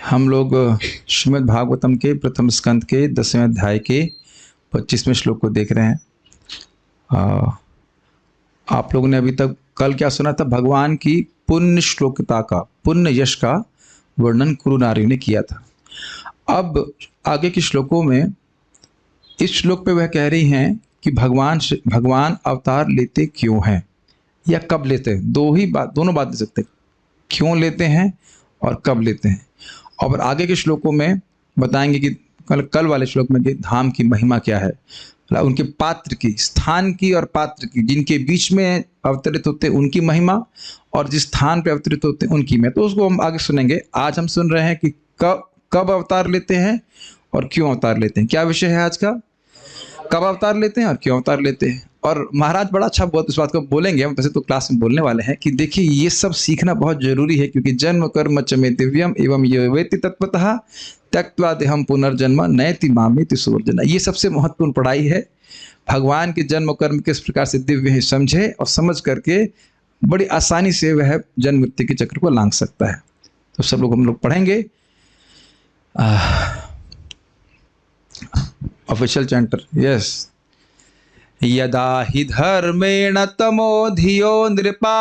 हम लोग श्रीमद् भागवतम के प्रथम स्कंद के 10वें अध्याय के 25वें श्लोक को देख रहे हैं। आप लोगों ने अभी तक कल क्या सुना था? भगवान की पुण्य श्लोकता का, पुण्य यश का वर्णन कुरु नारी ने किया था। अब आगे के श्लोकों में इस श्लोक पे वह कह रही हैं कि भगवान अवतार लेते क्यों हैं या कब लेते हैं। दोनों बात दे सकते हैं, क्यों लेते हैं और कब लेते हैं। और आगे के श्लोकों में बताएंगे कि कल वाले श्लोक में कि धाम की महिमा क्या है, उनके पात्र की, स्थान की और पात्र की, जिनके बीच में अवतरित होते हैं उनकी महिमा और जिस स्थान पे अवतरित होते हैं उनकी महिमा। तो उसको हम आगे सुनेंगे। आज हम सुन रहे हैं कि कब अवतार लेते हैं और क्यों अवतार लेते हैं। क्या विषय है आज का? कब अवतार लेते हैं और क्यों अवतार लेते हैं। और महाराज बड़ा अच्छा बहुत इस बात को बोलेंगे, हम वैसे तो क्लास में बोलने वाले हैं कि देखिए ये सब सीखना बहुत जरूरी है, क्योंकि जन्म कर्म च मे दिव्यम एवं ये वेति तत्वतः त्यक्त्वा देहम पुनर्जन्म नयति मामेति सुवर्जना। ये सबसे महत्वपूर्ण पढ़ाई है। भगवान के जन्म कर्म किस प्रकार से दिव्य है समझे, और समझ करके बड़ी आसानी से वह जन्म मृत्यु के चक्र को लांघ सकता है। तो सब लोग हम लोग पढ़ेंगे। Official chanter, yes. यदा हि धर्मेण तमो धियो नृपा,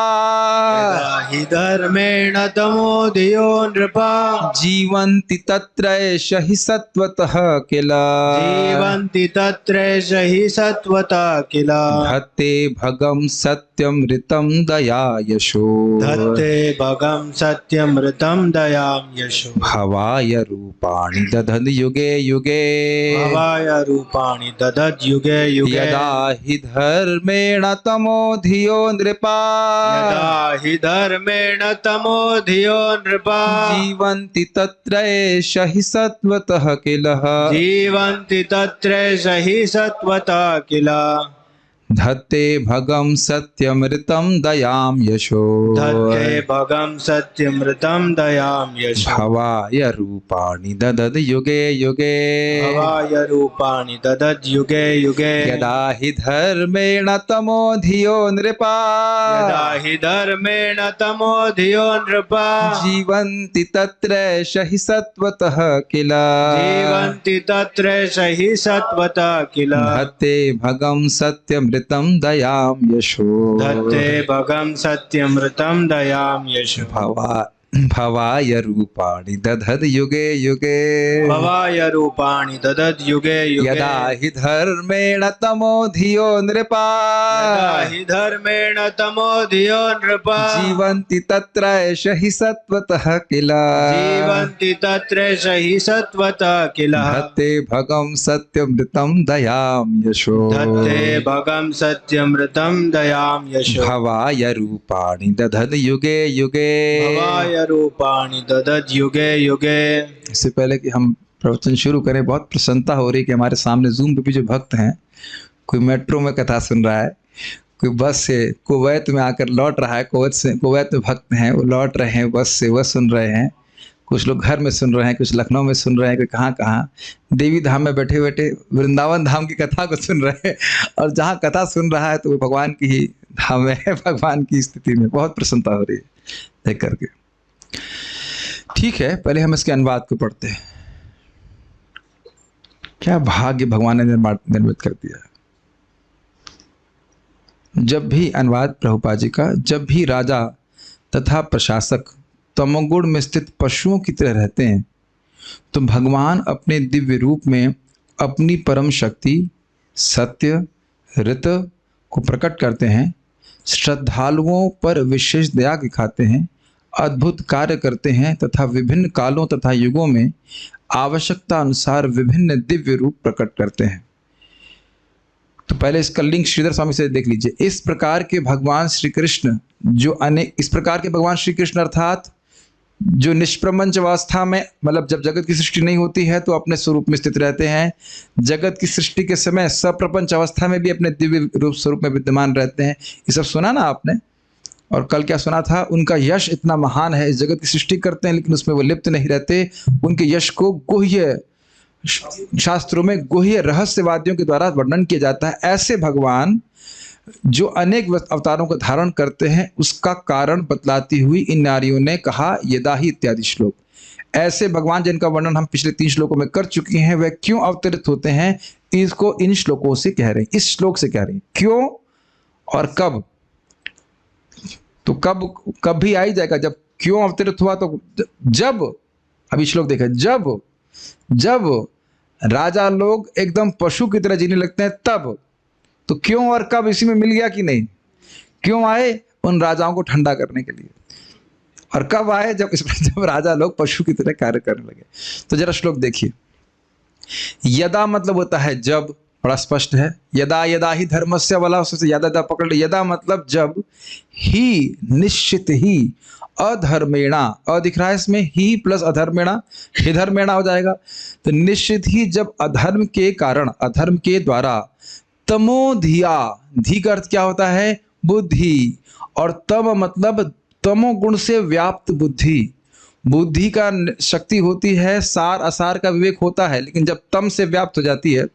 यदा हि धर्मेण तमो धियो नृपा, जीवन्ति तत्रैष हि सत्वतः किल, जीवन्ति तत्रैष हि सत्वतः किल, धत्ते भगं सत्यमृतं दया यशो, धत्ते भगं सत्यमृतं दयां यशो, भवाय रूपाणि दधद् युगे युगे, भवाय रूपाणि ददद् युगे युगे। यदा हि धर्मेण तमो धियो नृपा, यदा हि धर्मेण तमो धियो नृपा, जीवन्ति तत्रैष हि सत्वतः किल, जीवन्ति तत्रैष हि सत्वतः किल, धत्ते भगं सत्यमृतं दयां यशो, धत्ते भगं सत्यमृतं दयां यशो, भवाय रूपाणि ददद् युगे युगे, भवाय रूपाणि ददद् युगे युगे। यदा हि धर्मेण तमो धियो नृपा, यदा हि धर्मेण तमो धियो नृपा, जीवन्ति तत्रैष हि सत्वतः किल, जीवन्ति तत्रैष हि सत्वतः किल, धत्ते भगं सत्यमृतं दयां यशो, धत्ते भगं सत्यमृतं दयां यशो, भवाय रूपाणि दधद् युगे युगे, भवाय रूपाणि ददद् युगे युगे। यदा हि धर्मेण तमो धियो नृपा, यदा हि धर्मेण तमो धियो नृपा, जीवन्ति तत्रैष हि सत्वतः किल, जीवन्ति तत्रैष हि सत्वतः किल, धत्ते भगं सत्यमृतं दयां यशो, धत्ते भगं सत्यमृतं दयां यशो, भवाय रूपाणि दधद् युगे युगे, भवाय रूपाणि ददद् युगे युगे। इससे पहले कि हम प्रवचन शुरू करें, बहुत प्रसन्नता हो रही है कि हमारे सामने जूम पे भी जो भक्त हैं, कोई मेट्रो में कथा सुन रहा है, कोई बस से कुवैत में आकर लौट रहा है, कुवैत में भक्त हैं वो लौट रहे हैं बस से, वह सुन रहे हैं। कुछ लोग घर में सुन रहे हैं, कुछ लखनऊ में सुन रहे हैं, कोई कहाँ देवी धाम में बैठे बैठे वृंदावन धाम की कथा को सुन रहे हैं। और जहाँ कथा सुन रहा है तो वो भगवान की ही धाम में है, भगवान की स्थिति में। बहुत प्रसन्नता हो रही है देख करके। ठीक है, पहले हम इसके अनुवाद को पढ़ते हैं। क्या भाग्य भगवान ने निर्मित कर दिया है। जब भी अनुवाद प्रभुपाद जी का, जब भी राजा तथा प्रशासक तमोगुण में स्थित पशुओं की तरह रहते हैं, तो भगवान अपने दिव्य रूप में अपनी परम शक्ति सत्य ऋत को प्रकट करते हैं, श्रद्धालुओं पर विशेष दया दिखाते हैं, अद्भुत कार्य करते हैं तथा विभिन्न कालों तथा युगों में आवश्यकता अनुसार विभिन्न दिव्य रूप प्रकट करते हैं। तो पहले इसका लिंक श्रीधर स्वामी से देख लीजिए। इस प्रकार के भगवान श्री कृष्ण अर्थात जो निष्प्रपंच अवस्था में, मतलब जब जगत की सृष्टि नहीं होती है तो अपने स्वरूप में स्थित रहते हैं, जगत की सृष्टि के समय सप्रपंच अवस्था में भी अपने दिव्य रूप स्वरूप में विद्यमान रहते हैं। ये सब सुना ना आपने। और कल क्या सुना था? उनका यश इतना महान है, इस जगत की सृष्टि करते हैं लेकिन उसमें वो लिप्त नहीं रहते। उनके यश को गुह्य शास्त्रों में गुह्य रहस्यवादियों के द्वारा वर्णन किया जाता है। ऐसे भगवान जो अनेक अवतारों को धारण करते हैं, उसका कारण बतलाती हुई इन नारियों ने कहा यदा ही इत्यादि श्लोक। ऐसे भगवान जिनका वर्णन हम पिछले 3 श्लोकों में कर चुके हैं, वह क्यों अवतरित होते हैं, इसको इन श्लोकों से कह रहे हैं, इस श्लोक से कह रहे हैं। क्यों और कब, तो कब भी आ ही जाएगा। जब क्यों अवतरित हुआ, तो जब, अभी श्लोक देखा, जब राजा लोग एकदम पशु की तरह जीने लगते हैं तब। तो क्यों और कब इसी में मिल गया कि नहीं। क्यों आए, उन राजाओं को ठंडा करने के लिए, और कब आए, जब राजा लोग पशु की तरह कार्य करने लगे। तो जरा श्लोक देखिए। यदा मतलब होता है जब, बड़ा स्पष्ट है। यदा यदा ही धर्मस्य वाला, उससे यदा पकड़ ले। यदा मतलब जब, ही निश्चित ही, अधर्मेणा, अ दिख रहा है इसमें, ही प्लस अधर्मेणा, ही धर्मेणा हो जाएगा। तो निश्चित ही जब अधर्म के कारण, अधर्म के द्वारा, तमोधिया, धी का अर्थ क्या होता है, बुद्धि, और तम मतलब तमोगुण से व्याप्त बुद्धि। बुद्धि का शक्ति होती है, सार असार का विवेक होता है, लेकिन जब तम से व्याप्त हो जाती है,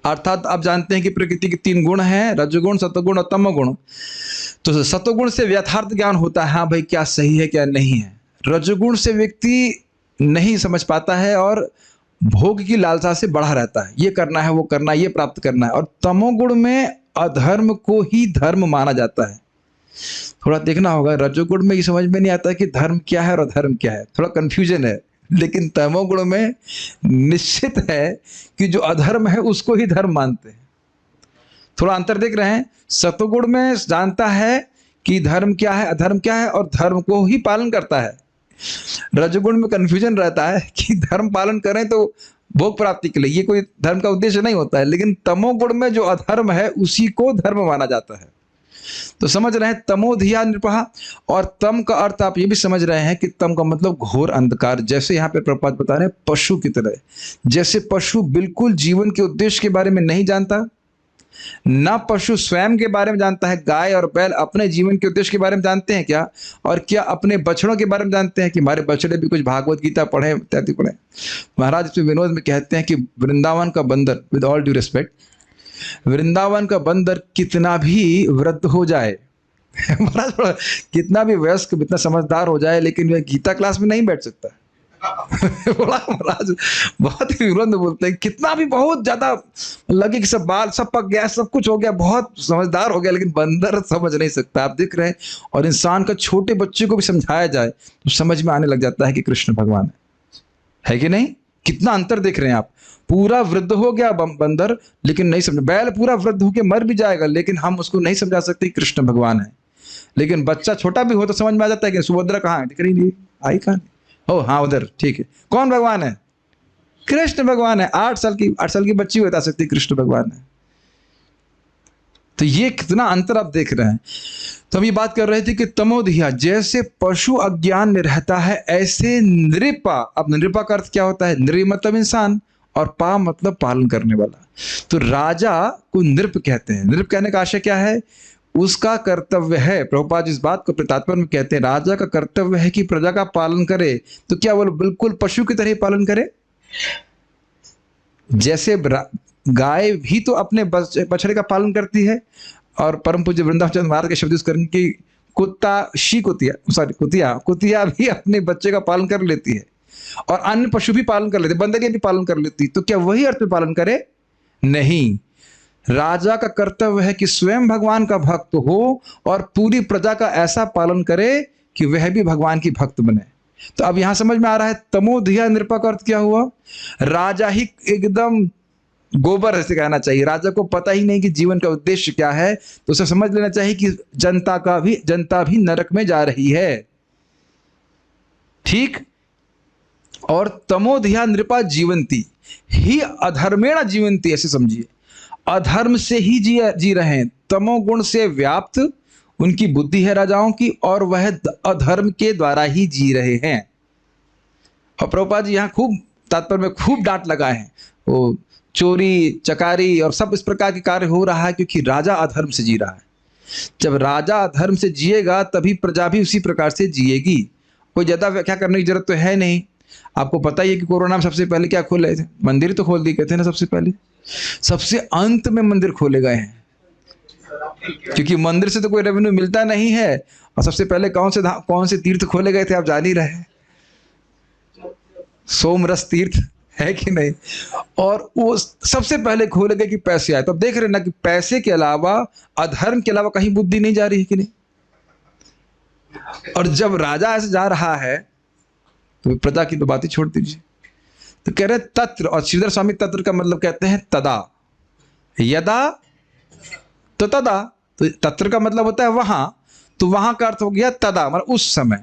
अर्थात आप जानते हैं कि प्रकृति के 3 गुण हैं, रजोगुण, सतोगुण और तमोगुण। तो सतोगुण से यथार्थ ज्ञान होता है, हाँ भाई क्या सही है क्या नहीं है। रजोगुण से व्यक्ति नहीं समझ पाता है और भोग की लालसा से बढ़ा रहता है, ये करना है, वो करना है, ये प्राप्त करना है। और तमोगुण में अधर्म को ही धर्म माना जाता है। थोड़ा देखना होगा, रजोगुण में ये समझ में नहीं आता कि धर्म क्या है और अधर्म क्या है, थोड़ा कंफ्यूजन है। लेकिन तमोगुण में निश्चित है कि जो अधर्म है उसको ही धर्म मानते हैं। थोड़ा अंतर देख रहे हैं। सतोगुण में जानता है कि धर्म क्या है, अधर्म क्या है, और धर्म को ही पालन करता है। रजोगुण में कंफ्यूजन रहता है कि धर्म पालन करें तो भोग प्राप्ति के लिए, ये कोई धर्म का उद्देश्य नहीं होता है। लेकिन तमोगुण में जो अधर्म है उसी को धर्म माना जाता है। तो समझ रहे हैं, तमोधिया नृपः। और तम का अर्थ आप ये भी समझ रहे हैं कि तम का मतलब घोर अंधकार। जैसे यहाँ पे प्रपात बता रहे हैं, पशु की तरह। जैसे पशु बिल्कुल जीवन के उद्देश्य के बारे में नहीं जानता, ना पशु स्वयं के बारे में जानता है। गाय और बैल अपने जीवन के उद्देश्य के बारे में जानते हैं क्या, और क्या अपने बछड़ों के बारे में जानते हैं कि हमारे बछड़े भी कुछ भागवत गीता पढ़े, इत्यादि पढ़े। महाराज इसमें विनोद में कहते हैं कि वृंदावन का बंदर, with all due respect, Vrindavan का बंदर कितना भी वृद्ध हो जाए महाराज कितना भी वयस्क, कितना समझदार हो जाए, लेकिन वह गीता क्लास में नहीं बैठ सकता बोला महाराज, बहुत ही विरोध में बोलते हैं, कितना भी बहुत ज्यादा लगे कि सब बाल सब पक गया, सब कुछ हो गया, बहुत समझदार हो गया, लेकिन बंदर समझ नहीं सकता। आप देख रहे हैं। और इंसान का छोटे बच्चे को भी समझाया जाए तो समझ में आने लग जाता है कि कृष्ण भगवान है कि नहीं। कितना अंतर देख रहे हैं आप। पूरा वृद्ध हो गया बंदर, लेकिन नहीं समझ। बैल पूरा वृद्ध होकर मर भी जाएगा, लेकिन हम उसको नहीं समझा सकते कृष्ण भगवान है। लेकिन बच्चा छोटा भी हो तो समझ में आ जाता है कि सुभद्रा कहाँ है, दिख रही नहीं, आई कहाँ, ओ हाँ उधर, ठीक है। कौन भगवान है, कृष्ण भगवान है। 8 साल की बच्ची बता सकती कृष्ण भगवान है। तो ये कितना अंतर आप देख रहे हैं। तो हम ये बात कर रहे थे कि तमोधिया, जैसे पशु अज्ञान में रहता है, ऐसे नृपा। अब नृपा का अर्थ क्या होता है, नृ मतलब इंसान, और पा मतलब पालन करने वाला। तो राजा को नृप कहते हैं। नृप कहने का आशय क्या है, उसका कर्तव्य है, प्रभुपाद इस बात को तात्पर्य में कहते हैं, राजा का कर्तव्य है कि प्रजा का पालन करे। तो क्या वो बिल्कुल पशु की तरह पालन करे। जैसे गाय भी तो अपने बछड़े का पालन करती है, और परम पूज्य वृंदावन चंद्र महाराज के शब्द यूज करेंगे कि कुतिया भी अपने बच्चे का पालन कर लेती है, और अन्य पशु भी पालन कर लेते, बंदरियां भी पालन कर लेती। तो क्या वही अर्थ में पालन करे, नहीं। राजा का कर्तव्य है कि स्वयं भगवान का भक्त हो और पूरी प्रजा का ऐसा पालन करे कि वह भी भगवान की भक्त बने। तो अब यहां समझ में आ रहा है, तमोधिया नृपा का अर्थ क्या हुआ, राजा ही एकदम गोबर ऐसे कहना चाहिए। राजा को पता ही नहीं कि जीवन का उद्देश्य क्या है, तो उसे समझ लेना चाहिए कि जनता भी नरक में जा रही है, ठीक। और तमोधिया नृपा जीवंती ही अधर्मेण जीवंती, ऐसे समझिए, अधर्म से ही जी रहे हैं। तमोगुण से व्याप्त उनकी बुद्धि है राजाओं की, और वह अधर्म के द्वारा ही जी रहे हैं। और प्रभुपाद जी यहाँ खूब तात्पर्य में खूब डांट लगाए हैं, वो चोरी चकारी और सब इस प्रकार के कार्य हो रहा है क्योंकि राजा अधर्म से जी रहा है। जब राजा अधर्म से जिएगा तभी प्रजा भी उसी प्रकार से जिएगी। कोई ज्यादा व्याख्या करने की जरूरत तो है नहीं। आपको पता ही है कि कोरोना में सबसे पहले क्या खोल रहे थे, मंदिर तो खोल दिए गए थे ना। सबसे अंत में मंदिर खोले गए हैं, क्योंकि मंदिर से तो कोई रेवेन्यू मिलता नहीं है। और सबसे पहले कौन से तीर्थ खोले गए थे आप जान ही रहे हैं। सोमरस तीर्थ है कि नहीं। और वो सबसे पहले खोलेंगे कि पैसे आए। तो अब देख रहे ना कि पैसे के अलावा, अधर्म के अलावा कहीं बुद्धि नहीं जा रही है कि नहीं। और जब राजा ऐसे जा रहा है तो प्रजा की तो बात ही छोड़ दीजिए। तो कह रहे तत्र, और श्रीधर स्वामी तत्र का मतलब कहते हैं तदा, यदा तो तदा, तो तत्र का मतलब होता है वहां, तो वहां का अर्थ हो गया तदा, मतलब उस समय।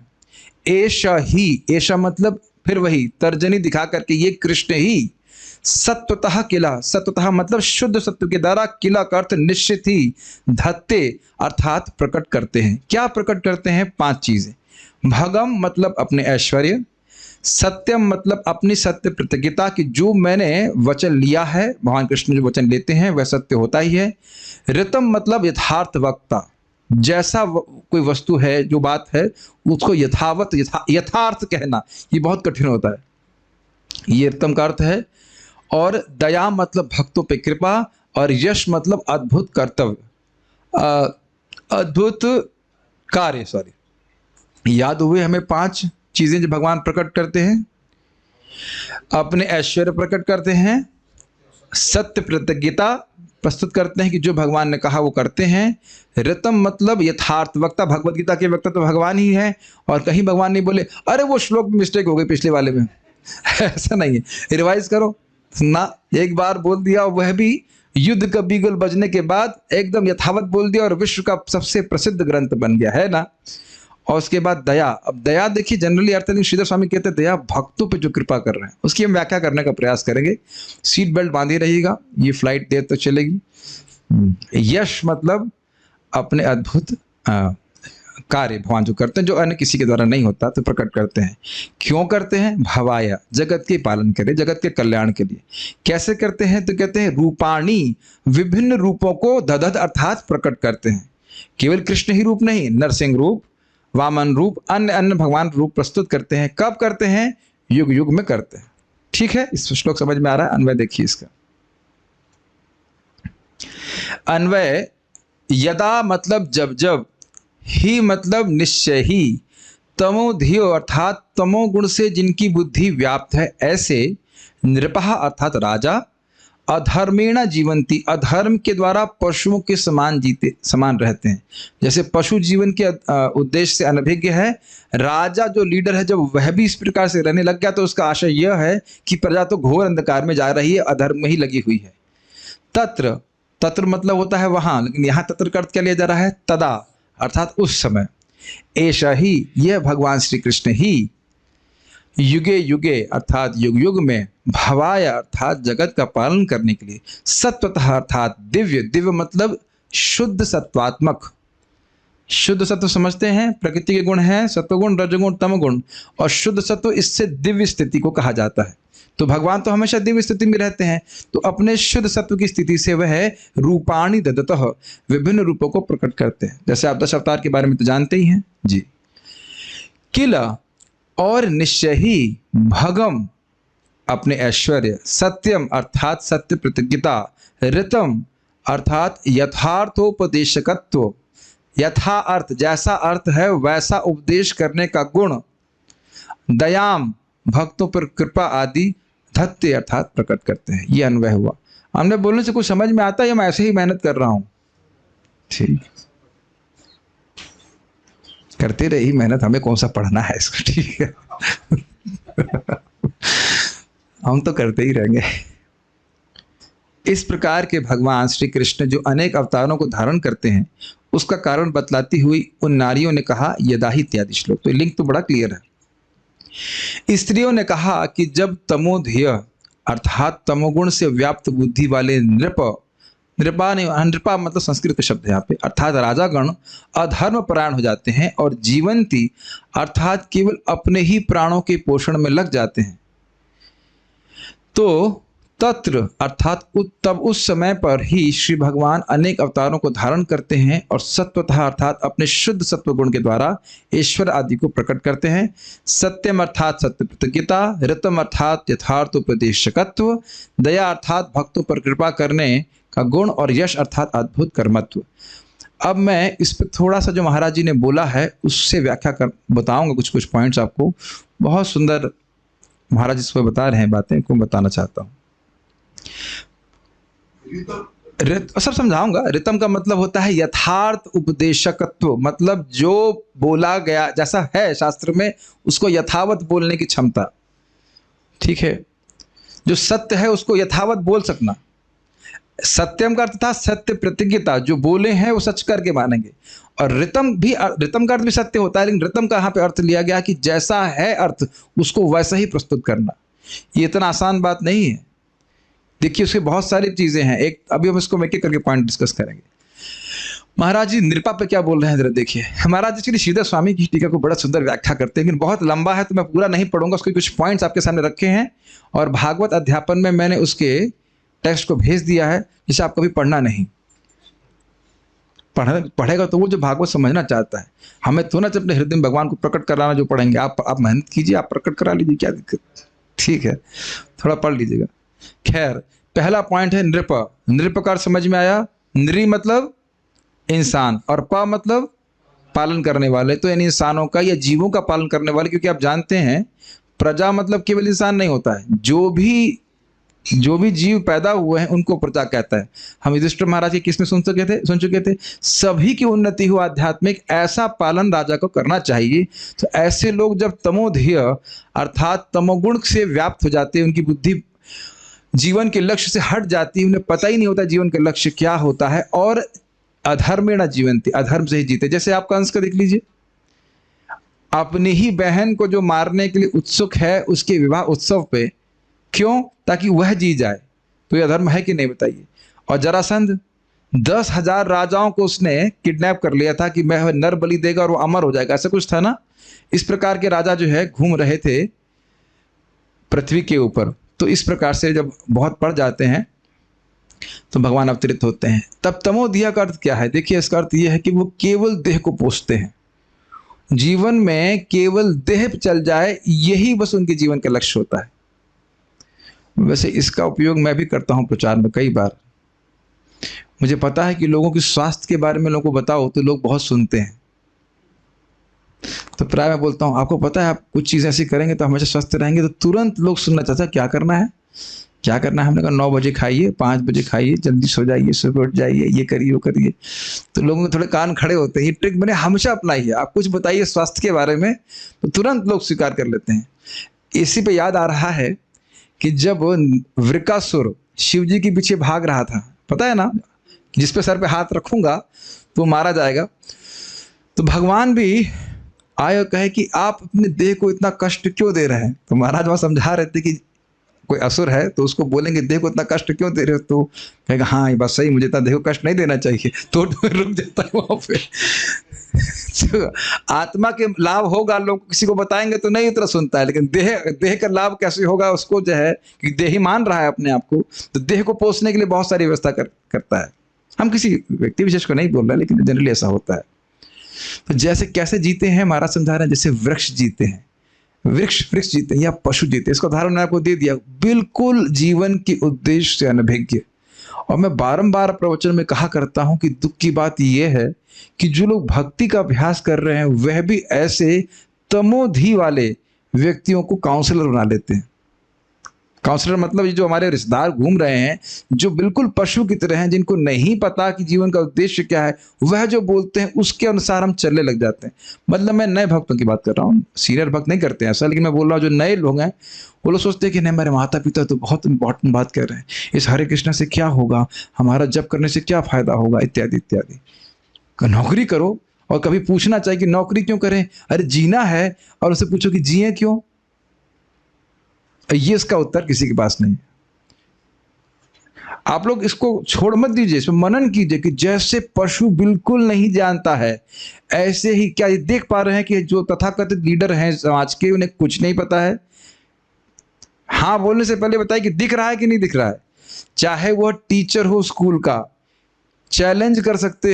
ऐशा ही, ऐशा मतलब फिर वही तर्जनी दिखा करके ये कृष्ण ही सत्वतः किला, सत्वतः मतलब शुद्ध सत्व के द्वारा, किला का अर्थ निश्चित ही, धत्ते अर्थात प्रकट करते हैं। क्या प्रकट करते हैं? 5 चीजें। भगम मतलब अपने ऐश्वर्य, सत्यम मतलब अपनी सत्य प्रतिज्ञता की जो मैंने वचन लिया है, भगवान कृष्ण जो वचन लेते हैं वह सत्य होता ही है। ऋतम मतलब यथार्थ वक्ता, जैसा कोई वस्तु है, जो बात है उसको यथावत यथार्थ कहना, ये बहुत कठिन होता है, ये ऋतम का अर्थ है। और दया मतलब भक्तों पे कृपा, और यश मतलब अद्भुत कर्तव्य, अद्भुत कार्य, सॉरी, याद हुए हमें 5 चीजें जो भगवान प्रकट करते हैं। अपने ऐश्वर्य प्रकट करते हैं, सत्य प्रतिज्ञता प्रस्तुत करते हैं कि जो भगवान ने कहा वो करते हैं। ऋतम मतलब यथार्थ वक्ता, भगवत गीता के वक्ता तो भगवान ही है, और कहीं भगवान नहीं बोले अरे वो श्लोक में मिस्टेक हो गई पिछले वाले में ऐसा नहीं है, रिवाइज करो ना, एक बार बोल दिया, वह भी युद्ध का बीगल बजने के बाद एकदम यथावत बोल दिया, और विश्व का सबसे प्रसिद्ध ग्रंथ बन गया है ना। और उसके बाद दया। अब दया देखिए जनरली अर्थ है, श्रीधर स्वामी कहते हैं दया भक्तों पे जो कृपा कर रहे हैं, उसकी हम व्याख्या करने का प्रयास करेंगे। सीट बेल्ट बांधे रहिएगा, ये फ्लाइट देर तक चलेगी। यश मतलब अपने अद्भुत कार्य भगवान जो करते हैं, जो अन्य किसी के द्वारा नहीं होता, तो प्रकट करते हैं। क्यों करते हैं? भवाया, जगत के पालन करे, जगत के कल्याण के लिए। कैसे करते हैं? तो कहते हैं रूपाणी, विभिन्न रूपों को ददद अर्थात प्रकट करते हैं। केवल कृष्ण ही रूप नहीं, नरसिंह रूप, वामन रूप, अन्य अन्य भगवान रूप प्रस्तुत करते हैं। कब करते हैं? युग युग में करते हैं। ठीक है, इस श्लोक समझ में आ रहा है? अन्वय देखिए इसका। अन्वय यदा मतलब जब जब, ही मतलब निश्चय ही, तमोधियो अर्थात तमोगुण से जिनकी बुद्धि व्याप्त है, ऐसे नृपः अर्थात राजा, अधर्मेण जीवंती, अधर्म के द्वारा पशुओं के समान जीते, समान रहते हैं। जैसे पशु जीवन के उद्देश्य से अनभिज्ञ है, राजा जो लीडर है जब वह भी इस प्रकार से रहने लग गया, तो उसका आशय यह है कि प्रजा तो घोर अंधकार में जा रही है, अधर्म में ही लगी हुई है। तत्र, तत्र मतलब होता है वहां, लेकिन यहाँ तत्र का अर्थ क्या लिया जा रहा है? तदा अर्थात उस समय। ऐशा ही, यह भगवान श्री कृष्ण ही, युगे युगे अर्थात युग युग में, भवाय अर्थात जगत का पालन करने के लिए, सत्वतः अर्थात दिव्य, दिव्य मतलब शुद्ध सत्वात्मक। शुद्ध सत्व समझते हैं, प्रकृति के गुण हैं सत्वगुण, रजगुण, तमगुण, और शुद्ध सत्व इससे दिव्य स्थिति को कहा जाता है। तो भगवान तो हमेशा दिव्य स्थिति में रहते हैं, तो अपने शुद्ध सत्व की स्थिति से वह रूपाणी ददतः, विभिन्न रूपों को प्रकट करते हैं। जैसे आप 10 अवतार के बारे में तो जानते ही हैं जी। किला और निश्चय ही, भगम अपने ऐश्वर्य, सत्यम अर्थात सत्य प्रतिज्ञता, ऋतम अर्थात यथार्थोपदेशकत्व, यथा अर्थ जैसा अर्थ है वैसा उपदेश करने का गुण, दयाम भक्तों पर कृपा आदि, धत्ते अर्थात प्रकट करते हैं। ये अन्वय हुआ। हमने बोलने से कुछ समझ में आता है या मैं ऐसे ही मेहनत कर रहा हूं? ठीक, करते रही मेहनत, हमें कौन सा पढ़ना है इसको। ठीक है हम तो करते ही रहेंगे। इस प्रकार के भगवान श्री कृष्ण जो अनेक अवतारों को धारण करते हैं, उसका कारण बतलाती हुई उन नारियों ने कहा यदा ही इत्यादि श्लोक। तो लिंक तो बड़ा क्लियर है। स्त्रियों ने कहा कि जब तमोधिय अर्थात तमोगुण से व्याप्त बुद्धि वाले नृपा नहीं, नृपा मतलब संस्कृत शब्द है यहाँ पे, अर्थात राजागण अधर्म परायण हो जाते हैं, और जीवंती अर्थात केवल अपने ही प्राणों के पोषण में लग जाते हैं, तो तत्र अर्थात तब उस समय पर ही श्री भगवान अनेक अवतारों को धारण करते हैं, और सत्वतः अर्थात अपने शुद्ध सत्व गुण के द्वारा ईश्वर आदि को प्रकट करते हैं। सत्यम अर्थात सत्य प्रतिज्ञता, ऋतम अर्थात यथार्थोपदेशकत्व, दया अर्थात भक्तों पर कृपा करने का गुण, और यश अर्थात अद्भुत कर्मत्व। अब मैं इस पर थोड़ा सा जो महाराज जी ने बोला है उससे व्याख्या कर बताऊंगा, कुछ कुछ पॉइंट्स आपको। बहुत सुंदर महाराज इस पर बता रहे हैं बातें को बताना चाहता हूँ। सब समझाऊंगा। रितम का मतलब होता है यथार्थ उपदेशकत्व, मतलब जो बोला गया जैसा है शास्त्र में उसको यथावत बोलने की क्षमता। ठीक है, जो सत्य है उसको यथावत बोल सकना। सत्यम का अर्थ था सत्य प्रतिज्ञता, जो बोले हैं वो सच करके मानेंगे। और रितम का अर्थ भी सत्य होता है, लेकिन रितम का यहाँ पे अर्थ लिया गया कि जैसा है अर्थ उसको वैसा ही प्रस्तुत करना। ये इतना आसान बात नहीं है। देखिए उसके बहुत सारी चीजें हैं, एक अभी हम इसको एक एक करके पॉइंट डिस्कस करेंगे। महाराज जी निरपा पे क्या बोल रहे हैं जरा देखिए। महाराज जी श्रीधर स्वामी की टीका को बड़ा सुंदर व्याख्या करते हैं, लेकिन बहुत लंबा है तो मैं पूरा नहीं पढ़ूंगा। उसके कुछ पॉइंट्स आपके सामने रखे हैं और भागवत अध्यापन में मैंने उसके टेक्स्ट को भेज दिया है, जिसे आप कभी पढ़ना नहीं। पढ़ेगा तो वो जो भागवत समझना चाहता है। हमें तो ना अपने हृदय में भगवान को प्रकट कराना जो पढ़ेंगे। आप मेहनत कीजिए, आप प्रकट करा लीजिए, क्या दिक्कत। ठीक है, थोड़ा पढ़ लीजिएगा। खैर, पहला पॉइंट है नृप। नृप का समझ में आया। नृ मतलब इंसान और प मतलब पालन करने वाले। तो इन इंसानों का या जीवों का पालन करने वाले, क्योंकि आप जानते हैं प्रजा मतलब केवल इंसान नहीं होता है, जो भी जीव पैदा हुए हैं उनको प्रजा कहता है। हम युधिष्ठिर महाराज के किस में सुन चुके थे, सभी की उन्नति हो आध्यात्मिक, ऐसा पालन राजा को करना चाहिए। तो ऐसे लोग जब तमोधिय अर्थात तमोगुण से व्याप्त हो जाते हैं, उनकी बुद्धि जीवन के लक्ष्य से हट जाती है, उन्हें पता ही नहीं होता जीवन का लक्ष्य क्या होता है, और अधर्मेण जीवन्ति, अधर्म से ही जीते। जैसे आपका अंश का देख लीजिए, अपनी ही बहन को जो मारने के लिए उत्सुक है उसके विवाह उत्सव पे, क्यों? ताकि वह जी जाए। तो यह धर्म है कि नहीं बताइए। और जरासंध 10,000 राजाओं को उसने किडनैप कर लिया था कि मैं नर बलि देगा और वो अमर हो जाएगा, ऐसा कुछ था ना। इस प्रकार के राजा जो है घूम रहे थे पृथ्वी के ऊपर। तो इस प्रकार से जब बहुत पड़ जाते हैं तो भगवान अवतरित होते हैं। तब तमोधिया का अर्थ क्या है? देखिए इसका अर्थ यह है कि वो केवल देह को पोषते हैं। जीवन में केवल देह चल जाए, यही बस उनके जीवन का लक्ष्य होता है। वैसे इसका उपयोग मैं भी करता हूं प्रचार में कई बार। मुझे पता है कि लोगों के स्वास्थ्य के बारे में लोगों को बताओ तो लोग बहुत सुनते हैं। तो प्राय मैं बोलता हूं, आपको पता है आप कुछ चीज़ ऐसी करेंगे तो हमेशा स्वस्थ रहेंगे। तो तुरंत लोग सुनना चाहते हैं क्या करना है, क्या करना है। हमने कहा 9 बजे खाइए, 5 बजे खाइए, जल्दी सो जाइए, सुबह उठ जाइए, ये करिए वो करिए। तो लोगों के थोड़े कान खड़े होते हैं। ये ट्रिक मैंने हमेशा अपनाई है। आप कुछ बताइए स्वास्थ्य के बारे में तो तुरंत लोग स्वीकार कर लेते हैं। इसी पे याद आ रहा है कि जब वृकासुर शिव जी के पीछे भाग रहा था, पता है ना, जिस पे सर पे हाथ रखूंगा तो मारा जाएगा। तो भगवान भी आए और कहे कि आप अपने देह को इतना कष्ट क्यों दे रहे हैं। तो महाराज वहाँ समझा रहे थे कि कोई असुर है तो उसको बोलेंगे देह को इतना कष्ट क्यों दे रहे हो। तो कहेगा हाँ ये बात सही, मुझे इतना देह को कष्ट नहीं देना चाहिए। तो रुक जाता है वहाँ पे। तो आत्मा के लाभ होगा, लोग किसी को बताएंगे तो नहीं उतना सुनता है, लेकिन देह का लाभ कैसे होगा उसको जो है कि देही मान रहा है अपने आप को, तो देह को पोषने के लिए बहुत सारी व्यवस्था करता है। हम किसी व्यक्ति विशेष को नहीं बोल रहे, लेकिन जनरली ऐसा होता है। तो जैसे कैसे जीते हैं महाराज समझा रहे हैं, जैसे वृक्ष जीते हैं, वृक्ष जीते हैं या पशु जीते हैं। इसका उदाहरण मैंने आपको दे दिया, बिल्कुल जीवन के उद्देश्य से अनभिज्ञ। और मैं बारंबार प्रवचन में कहा करता हूं कि दुख की बात यह है कि जो लोग भक्ति का अभ्यास कर रहे हैं वह भी ऐसे तमोधि वाले व्यक्तियों को काउंसलर बना लेते हैं। काउंसलर मतलब ये जो हमारे रिश्तेदार घूम रहे हैं, जो बिल्कुल पशु की तरह हैं, जिनको नहीं पता कि जीवन का उद्देश्य क्या है, वह जो बोलते हैं उसके अनुसार हम चलने लग जाते हैं। मतलब मैं नए भक्तों की बात कर रहा हूँ, सीनियर भक्त नहीं करते हैं ऐसा, लेकिन मैं बोल रहा हूँ जो नए लोग हैं वो लोग सोचते हैं कि नहीं मेरे माता पिता तो बहुत इंपॉर्टेंट बात कर रहे हैं, इस हरे कृष्ण से क्या होगा, हमारा जप करने से क्या फायदा होगा, इत्यादि इत्यादि। नौकरी करो और कभी पूछना चाहिए कि नौकरी क्यों करें? अरे जीना है, और उसे पूछो कि जिए क्यों? ये इसका उत्तर किसी के पास नहीं। आप लोग इसको छोड़ मत दीजिए, इसमें मनन कीजिए कि जैसे पशु बिल्कुल नहीं जानता है, ऐसे ही क्या ये देख पा रहे हैं कि जो तथाकथित लीडर हैं समाज के, उन्हें कुछ नहीं पता है। हाँ बोलने से पहले बताइए कि दिख रहा है कि नहीं दिख रहा है। चाहे वह टीचर हो स्कूल का, चैलेंज कर सकते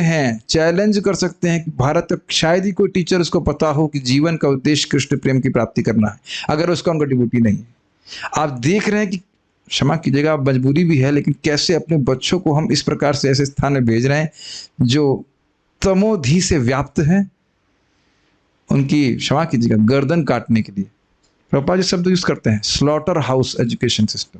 हैं कि भारत तक शायद ही कोई टीचर उसको पता हो कि जीवन का उद्देश्य कृष्ण प्रेम की प्राप्ति करना है, अगर उसका उनका ड्यूटी नहीं है। आप देख रहे हैं कि, क्षमा कीजिएगा मजबूरी भी है, लेकिन कैसे अपने बच्चों को हम इस प्रकार से ऐसे स्थान में भेज रहे हैं जो तमोधि से व्याप्त हैं, उनकी, क्षमा कीजिएगा, गर्दन काटने के लिए। प्रभुपाद जी शब्द यूज करते हैं, स्लॉटर हाउस एजुकेशन सिस्टम।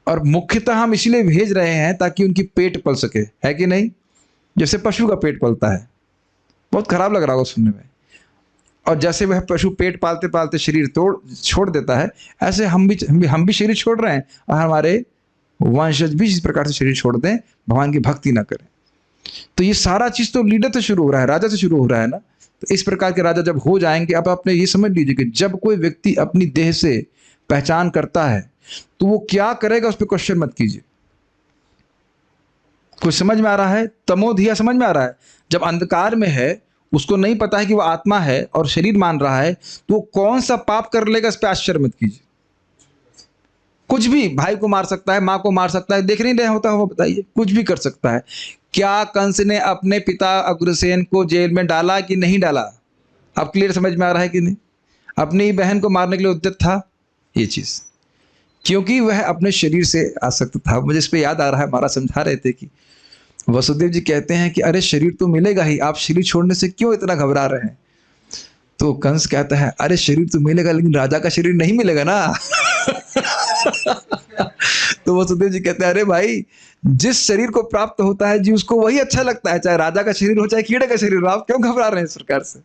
और मुख्यतः हम इसीलिए भेज रहे हैं ताकि उनकी पेट पल सके, है कि नहीं? जैसे पशु का पेट पलता है, बहुत खराब लग रहा होगा सुनने में, और जैसे वह पशु पेट पालते पालते शरीर छोड़ देता है, ऐसे हम भी शरीर छोड़ रहे हैं, और हमारे वंशज भी इस प्रकार से शरीर छोड़ दें, भगवान की भक्ति ना करें। तो ये सारा चीज तो लीडर से शुरू हो रहा है, राजा से शुरू हो रहा है ना। तो इस प्रकार के राजा जब हो जाएंगे, अब आपने ये समझ लीजिए कि जब कोई व्यक्ति अपनी देह से पहचान करता है तो वो क्या करेगा उस पर क्वेश्चन मत कीजिए। कुछ समझ में आ रहा है? तमोधिया समझ में आ रहा है? जब अंधकार में है, उसको नहीं पता है कि वो आत्मा है और शरीर मान रहा है, तो वो कौन सा पाप कर लेगा, इस पर आश्चर्य मत कीजिए। कुछ भी, भाई को मार सकता है, माँ को मार सकता है, देख नहीं रहे होता हो, बताइए, कुछ भी कर सकता है। क्या कंस ने अपने पिता अग्रसेन को जेल में डाला कि नहीं डाला? अब क्लियर समझ में आ रहा है कि नहीं? अपनी ही बहन को मारने के लिए उद्यत था ये चीज, क्योंकि वह अपने शरीर से आसक्त था। मुझे इस पे याद आ रहा है, महाराज समझा रहे थे कि वसुदेव जी कहते हैं कि अरे शरीर तो मिलेगा ही, आप शरीर छोड़ने से क्यों इतना घबरा रहे हैं? तो कंस कहता है अरे शरीर तो मिलेगा, लेकिन राजा का शरीर नहीं मिलेगा ना। तो वसुदेव जी कहते हैं अरे भाई, जिस शरीर को प्राप्त होता है जी, उसको वही अच्छा लगता है, चाहे राजा का शरीर हो चाहे कीड़े का शरीर हो। आप क्यों घबरा रहे हैं इस प्रकार से?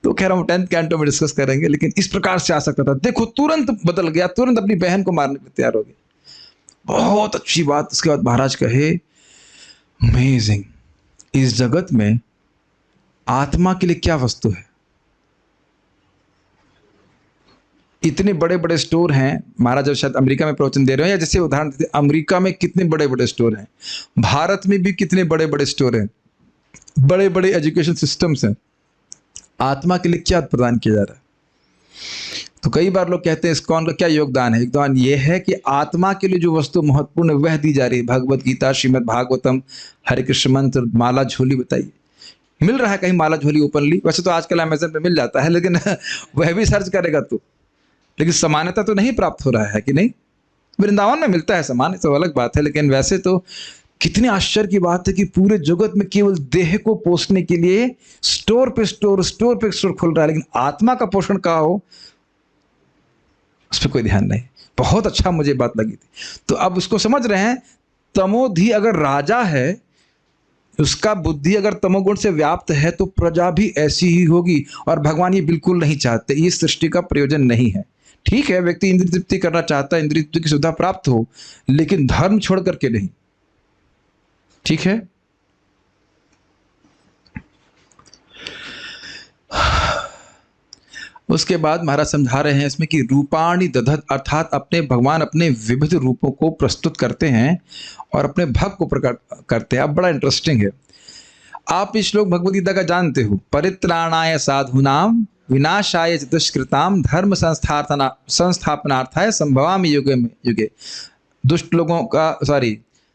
तो खैर हम 10th कैंटो में डिस्कस करेंगे, लेकिन इस प्रकार से आ सकता था। देखो तुरंत बदल गया, तुरंत अपनी बहन को मारने के लिए तैयार हो गया। बहुत अच्छी बात। उसके बाद महाराज कहे अमेजिंग, इस जगत में आत्मा के लिए क्या वस्तु है? इतने बड़े बड़े स्टोर हैं। महाराज जब शायद अमेरिका में प्रवचन दे रहे हैं, या जैसे उदाहरण देते, अमेरिका में कितने बड़े बड़े स्टोर हैं, भारत में भी कितने बड़े बड़े स्टोर हैं, बड़े बड़े एजुकेशन सिस्टम्स हैं। आत्मा के लिए क्या प्रदान किया जा रहा है? तो कई बार लोग कहते हैं इस्कॉन का क्या योगदान है? योगदान ये है कि आत्मा के लिए जो वस्तु महत्वपूर्ण है वह दी जा रही है। भगवत गीता, श्रीमद् भागवतम, हरे कृष्ण मंत्र, माला झोली। बताइए, मिल रहा है कहीं माला झोली ओपनली? वैसे तो आजकल अमेजन पे मिल जाता है, लेकिन वह भी सर्च करेगा तो, लेकिन समानता तो नहीं प्राप्त हो रहा है कि नहीं? वृंदावन में मिलता है सामान, तो अलग बात है, लेकिन वैसे तो कितने आश्चर्य की बात है कि पूरे जगत में केवल देह को पोषने के लिए स्टोर पे स्टोर खुल रहा है, लेकिन आत्मा का पोषण कहाँ हो उस पर कोई ध्यान नहीं। बहुत अच्छा मुझे बात लगी थी। तो अब उसको समझ रहे हैं, तमोधि अगर राजा है, उसका बुद्धि अगर तमोगुण से व्याप्त है, तो प्रजा भी ऐसी ही होगी। और भगवान ये बिल्कुल नहीं चाहते, ये सृष्टि का प्रयोजन नहीं है। ठीक है, व्यक्ति इंद्रिय तृप्ति करना चाहता है, इंद्रिय तृप्ति की सुविधा प्राप्त हो, लेकिन धर्म छोड़ करके नहीं। ठीक है, उसके बाद महाराज समझा रहे हैं इसमें कि रूपाणि दधत, अर्थात अपने भगवान अपने विविध रूपों को प्रस्तुत करते हैं और अपने भक्त को प्रकट करते हैं। अब बड़ा इंटरेस्टिंग है। आप इस श्लोक भगवद गीता का जानते हो, परित्राणाय साधूनाम विनाशाय च दुष्कृताम धर्म संस्थापनार्थाय संभवामि युगे में युगे। दुष्ट लोगों का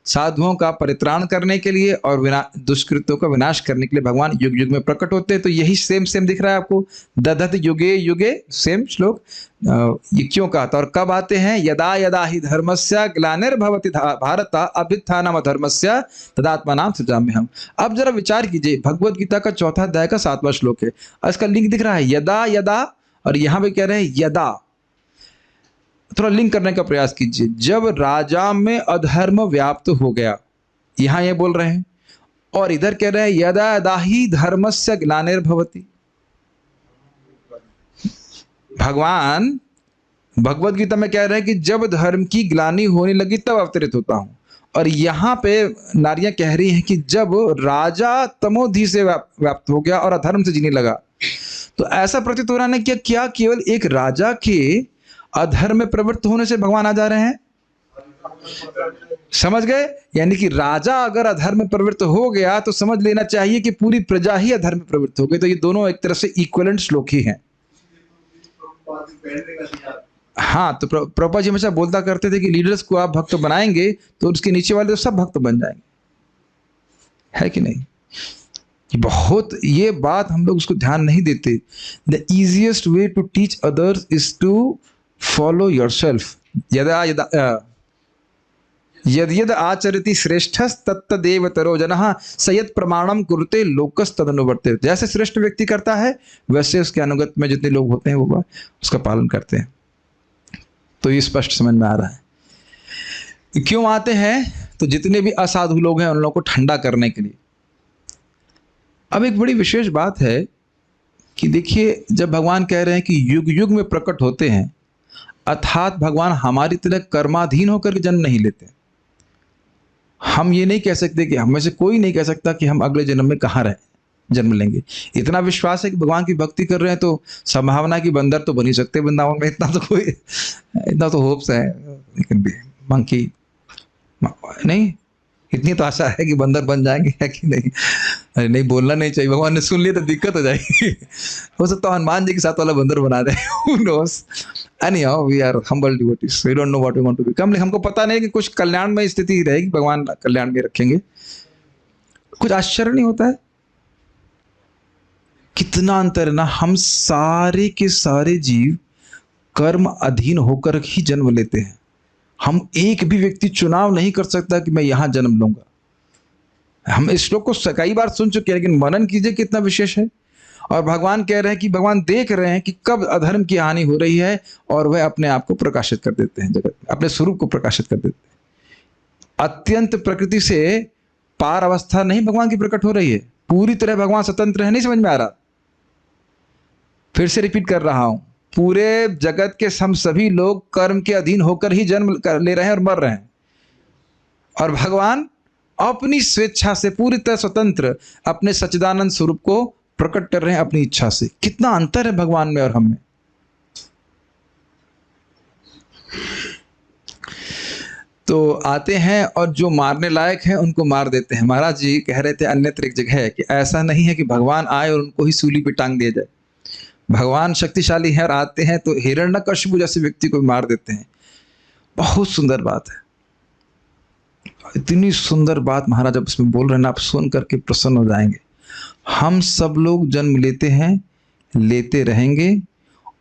साधुओं का परित्राण करने के लिए और दुष्कृतों का विनाश करने के लिए भगवान युग युग में प्रकट होते हैं। तो यही सेम दिख रहा है आपको, दधत युगे युगे, सेम श्लोक। ये क्यों कहा था और कब आते हैं? यदा यदा ही धर्मस्य ग्लानिर्भवति भारत अभ्युत्थानम् अधर्मस्य तदात्मानं सृजाम्यहम्। अब जरा विचार कीजिए, भगवद गीता का 4 अध्याय का 7वां श्लोक है, इसका लिंक दिख रहा है यदा यदा, और यहां पे कह रहे हैं यदा। थोड़ा लिंक करने का प्रयास कीजिए। जब राजा में अधर्म व्याप्त हो गया, यहां ये बोल रहे हैं, और इधर कह रहे हैं यदा यदा ही धर्मस्य ग्लानिर्भवति। भगवान भगवद गीता में कह रहे हैं कि जब धर्म की ग्लानि होने लगी तब अवतरित होता हूं, और यहां पे नारियां कह रही हैं कि जब राजा तमोधि से व्याप्त हो गया और अधर्म से जीने लगा। तो ऐसा प्रतीत हो रहा है कि क्या केवल एक राजा के अधर्म में प्रवृत्त होने से भगवान आ जा रहे हैं? समझ गए? यानी कि राजा अगर अधर्म में प्रवृत्त हो गया तो समझ लेना चाहिए कि पूरी प्रजा ही अधर्म में प्रवृत्त हो गई। तो ये दोनों एक तरह से इक्विवेलेंट श्लोक ही हैं। हाँ, तो प्रभुपाद जी हमेशा बोलता करते थे कि लीडर्स को आप भक्त बनाएंगे तो उसके नीचे वाले तो सब भक्त बन जाएंगे, है कि नहीं? ये बात हम लोग उसको ध्यान नहीं देते। The easiest way to teach others is to follow yourself. यदा यदा यद यद आचरति श्रेष्ठस तत्तदेव तरो जनः स यत् प्रमाणम कुरुते लोकस तदनुवर्ते। जैसे श्रेष्ठ व्यक्ति करता है वैसे उसके अनुगत में जितने लोग होते हैं वो उसका पालन करते हैं। तो ये स्पष्ट समझ में आ रहा है। क्यों आते हैं? तो जितने भी असाधु लोग हैं उन लोगों को ठंडा करने के लिए। अब एक बड़ी विशेष बात है कि देखिए, जब भगवान कह रहे हैं कि युग युग में प्रकट होते हैं, अर्थात भगवान हमारी तरह कर्माधीन होकर के जन्म नहीं लेते। हम ये नहीं कह सकते कि हम में से कोई नहीं कह सकता कि हम अगले जन्म में कहाँ जन्म लेंगे। इतना विश्वास है कि भगवान की भक्ति कर रहे हैं तो संभावना की बंदर तो बन ही सकते वृंदावन में, इतना तो होप्स है। लेकिन मंकी नहीं, इतनी तो आशा है कि बंदर बन जाएंगे, है कि नहीं? अरे नहीं, बोलना नहीं चाहिए, भगवान ने सुन लिया तो दिक्कत हो जाएगी। हो सकता है हनुमान जी के साथ वाला बंदर बना दे, who knows? Anyhow, we are humble devotees. We don't know what we want to become. लेकिन हमको पता नहीं कि कुछ कल्याण में स्थिति रहेगी, भगवान कल्याण में रखेंगे। कुछ आश्चर्य नहीं होता है? कितना अंतर है ना। हम सारे के सारे जीव कर्म अधीन होकर ही जन्म लेते हैं। हम एक भी व्यक्ति चुनाव नहीं कर सकता कि मैं यहां जन्म लूंगा। हम इस श्लोक को कई बार सुन चुके हैं, लेकिन मनन कीजिए कितना विशेष है। और भगवान कह रहे हैं कि भगवान देख रहे हैं कि कब अधर्म की हानि हो रही है और वह अपने आप को प्रकाशित कर देते हैं, जगत में अपने स्वरूप को प्रकाशित कर देते हैं। अत्यंत प्रकृति से पार अवस्था नहीं भगवान की प्रकट हो रही है, पूरी तरह भगवान स्वतंत्र है। नहीं समझ में आ रहा? फिर से रिपीट कर रहा हूं, पूरे जगत के हम सभी लोग कर्म के अधीन होकर ही जन्म ले रहे हैं और मर रहे हैं, और भगवान अपनी स्वेच्छा से पूरी तरह स्वतंत्र अपने सच्चिदानंद स्वरूप को प्रकट कर रहे हैं अपनी इच्छा से। कितना अंतर है भगवान में और हम में। तो आते हैं और जो मारने लायक है उनको मार देते हैं। महाराज जी कह रहे थे अन्यत्र एक जगह है कि ऐसा नहीं है कि भगवान आए और उनको ही सूली पे टांग दिया जाए। भगवान शक्तिशाली है और आते हैं तो हिरण्यकशिपु जैसे व्यक्ति को मार देते हैं। बहुत सुंदर बात है, इतनी सुंदर बात महाराज अब इसमें बोल रहे हैं ना, आप सुन करके प्रसन्न हो जाएंगे। हम सब लोग जन्म लेते हैं, लेते रहेंगे,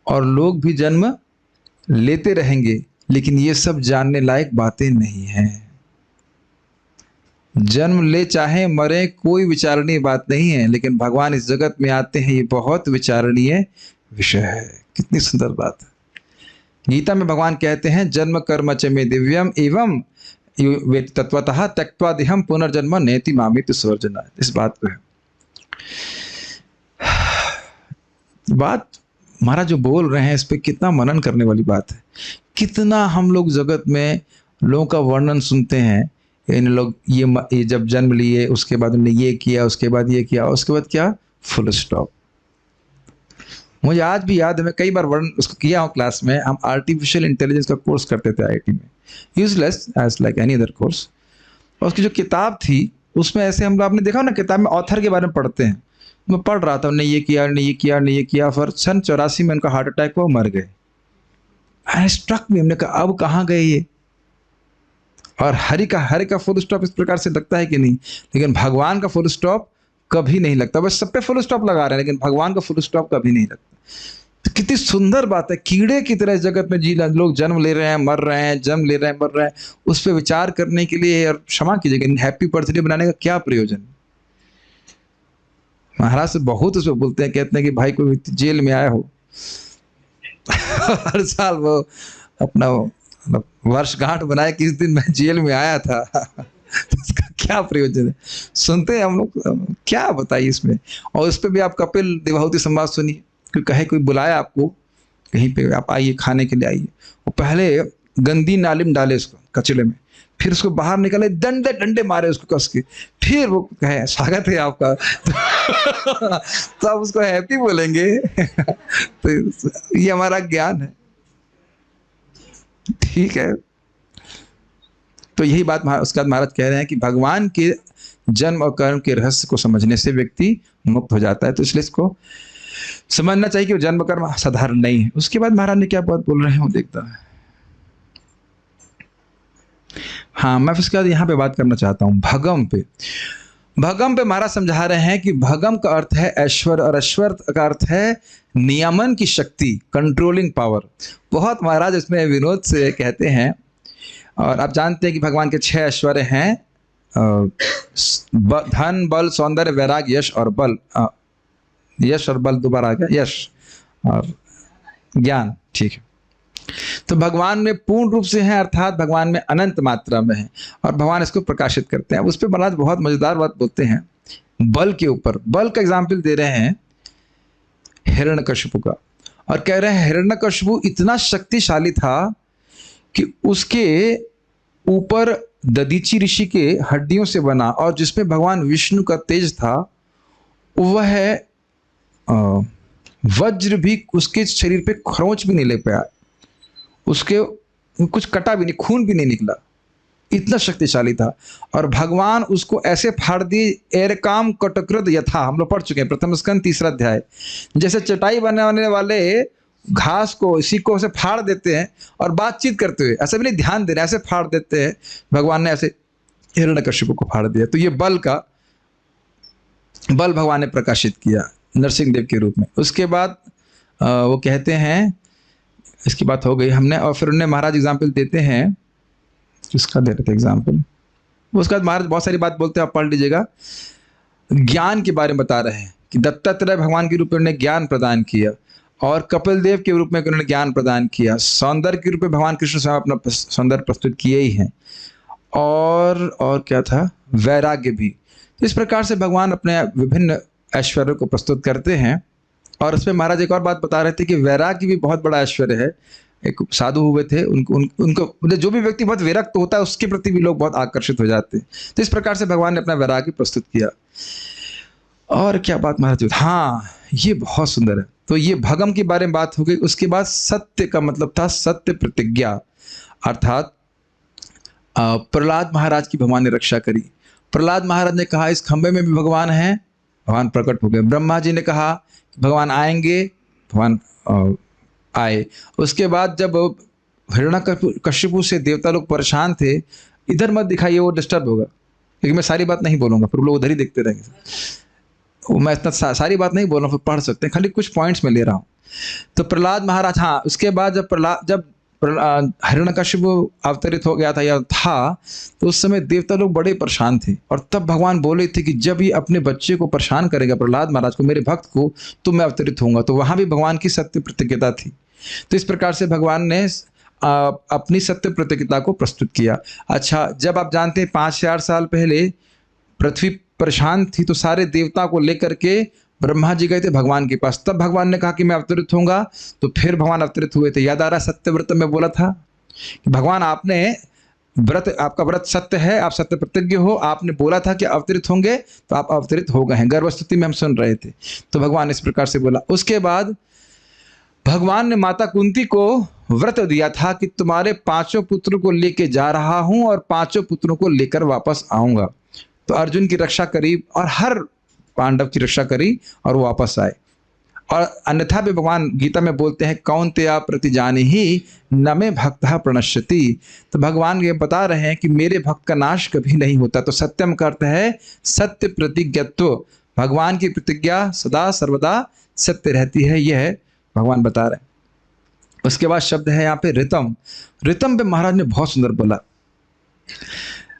और लोग भी जन्म लेते रहेंगे, लेकिन ये सब जानने लायक बातें नहीं हैं। जन्म ले चाहे मरे कोई विचारणीय बात नहीं है, लेकिन भगवान इस जगत में आते हैं, ये बहुत विचारणीय विषय है। कितनी सुंदर बात है। गीता में भगवान कहते हैं जन्म कर्म च मे दिव्यम एवं तत्वतः त्यक्त्वा देहं पुनर्जन्म नेति मामिति स्वर्जना। इस बात पे बात महाराज जो बोल रहे हैं इस पे कितना मनन करने वाली बात है। कितना हम लोग जगत में लोगों का वर्णन सुनते हैं, इन लोग ये जब जन्म लिए उसके बाद उन्होंने ये किया, उसके बाद ये किया, उसके बाद क्या, फुल स्टॉप। मुझे आज भी याद है, मैं कई बार वर्णन उसको किया हूँ क्लास में। हम आर्टिफिशियल इंटेलिजेंस का कोर्स करते थे IIT में, useless as like any other course. और उसकी जो किताब थी उसमें ऐसे हम लोग, आपने देखा ना किताब में ऑथर के बारे में पढ़ते हैं, मैं पढ़ रहा था, उन्होंने ये किया, उन्होंने ये किया, उन्होंने ये किया, फिर सन 84 में उनका हार्ट अटैक हुआ, मर गए। आई स्ट्रक मी, हमने कहा अब कहाँ गए ये। और हरि का फुल स्टॉप इस प्रकार से लगता है कि नहीं, लेकिन भगवान का फुल स्टॉप कभी नहीं लगता। बस सब पे फुल स्टॉप लगा रहे हैं, लेकिन भगवान का फुल स्टॉप कभी नहीं लगता। तो कितनी सुंदर बात है। कीड़े की तरह जगत में जी लोग जन्म ले रहे हैं, मर रहे हैं, जन्म ले रहे हैं, मर रहे हैं, उस पर विचार करने के लिए, और क्षमा कीजिएगा, हैप्पी बर्थडे बनाने का क्या प्रयोजन। महाराज से बहुत उसमें बोलते हैं, कहते हैं कि भाई कोई जेल में आया हो हर साल वो अपना वर्षगांठ बनाए कि इस दिन मैं जेल में आया था उसका क्या प्रयोजन है। सुनते हैं हम लोग, क्या बताइए इसमें। और उस पर भी आप कपिल देवाहुति संवाद सुनिए, कोई कहे कोई बुलाया आपको कहीं पे, आप आइए खाने के लिए आइए, वो पहले गंदी नाली में डाले उसको कचड़े में, फिर उसको बाहर निकाले, डंडे डंडे मारे उसको कस के, फिर वो कहे स्वागत है आपका तो आप उसको हैप्पी बोलेंगे तो ये हमारा ज्ञान है, ठीक है। तो यही बात उसके बाद महाराज कह रहे हैं कि भगवान के जन्म और कर्म के रहस्य को समझने से व्यक्ति मुक्त हो जाता है। तो इसलिए इसको समझना चाहिए कि वो जन्म कर्म साधारण नहीं है। उसके बाद महाराज ने क्या बात बोल रहे हैं वो देखता है। हाँ, मैं उसके बाद यहाँ पे बात करना चाहता हूँ भगम पे। भगम पे महाराज समझा रहे हैं कि भगम का अर्थ है ऐश्वर्य, और ऐश्वर्य का अर्थ है नियमन की शक्ति, कंट्रोलिंग पावर। बहुत महाराज इसमें विनोद से कहते हैं और आप जानते हैं कि भगवान के 6 ऐश्वर्य हैं, धन, बल, सौंदर्य, वैराग्य, यश और बल। यश और बल दोबारा आ गया, यश और ज्ञान, ठीक है। तो भगवान में पूर्ण रूप से है, अर्थात भगवान में अनंत मात्रा में है, और भगवान इसको प्रकाशित करते हैं। उस पर महाराज बहुत मजेदार बात बोलते हैं बल के ऊपर। बल का एग्जाम्पल दे रहे हैं हिरण्यकशिपु का, और कह रहे हैं हिरण्यकशिपु इतना शक्तिशाली था कि उसके ऊपर दधीचि ऋषि के हड्डियों से बना, और जिसमें भगवान विष्णु का तेज था, वह वज्र भी उसके शरीर पे खरोंच भी नहीं ले पाया, उसके कुछ कटा भी नहीं, खून भी नहीं निकला, इतना शक्तिशाली था। और भगवान उसको ऐसे फाड़ दिए, एरकाम कटकृत यथा, हम लोग पढ़ चुके हैं प्रथम स्कंद 3 अध्याय। जैसे चटाई बनाने वाले घास को, इसी को ऐसे फाड़ देते हैं और बातचीत करते हुए, ऐसे भी नहीं ध्यान दे रहे, ऐसे फाड़ देते हैं, भगवान ने ऐसे हिरण्यकशिपु को फाड़ दिया। तो ये बल भगवान ने प्रकाशित किया नरसिंह देव के रूप में। उसके बाद वो कहते हैं, इसकी बात हो गई हमने, और फिर उन्हें महाराज एग्जाम्पल देते हैं, किसका दे रहे थे एग्जाम्पल, उसके बाद महाराज बहुत सारी बात बोलते हैं, आप पढ़ लीजिएगा। ज्ञान के बारे में बता रहे हैं कि दत्तात्रेय भगवान के रूप में उन्होंने ज्ञान प्रदान किया, और कपिल देव के रूप में उन्होंने ज्ञान प्रदान किया। सौंदर्य के रूप में भगवान कृष्ण स्वयं अपना सौंदर्य प्रस्तुत किए ही हैं, और क्या था, वैराग्य भी। तो इस प्रकार से भगवान अपने विभिन्न ऐश्वर्य को प्रस्तुत करते हैं। और उसमें महाराज एक और बात बता रहे थे कि वैराग्य भी बहुत बड़ा ऐश्वर्य है। एक साधु हुए थे, उनको जो भी व्यक्ति बहुत विरक्त होता है उसके प्रति भी लोग बहुत आकर्षित हो जाते हैं। तो इस प्रकार से भगवान ने अपना वैराग्य प्रस्तुत किया। और क्या बात महाराज, हाँ ये बहुत सुंदर है। तो ये भगम के बारे में बात हो गई। उसके बाद सत्य का मतलब था सत्य प्रतिज्ञा, अर्थात प्रहलाद महाराज की भगवान ने रक्षा करी। प्रहलाद महाराज ने कहा इस खंबे में भी भगवान है, भगवान प्रकट हो गए। ब्रह्मा जी ने कहा भगवान आएंगे, भगवान आए। उसके बाद जब हिरण्यकशिपु से देवता लोग परेशान थे, इधर मत दिखाइए वो डिस्टर्ब होगा, क्योंकि मैं सारी बात नहीं बोलूँगा, फिर लोग उधर ही देखते रहेंगे। मैं इतना सारी बात नहीं बोल रहा हूँ, फिर पढ़ सकते हैं, खाली कुछ पॉइंट्स में ले रहा हूँ। तो प्रहलाद महाराज, हाँ उसके बाद जब हिरण्यकशिपु अवतरित हो गया था या था, तो उस समय देवता लोग बड़े परेशान थे, और तब भगवान बोले थे कि जब ये अपने बच्चे को परेशान करेगा, प्रहलाद महाराज को, मेरे भक्त को, तो मैं अवतरित होऊंगा। तो वहां भी भगवान की सत्य प्रतिज्ञता थी। तो इस प्रकार से भगवान ने अपनी सत्य प्रतिज्ञता को प्रस्तुत किया। अच्छा, जब आप जानते हैं 5000 साल पहले पृथ्वी परेशान थी, तो सारे देवता को लेकर के ब्रह्मा जी गए थे भगवान के पास। तब भगवान ने कहा कि मैं अवतरित होऊंगा, तो फिर भगवान अवतरित हुए थे। याद आ रहा सत्यव्रत में बोला था कि भगवान आपने व्रत, आपका व्रत सत्य है, आप सत्य प्रतिज्ञ हो, आपने बोला था कि अवतरित होंगे, तो आप अवतरित हो गए हैं। गर्भस्तुति में हम सुन रहे थे, तो भगवान इस प्रकार से बोला। उसके बाद भगवान ने माता कुंती को व्रत दिया था कि तुम्हारे 5 पुत्रों को लेके जा रहा हूं और 5 पुत्रों को लेकर वापस आऊंगा। तो अर्जुन की रक्षा करी और हर पांडव की रक्षा करी और वो वापस आए। और अन्यथा भी भगवान गीता में बोलते हैं कौन्तेय प्रतिजानीहि न मे भक्तः प्रणश्यति। तो भगवान ये बता रहे हैं कि मेरे भक्त का नाश कभी नहीं होता। तो सत्यम का अर्थ है सत्य प्रतिज्ञत्व, भगवान की प्रतिज्ञा सदा सर्वदा सत्य रहती है, यह भगवान बता रहे हैं। उसके बाद शब्द है यहाँ पे ऋतम। ऋतम पे महाराज ने बहुत सुंदर बोला।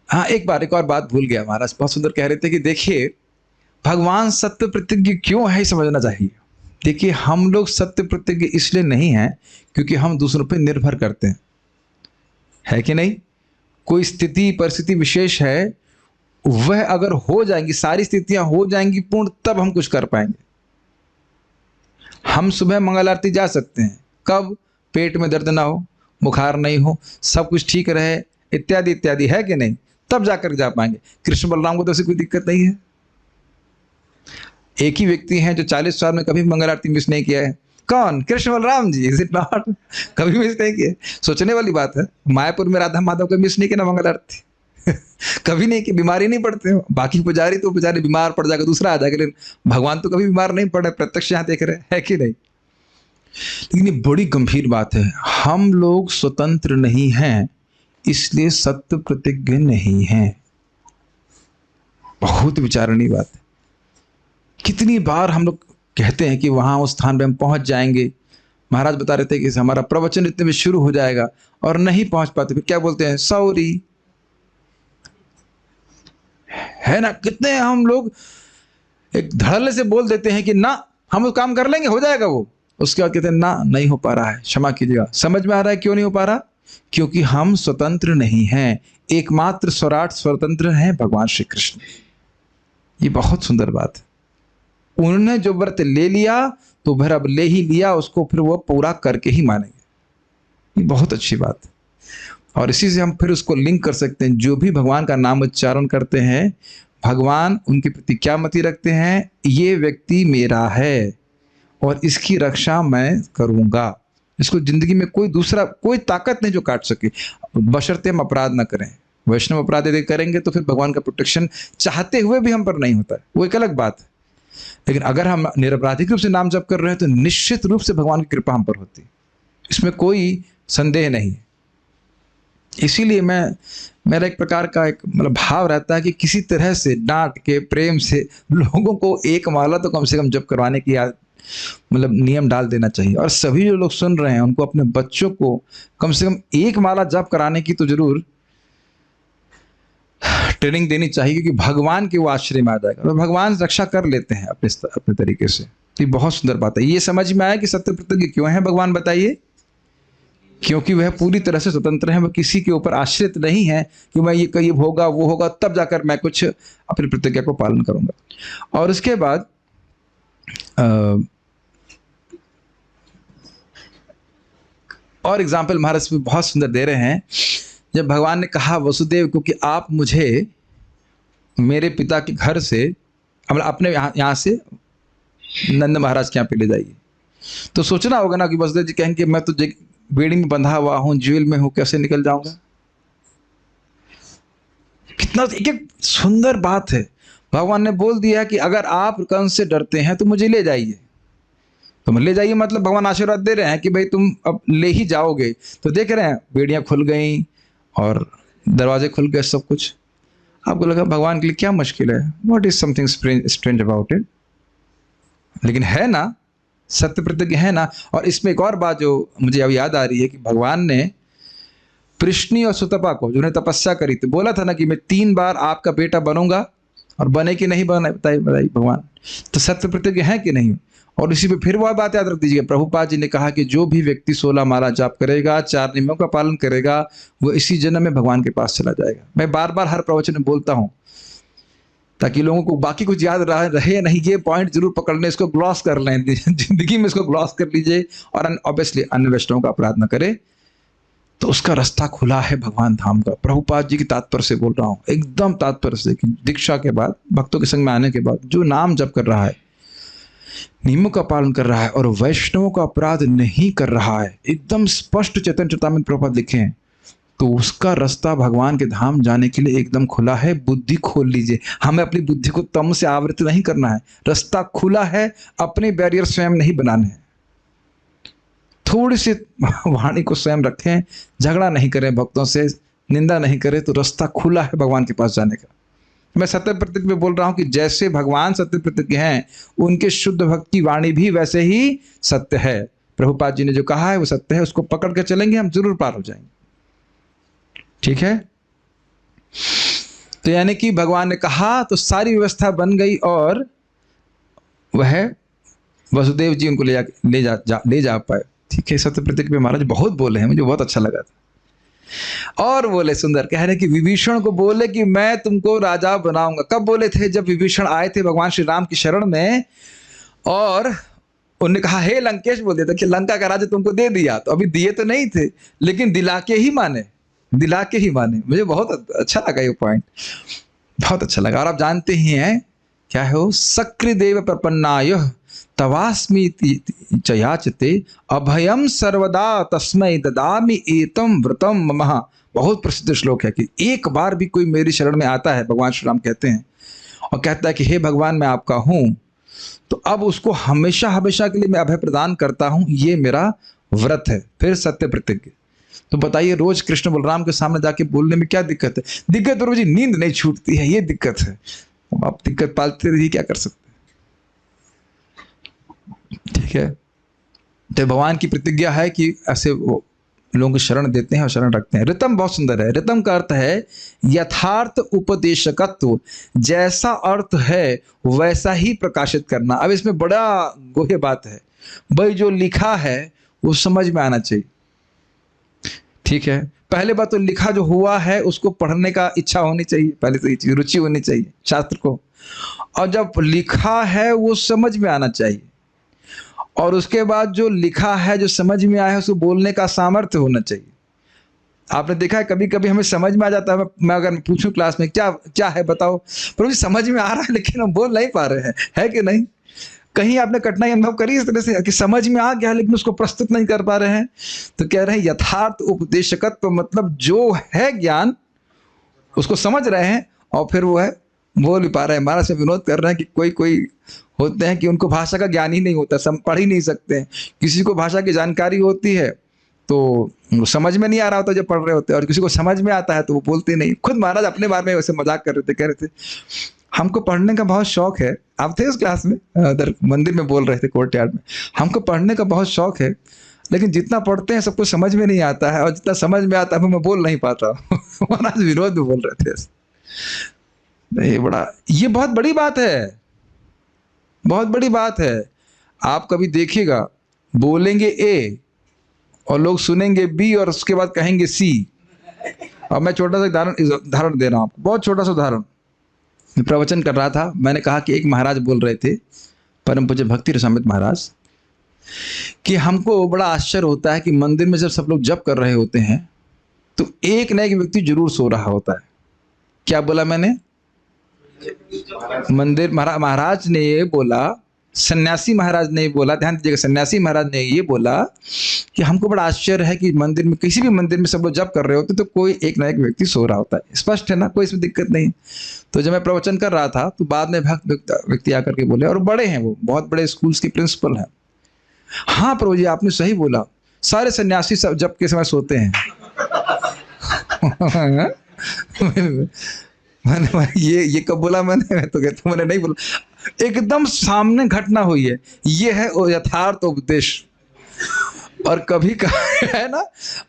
हाँ, एक और बात भूल गया, महाराज बहुत सुंदर कह रहे थे कि देखिए भगवान सत्य प्रतिज्ञ क्यों है समझना चाहिए। देखिए हम लोग सत्य प्रतिज्ञ इसलिए नहीं हैं क्योंकि हम दूसरों पर निर्भर करते हैं, है कि नहीं। कोई स्थिति परिस्थिति विशेष है, वह अगर हो जाएंगी, सारी स्थितियां हो जाएंगी पूर्ण, तब हम कुछ कर पाएंगे। हम सुबह मंगल आरती जा सकते हैं, कब पेट में दर्द ना हो, बुखार नहीं हो, सब कुछ ठीक रहे, इत्यादि इत्यादि, है कि नहीं, तब जाकर जा पाएंगे। कृष्ण बलराम को तो ऐसी कोई दिक्कत नहीं है। एक ही व्यक्ति हैं जो 40 साल में कभी मंगल आरती मिस नहीं किया है। कौन? Krishna Balram ji. Is it not? कभी मिस नहीं किया। सोचने वाली बात है। मायापुर में राधा माधव को मिस नहीं किया ना मंगल आरती कभी नहीं की। बीमारी नहीं पड़ते हो, बाकी पुजारी तो बेचारे बीमार पड़ जाएगा, दूसरा आ जाएगा, लेकिन भगवान तो कभी बीमार नहीं पड़े, प्रत्यक्ष यहाँ देख रहे हैं, है कि नहीं। लेकिन ये बड़ी गंभीर बात है, हम लोग स्वतंत्र नहीं हैं, इसलिए सत्य प्रतिज्ञ नहीं है। बहुत विचारणीय बात है। कितनी बार हम लोग कहते हैं कि वहां उस स्थान पे हम पहुंच जाएंगे, महाराज बता रहे थे कि हमारा प्रवचन इतने में शुरू हो जाएगा और नहीं पहुंच पाते, फिर क्या बोलते हैं, सॉरी। है ना, कितने हम लोग एक धड़ल्ले से बोल देते हैं कि ना हम वो काम कर लेंगे, हो जाएगा वो, उसके बाद कहते हैं ना नहीं हो पा रहा है, क्षमा कीजिएगा। समझ में आ रहा है क्यों नहीं हो पा रहा? क्योंकि हम स्वतंत्र नहीं हैं, एकमात्र स्वराट स्वतंत्र हैं भगवान श्री कृष्ण। ये बहुत सुंदर बात है। उन्होंने जो व्रत ले लिया तो फिर अब ले ही लिया, उसको फिर वो पूरा करके ही मानेंगे। ये बहुत अच्छी बात है। और इसी से हम फिर उसको लिंक कर सकते हैं, जो भी भगवान का नाम उच्चारण करते हैं, भगवान उनके प्रति क्या मति रखते हैं, ये व्यक्ति मेरा है और इसकी रक्षा मैं करूंगा। इसको जिंदगी में कोई दूसरा कोई ताकत नहीं जो काट सके, बशर्ते हम अपराध ना करें। वैष्णव अपराध यदि करेंगे तो फिर भगवान का प्रोटेक्शन चाहते हुए भी हम पर नहीं होता है, वो एक अलग बात है। लेकिन अगर हम निरपराधिक रूप से नाम जप कर रहे हैं तो निश्चित रूप से भगवान की कृपा हम पर होती है, इसमें कोई संदेह नहीं है। इसीलिए मेरा एक प्रकार का एक मतलब भाव रहता है कि किसी तरह से डांट के प्रेम से लोगों को एक माला तो कम से कम जप करवाने की मतलब नियम डाल देना चाहिए। और सभी जो लोग सुन रहे हैं उनको अपने बच्चों को कम से कम एक माला जप कराने की तो जरूर ट्रेनिंग देनी चाहिए, क्योंकि भगवान के वो आश्रय में आ जाएगा तो भगवान रक्षा कर लेते हैं अपने तरीके से। तो ये बहुत सुंदर बात है। ये समझ में आया कि सत्य प्रतिज्ञ क्यों है भगवान, बताइए? क्योंकि वह पूरी तरह से स्वतंत्र है, वह किसी के ऊपर आश्रित नहीं है कि मैं ये कहीं होगा वो होगा तब जाकर मैं कुछ अपनी प्रतिज्ञा को पालन करूंगा। और उसके बाद और एग्जाम्पल महाराज भी बहुत सुंदर दे रहे हैं। जब भगवान ने कहा वसुदेव को कि आप मुझे मेरे पिता के घर से अपने यहाँ से नंद महाराज के यहाँ पे ले जाइए, तो सोचना होगा ना कि वसुदेव जी कहेंगे मैं तो बेड़ी में बंधा हुआ हूं, जेल में हूं, कैसे निकल जाऊंगा? कितना एक सुंदर बात है। भगवान ने बोल दिया कि अगर आप कंस से डरते हैं तो मुझे ले जाइए। तो ले जाइए मतलब भगवान आशीर्वाद दे रहे हैं कि भाई तुम अब ले ही जाओगे। तो देख रहे हैं बेड़ियां खुल गई और दरवाजे खुल गए, सब कुछ। आपको लगा भगवान के लिए क्या मुश्किल है, what is something strange about it? लेकिन है ना, सत्य प्रतिज्ञ है ना। और इसमें एक और बात जो मुझे अब याद आ रही है कि भगवान ने कृष्णी और सुतपा को, जिन्होंने तपस्या करी थी, बोला था ना कि मैं 3 बार आपका बेटा बनूंगा, और बने कि नहीं बने, बताइए भगवान। तो सत्य प्रतिज्ञ है कि नहीं? और इसी पे फिर वह बात याद रख दीजिए, प्रभुपाद जी ने कहा कि जो भी व्यक्ति 16 माला जाप करेगा, 4 नियमों का पालन करेगा, वो इसी जन्म में भगवान के पास चला जाएगा। मैं बार बार हर प्रवचन में बोलता हूँ ताकि लोगों को बाकी कुछ याद रहे नहीं, ये पॉइंट जरूर पकड़ लें, इसको ग्लॉस कर लें जिंदगी में, इसको ग्लॉस कर लीजिए। और ऑब्वियसली अन्य वैष्णवों का अपराध न करे, तो उसका रास्ता खुला है भगवान धाम का। प्रभुपाद जी की तात्पर्य से बोल रहा हूँ, एकदम तात्पर्य से, कि दीक्षा के बाद, भक्तों के संग में आने के बाद जो नाम जप कर रहा है, नियमों का पालन कर रहा है और वैष्णवों का अपराध नहीं कर रहा है, एकदम स्पष्ट चैतन्य चेतामृत प्रभुपाद लिखे हैं, तो उसका रास्ता भगवान के धाम जाने के लिए एकदम खुला है। बुद्धि खोल लीजिए। हमें अपनी बुद्धि को तम से आवृत नहीं करना है, रास्ता खुला है, अपने बैरियर स्वयं नहीं बनाने हैं। थोड़ी सी वाणी को स्वयं रखें, झगड़ा नहीं करें भक्तों से, निंदा नहीं करें, तो रास्ता खुला है भगवान के पास जाने का। मैं सत्य प्रतिज्ञ में बोल रहा हूं कि जैसे भगवान सत्य प्रतिज्ञ हैं, उनके शुद्ध भक्त की वाणी भी वैसे ही सत्य है। प्रभुपाद जी ने जो कहा है वो सत्य है, उसको पकड़ के चलेंगे, हम जरूर पार हो जाएंगे। ठीक है? तो यानी कि भगवान ने कहा तो सारी व्यवस्था बन गई, और वह वसुदेव जी उनको ले जा पाए। ठीक है? सत्य प्रतिज्ञ में महाराज बहुत बोले हैं, मुझे बहुत अच्छा लगा था। और बोले सुंदर, कह रहे कि विभीषण को बोले कि मैं तुमको राजा बनाऊंगा। कब बोले थे? जब विभीषण आए थे भगवान श्री राम की शरण में, और उन्होंने कहा हे लंकेश, बोल दिया था कि लंका का राजा तुमको दे दिया। तो अभी दिए तो नहीं थे, लेकिन दिला के ही माने, दिला के ही माने। मुझे बहुत अच्छा लगा ये पॉइंट, बहुत अच्छा लगा। और आप जानते ही हैं क्या है वो, सक्रिदेव प्रपन्नाय तवास्मि चयाचते अभयम सर्वदा तस्मै ददामि एतम व्रतम ममः। बहुत प्रसिद्ध श्लोक है कि एक बार भी कोई मेरी शरण में आता है, भगवान श्री राम कहते हैं, और कहता है कि हे भगवान मैं आपका हूं, तो अब उसको हमेशा हमेशा के लिए मैं अभय प्रदान करता हूं, ये मेरा व्रत है। फिर सत्य प्रतिज्ञ। तो बताइए रोज कृष्ण बलराम के सामने जाके बोलने में क्या दिक्कत है? दिक्कत तो जी नींद नहीं छूटती है, ये दिक्कत है। अब आप दिक्कत पालते रहिए, क्या कर सकते हैं? ठीक है? तो भगवान की प्रतिज्ञा है कि ऐसे वो लोगों को शरण देते हैं और शरण रखते हैं। ऋतम बहुत सुंदर है। ऋतम का अर्थ है यथार्थ उपदेशकत्व, जैसा अर्थ है वैसा ही प्रकाशित करना। अब इसमें बड़ा गोहे बात है भाई, जो लिखा है वो समझ में आना चाहिए, ठीक है। पहले बात तो लिखा जो हुआ है उसको पढ़ने का इच्छा होनी चाहिए, पहले तो ये चीज रुचि होनी चाहिए शास्त्र को, और जब लिखा है वो समझ में आना चाहिए, और उसके बाद जो लिखा है जो समझ में आया है उसको बोलने का सामर्थ्य होना चाहिए। आपने देखा है कभी कभी हमें समझ में आ जाता है, मैं अगर पूछूं क्लास में क्या क्या है बताओ, पर मुझे समझ में आ रहा है लेकिन हम बोल नहीं पा रहे हैं, है कि नहीं? कहीं आपने कठिनाई अनुभव करी इस तरह से कि समझ में आ गया लेकिन उसको प्रस्तुत नहीं कर पा रहे हैं? तो कह रहे हैं यथार्थ उपदेशकत्व, मतलब जो है ज्ञान उसको समझ रहे हैं और फिर वो है बोल भी पा रहे हैं। हमारा से विनोद कर रहे हैं कि कोई कोई होते हैं कि उनको भाषा का ज्ञान ही नहीं होता, पढ़ ही नहीं सकते हैं। किसी को भाषा की जानकारी होती है तो समझ में नहीं आ रहा होता जब पढ़ रहे होते हैं, और किसी को समझ में आता है तो वो बोलते नहीं। खुद महाराज अपने बारे में वैसे मजाक कर रहे थे, कह रहे थे हमको पढ़ने का बहुत शौक है। आप थे उस क्लास में, उधर मंदिर में बोल रहे थे कोर्ट यार्ड में, हमको पढ़ने का बहुत शौक है लेकिन जितना पढ़ते हैं सबको समझ में नहीं आता है, और जितना समझ में आता है मैं बोल नहीं पाता। महाराज विरोध में बोल रहे थे। नहीं, बड़ा ये बहुत बड़ी बात है, बहुत बड़ी बात है। आप कभी देखिएगा बोलेंगे ए और लोग सुनेंगे बी और उसके बाद कहेंगे सी। अब मैं छोटा सा उदाहरण दे रहा हूँ आपको, बहुत छोटा सा उदाहरण। मैं प्रवचन कर रहा था, मैंने कहा कि एक महाराज बोल रहे थे, परम पूज्य भक्ति रसामृत महाराज, कि हमको बड़ा आश्चर्य होता है कि मंदिर में जब सब लोग जप कर रहे होते हैं तो एक न एक व्यक्ति जरूर सो रहा होता है। क्या बोला मैंने? मंदिर महाराज ने ये बोला, सन्यासी महाराज ने ये बोला, ध्यान दीजिएगा, सन्यासी महाराज ने ये बोला कि हमको बड़ा आश्चर्य है कि मंदिर में, किसी भी मंदिर में सब लोग जप कर रहे होते तो कोई एक ना एक व्यक्ति सो रहा होता है। स्पष्ट है ना, कोई इसमें दिक्कत नहीं। तो जब मैं प्रवचन कर रहा था तो बाद में भक्त व्यक्ति आकर के बोले, और बड़े हैं वो, बहुत बड़े स्कूल्स के प्रिंसिपल हैं, हाँ प्रभु जी आपने सही बोला, सारे सन्यासी सब जप के समय सोते हैं। मैंने ये कब बोला? मैंने तो कहता मैंने नहीं बोला, एकदम सामने घटना हुई है। ये है यथार्थ उपदेश। और कभी कहा है ना,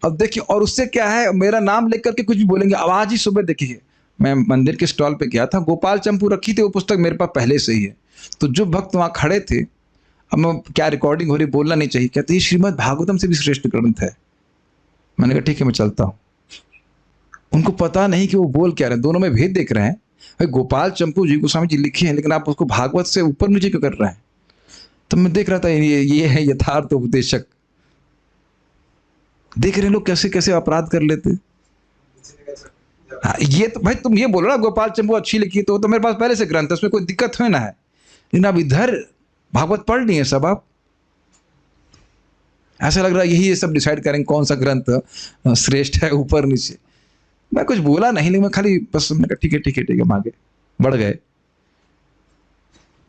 अब देखिए, और उससे क्या है, मेरा नाम लेकर करके कुछ भी बोलेंगे, आवाज ही सुबह देखिए। मैं मंदिर के स्टॉल पे गया था, गोपाल चंपू रखी थी, वो पुस्तक मेरे पास पहले से ही है। तो जो भक्त वहां खड़े थे, अब मैं क्या रिकॉर्डिंग हो रही, बोलना नहीं चाहिए, कहते ये श्रीमद् भागवतम से भी श्रेष्ठ ग्रंथ है। मैंने कहा ठीक है मैं चलता हूँ। उनको पता नहीं कि वो बोल क्या रहे हैं, दोनों में भेद देख रहे हैं। भाई गोपाल चंपू जी गोस्वामी जी लिखे हैं, लेकिन आप उसको भागवत से ऊपर नीचे क्यों कर रहे हैं? तो मैं देख रहा था ये है यथार्थ उपदेशक। देख रहे हैं लोग कैसे कैसे अपराध कर लेते। हाँ, ये तो भाई तुम ये बोलो ना गोपाल चंपू अच्छी लिखी, तो मेरे पास पहले से ग्रंथ है, उसमें कोई दिक्कत है ना है, लेकिन अब इधर भागवत पढ़ नहीं है सब। आप ऐसा लग रहा है यही ये सब डिसाइड करेंगे कौन सा ग्रंथ श्रेष्ठ है ऊपर नीचे। मैं कुछ बोला नहीं, लेकिन मैं खाली बस मैंने कहा ठीक है ठीक है ठीक है, हम आगे बढ़ गए।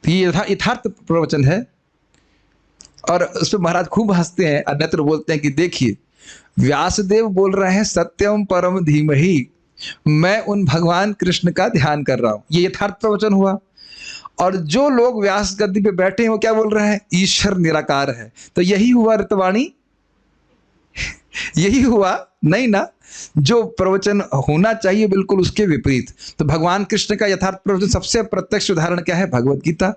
तो ये यथार्थ प्रवचन है। और उस पर महाराज खूब हंसते हैं, अन्यत्र बोलते हैं कि देखिए व्यासदेव बोल रहे हैं सत्यम परम धीमहि, मैं उन भगवान कृष्ण का ध्यान कर रहा हूं। ये यथार्थ प्रवचन हुआ। और जो लोग व्यास गद्दी पे बैठे हैं वो क्या बोल रहे हैं? ईश्वर निराकार है। तो यही हुआ ऋतवाणी, यही हुआ नहीं ना, जो प्रवचन होना चाहिए बिल्कुल उसके विपरीत। तो भगवान कृष्ण का यथार्थ प्रवचन सबसे प्रत्यक्ष उदाहरण क्या है? भगवत गीता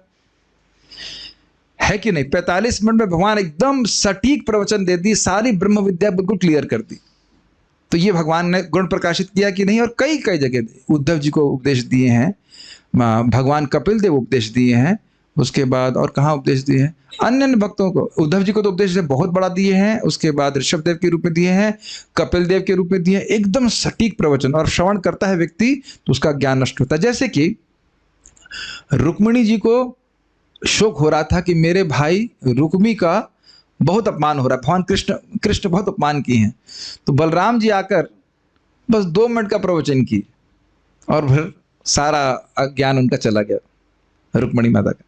है कि नहीं? 45 मिनट में भगवान एकदम सटीक प्रवचन दे दी, सारी ब्रह्म विद्या बिल्कुल क्लियर कर दी। तो ये भगवान ने गुण प्रकाशित किया कि नहीं? और कई कई जगह उद्धव जी को उपदेश दिए हैं, भगवान कपिल देव उपदेश दिए हैं, उसके बाद और कहाँ उपदेश दिए हैं? अन्य अन्य भक्तों को, उद्धव जी को तो उपदेश बहुत बड़ा दिए हैं, उसके बाद ऋषभ देव के रूप में दिए हैं, कपिल देव के रूप में दिए हैं। एकदम सटीक प्रवचन, और श्रवण करता है व्यक्ति तो उसका ज्ञान नष्ट होता है। जैसे कि रुक्मिणी जी को शोक हो रहा था कि मेरे भाई रुक्मी का बहुत अपमान हो रहा है, भगवान कृष्ण बहुत अपमान किए हैं। तो बलराम जी आकर बस 2 मिनट का प्रवचन की और फिर सारा ज्ञान उनका चला गया रुक्मिणी माता का।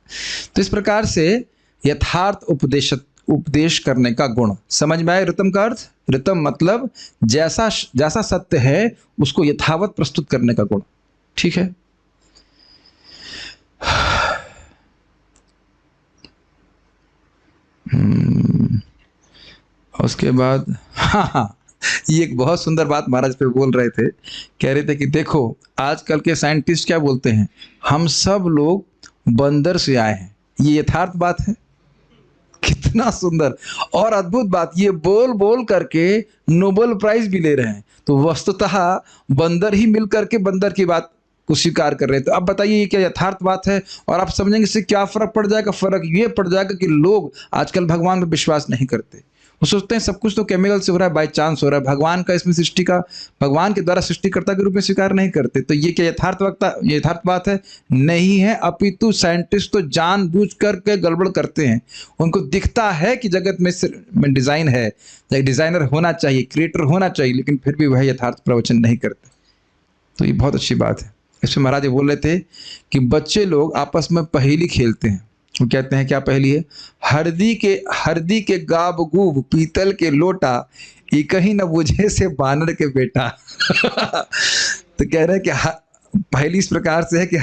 तो इस प्रकार से यथार्थ उपदेश करने का गुण समझ में आए। ऋतम का अर्थ, ऋतम मतलब जैसा जैसा सत्य है उसको यथावत प्रस्तुत करने का गुण, ठीक है। उसके बाद हाँ, ये एक बहुत सुंदर बात महाराज पे बोल रहे थे। कह रहे थे कि देखो आजकल के साइंटिस्ट क्या बोलते हैं, हम सब लोग बंदर से आए हैं। ये यथार्थ बात है। कितना सुंदर और अद्भुत बात, ये बोल बोल करके नोबेल प्राइज भी ले रहे हैं। तो वस्तुतः बंदर ही मिल करके बंदर की बात को स्वीकार कर रहे थे। अब बताइए ये क्या यथार्थ बात है? और आप समझेंगे इससे क्या फर्क पड़ जाएगा? फर्क ये पड़ जाएगा कि लोग आजकल भगवान पर विश्वास नहीं करते। वो सोचते हैं सब कुछ तो केमिकल से हो रहा है, बाई चांस हो रहा है, भगवान का इसमें सृष्टि का, भगवान के द्वारा सृष्टिकर्ता के रूप में स्वीकार नहीं करते। तो ये क्या यथार्थ बात है? नहीं है। अपितु साइंटिस्ट तो जानबूझ करके गड़बड़ करते हैं। उनको दिखता है कि जगत में डिजाइन है, डिजाइनर होना चाहिए, क्रिएटर होना चाहिए, लेकिन फिर भी वह यथार्थ प्रवचन नहीं करते। तो ये बहुत अच्छी बात है। इसमें महाराज ये बोल रहे थे कि बच्चे लोग आपस में पहेली खेलते हैं। वो कहते हैं क्या पहेली है? हरदी के गाब गूब पीतल के लोटा, ये कहीं न बुझे से बानर के बेटा। तो कह रहे हैं कि पहेली इस प्रकार से है कि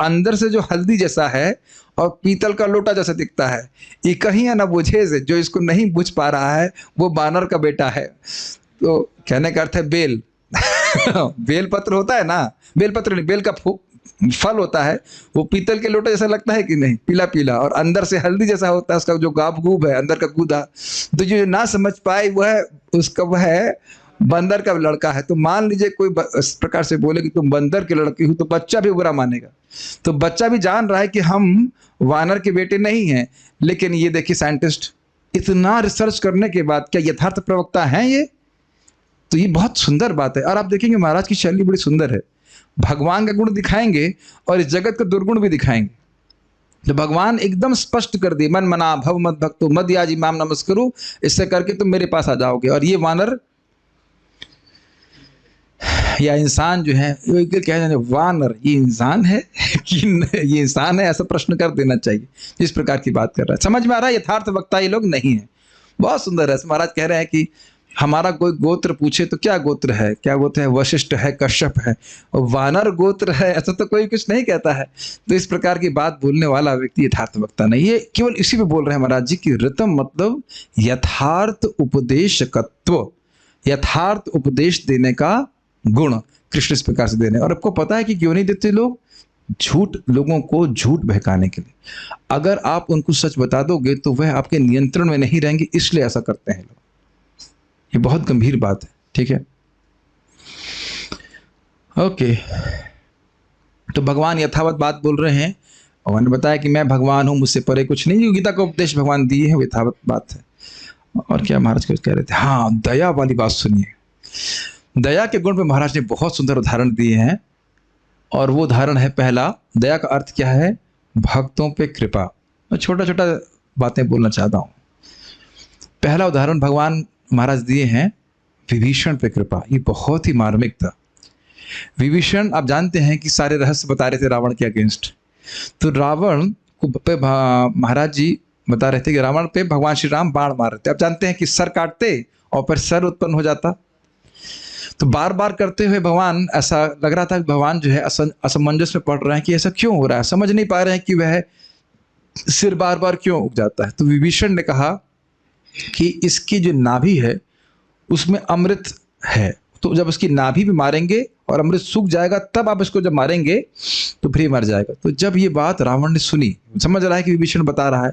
अंदर से जो हल्दी जैसा है और पीतल का लोटा जैसा दिखता है, ये कहीं न बुझे से, जो इसको नहीं बुझ पा रहा है वो बानर का बेटा है। तो कहने का अर्थ है बेल। बेल पत्र होता है ना, बेल पत्र नहीं, बेल का फल होता है, वो पीतल के लोटे जैसा लगता है कि नहीं, पीला पीला, और अंदर से हल्दी जैसा होता है उसका जो गाब गूब है, अंदर का गूदा। तो जो ना समझ पाए वह बंदर का लड़का है। तो मान लीजिए कोई इस प्रकार से बोले कि तुम बंदर के लड़की हो, तो बच्चा भी बुरा मानेगा। तो बच्चा भी जान रहा है कि हम वानर के बेटे नहीं हैं। लेकिन ये देखिए साइंटिस्ट इतना रिसर्च करने के बाद क्या यथार्थ प्रवक्ता हैं ये? तो ये बहुत सुंदर बात है। और आप देखेंगे महाराज की शैली बड़ी सुंदर है। भगवान का गुण दिखाएंगे और इस जगत का दुर्गुण भी दिखाएंगे। तो भगवान एकदम स्पष्ट कर दिए, मन मना भव मत भक्तो मद याजी माम नमस्करो, इससे करके तुम मेरे पास आ जाओगे। और ये वानर या इंसान जो है, वानर ये इंसान है कि ये इंसान है, ऐसा प्रश्न कर देना चाहिए। इस प्रकार की बात कर रहा है। समझ में आ रहा है यथार्थ वक्ता ये लोग नहीं है। बहुत सुंदर है। महाराज कह रहे हैं कि हमारा कोई गोत्र पूछे तो क्या गोत्र है? क्या गोत्र है? वशिष्ठ है, कश्यप है, और वानर गोत्र है, ऐसा तो कोई कुछ नहीं कहता है। तो इस प्रकार की बात बोलने वाला व्यक्ति यथार्थ वक्ता नहीं। ये केवल इसी पे बोल रहे हैं महाराज जी की ऋतम मतलब यथार्थ उपदेशकत्व, यथार्थ उपदेश देने का गुण कृष्ण इस प्रकार से दे रहे हैं। और आपको पता है कि क्यों नहीं देते लोग? झूठ, लोगों को झूठ बहकाने के लिए। अगर आप उनको सच बता दोगे तो वह आपके नियंत्रण में नहीं रहेंगे, इसलिए ऐसा करते हैं लोग। ये बहुत गंभीर बात है। ठीक है, ओके। तो भगवान यथावत बात बोल रहे हैं और उन्होंने बताया कि मैं भगवान हूं, मुझसे परे कुछ नहीं। गीता का उपदेश भगवान दिए हैं, वो यथावत बात है। और क्या महाराज कुछ कह रहे थे? हाँ, दया वाली बात सुनिए। दया के गुण पे महाराज ने बहुत सुंदर उदाहरण दिए हैं। और वो उदाहरण है पहला, दया का अर्थ क्या है? भक्तों पे कृपा। मैं छोटा छोटा बातें बोलना चाहता हूँ। पहला उदाहरण भगवान महाराज दिए हैं विभीषण पे कृपा। ये बहुत ही मार्मिक था। विभीषण आप जानते हैं कि सारे रहस्य बता रहे थे रावण के अगेंस्ट। तो रावण को पे महाराज जी बता रहे थे कि रावण पे भगवान श्री राम बाण मार रहे थे। आप जानते हैं कि सर काटते और फिर सर उत्पन्न हो जाता। तो बार बार करते हुए भगवान, ऐसा लग रहा था कि भगवान जो है असमंजस में पड़ रहे हैं कि ऐसा क्यों हो रहा है, समझ नहीं पा रहे हैं कि वह सिर बार बार क्यों उग जाता है। तो विभीषण ने कहा कि इसकी जो नाभि है उसमें अमृत है, तो जब उसकी नाभि भी मारेंगे और अमृत सूख जाएगा तब आप इसको जब मारेंगे तो फिर मर जाएगा। तो जब ये बात रावण ने सुनी, समझ रहा है कि विभीषण बता रहा है,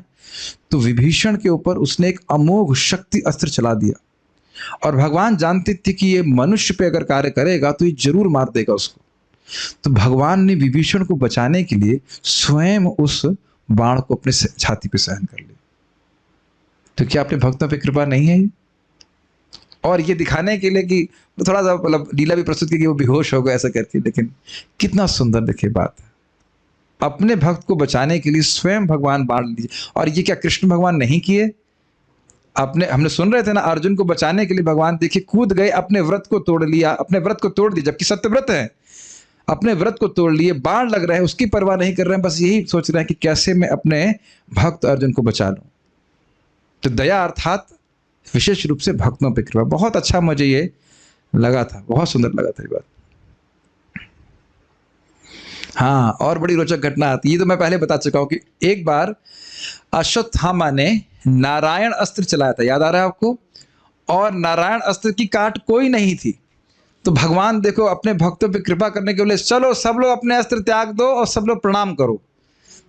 तो विभीषण के ऊपर उसने एक अमोघ शक्ति अस्त्र चला दिया। और भगवान जानते थे कि ये मनुष्य पे अगर कार्य करेगा तो ये जरूर मार देगा उसको। तो भगवान ने विभीषण को बचाने के लिए स्वयं उस बाण को अपने छाती पे सहन कर लिया। तो क्या अपने भक्तों पे कृपा नहीं है? और ये दिखाने के लिए कि थोड़ा सा मतलब लीला भी प्रस्तुत की कि वो बेहोश हो गए ऐसा करके, लेकिन कितना सुंदर देखिए बात है। अपने भक्त को बचाने के लिए स्वयं भगवान बाण लीजिए। और ये क्या कृष्ण भगवान नहीं किए? हमने सुन रहे थे ना, अर्जुन को बचाने के लिए भगवान देखिए कूद गए, अपने व्रत को तोड़ लिया, अपने व्रत को तोड़ दिया, जबकि सत्यव्रत है, अपने व्रत को तोड़ लिए, बाण लग रहे हैं, उसकी परवाह नहीं कर रहे हैं, बस यही सोच रहे हैं कि कैसे मैं अपने भक्त अर्जुन को बचा लूं। तो दया अर्थात विशेष रूप से भक्तों पे कृपा। बहुत अच्छा मुझे ये लगा था, बहुत सुंदर लगा था ये बात। हाँ, और बड़ी रोचक घटना आती है। ये तो मैं पहले बता चुका हूं कि एक बार अश्वत्थामा ने नारायण अस्त्र चलाया था, याद आ रहा है आपको? और नारायण अस्त्र की काट कोई नहीं थी। तो भगवान देखो अपने भक्तों पे कृपा करने के लिए चलो सब लोग अपने अस्त्र त्याग दो और सब लोग प्रणाम करो।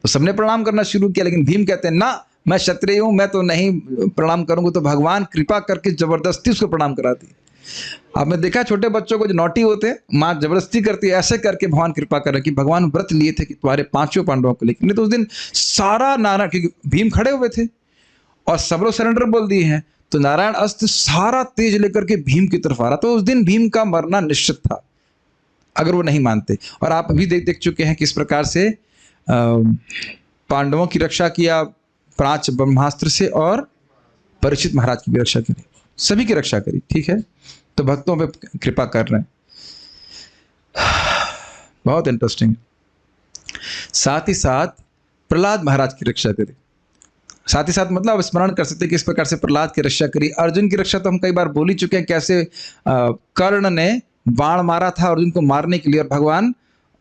तो सबने प्रणाम करना शुरू किया, लेकिन भीम कहते हैं ना, मैं क्षत्रिय हूं, मैं तो नहीं प्रणाम करूंगा। तो भगवान कृपा करके जबरदस्ती उसको प्रणाम कराती है। आपने देखा छोटे बच्चों को जो नौटी होते हैं, माँ जबरदस्ती करती है, ऐसे करके भगवान कृपा कर रहे कि भगवान व्रत लिए थे कि तुम्हारे पांचों पांडवों को लेकर। नहीं तो उस दिन सारा नारायण, क्योंकि भीम खड़े हुए थे और सब लोग सरेंडर बोल दिए हैं, तो नारायण अस्त्र सारा तेज लेकर के भीम की तरफ आ रहा। तो उस दिन भीम का मरना निश्चित था अगर वो नहीं मानते। और आप अभी देख चुके हैं किस प्रकार से पांडवों की रक्षा किया पांच ब्रह्मास्त्र से, और परीक्षित महाराज की भी रक्षा करी, सभी की रक्षा करी। ठीक है, तो भक्तों पे कृपा कर रहे हैं, बहुत इंटरेस्टिंग। साथ ही साथ प्रहलाद महाराज की रक्षा करी। साथ ही साथ मतलब स्मरण कर सकते हैं कि इस प्रकार से प्रहलाद की रक्षा करी। अर्जुन की रक्षा तो हम कई बार बोल ही चुके हैं, कैसे कर्ण ने बाण मारा था अर्जुन को मारने के लिए, और भगवान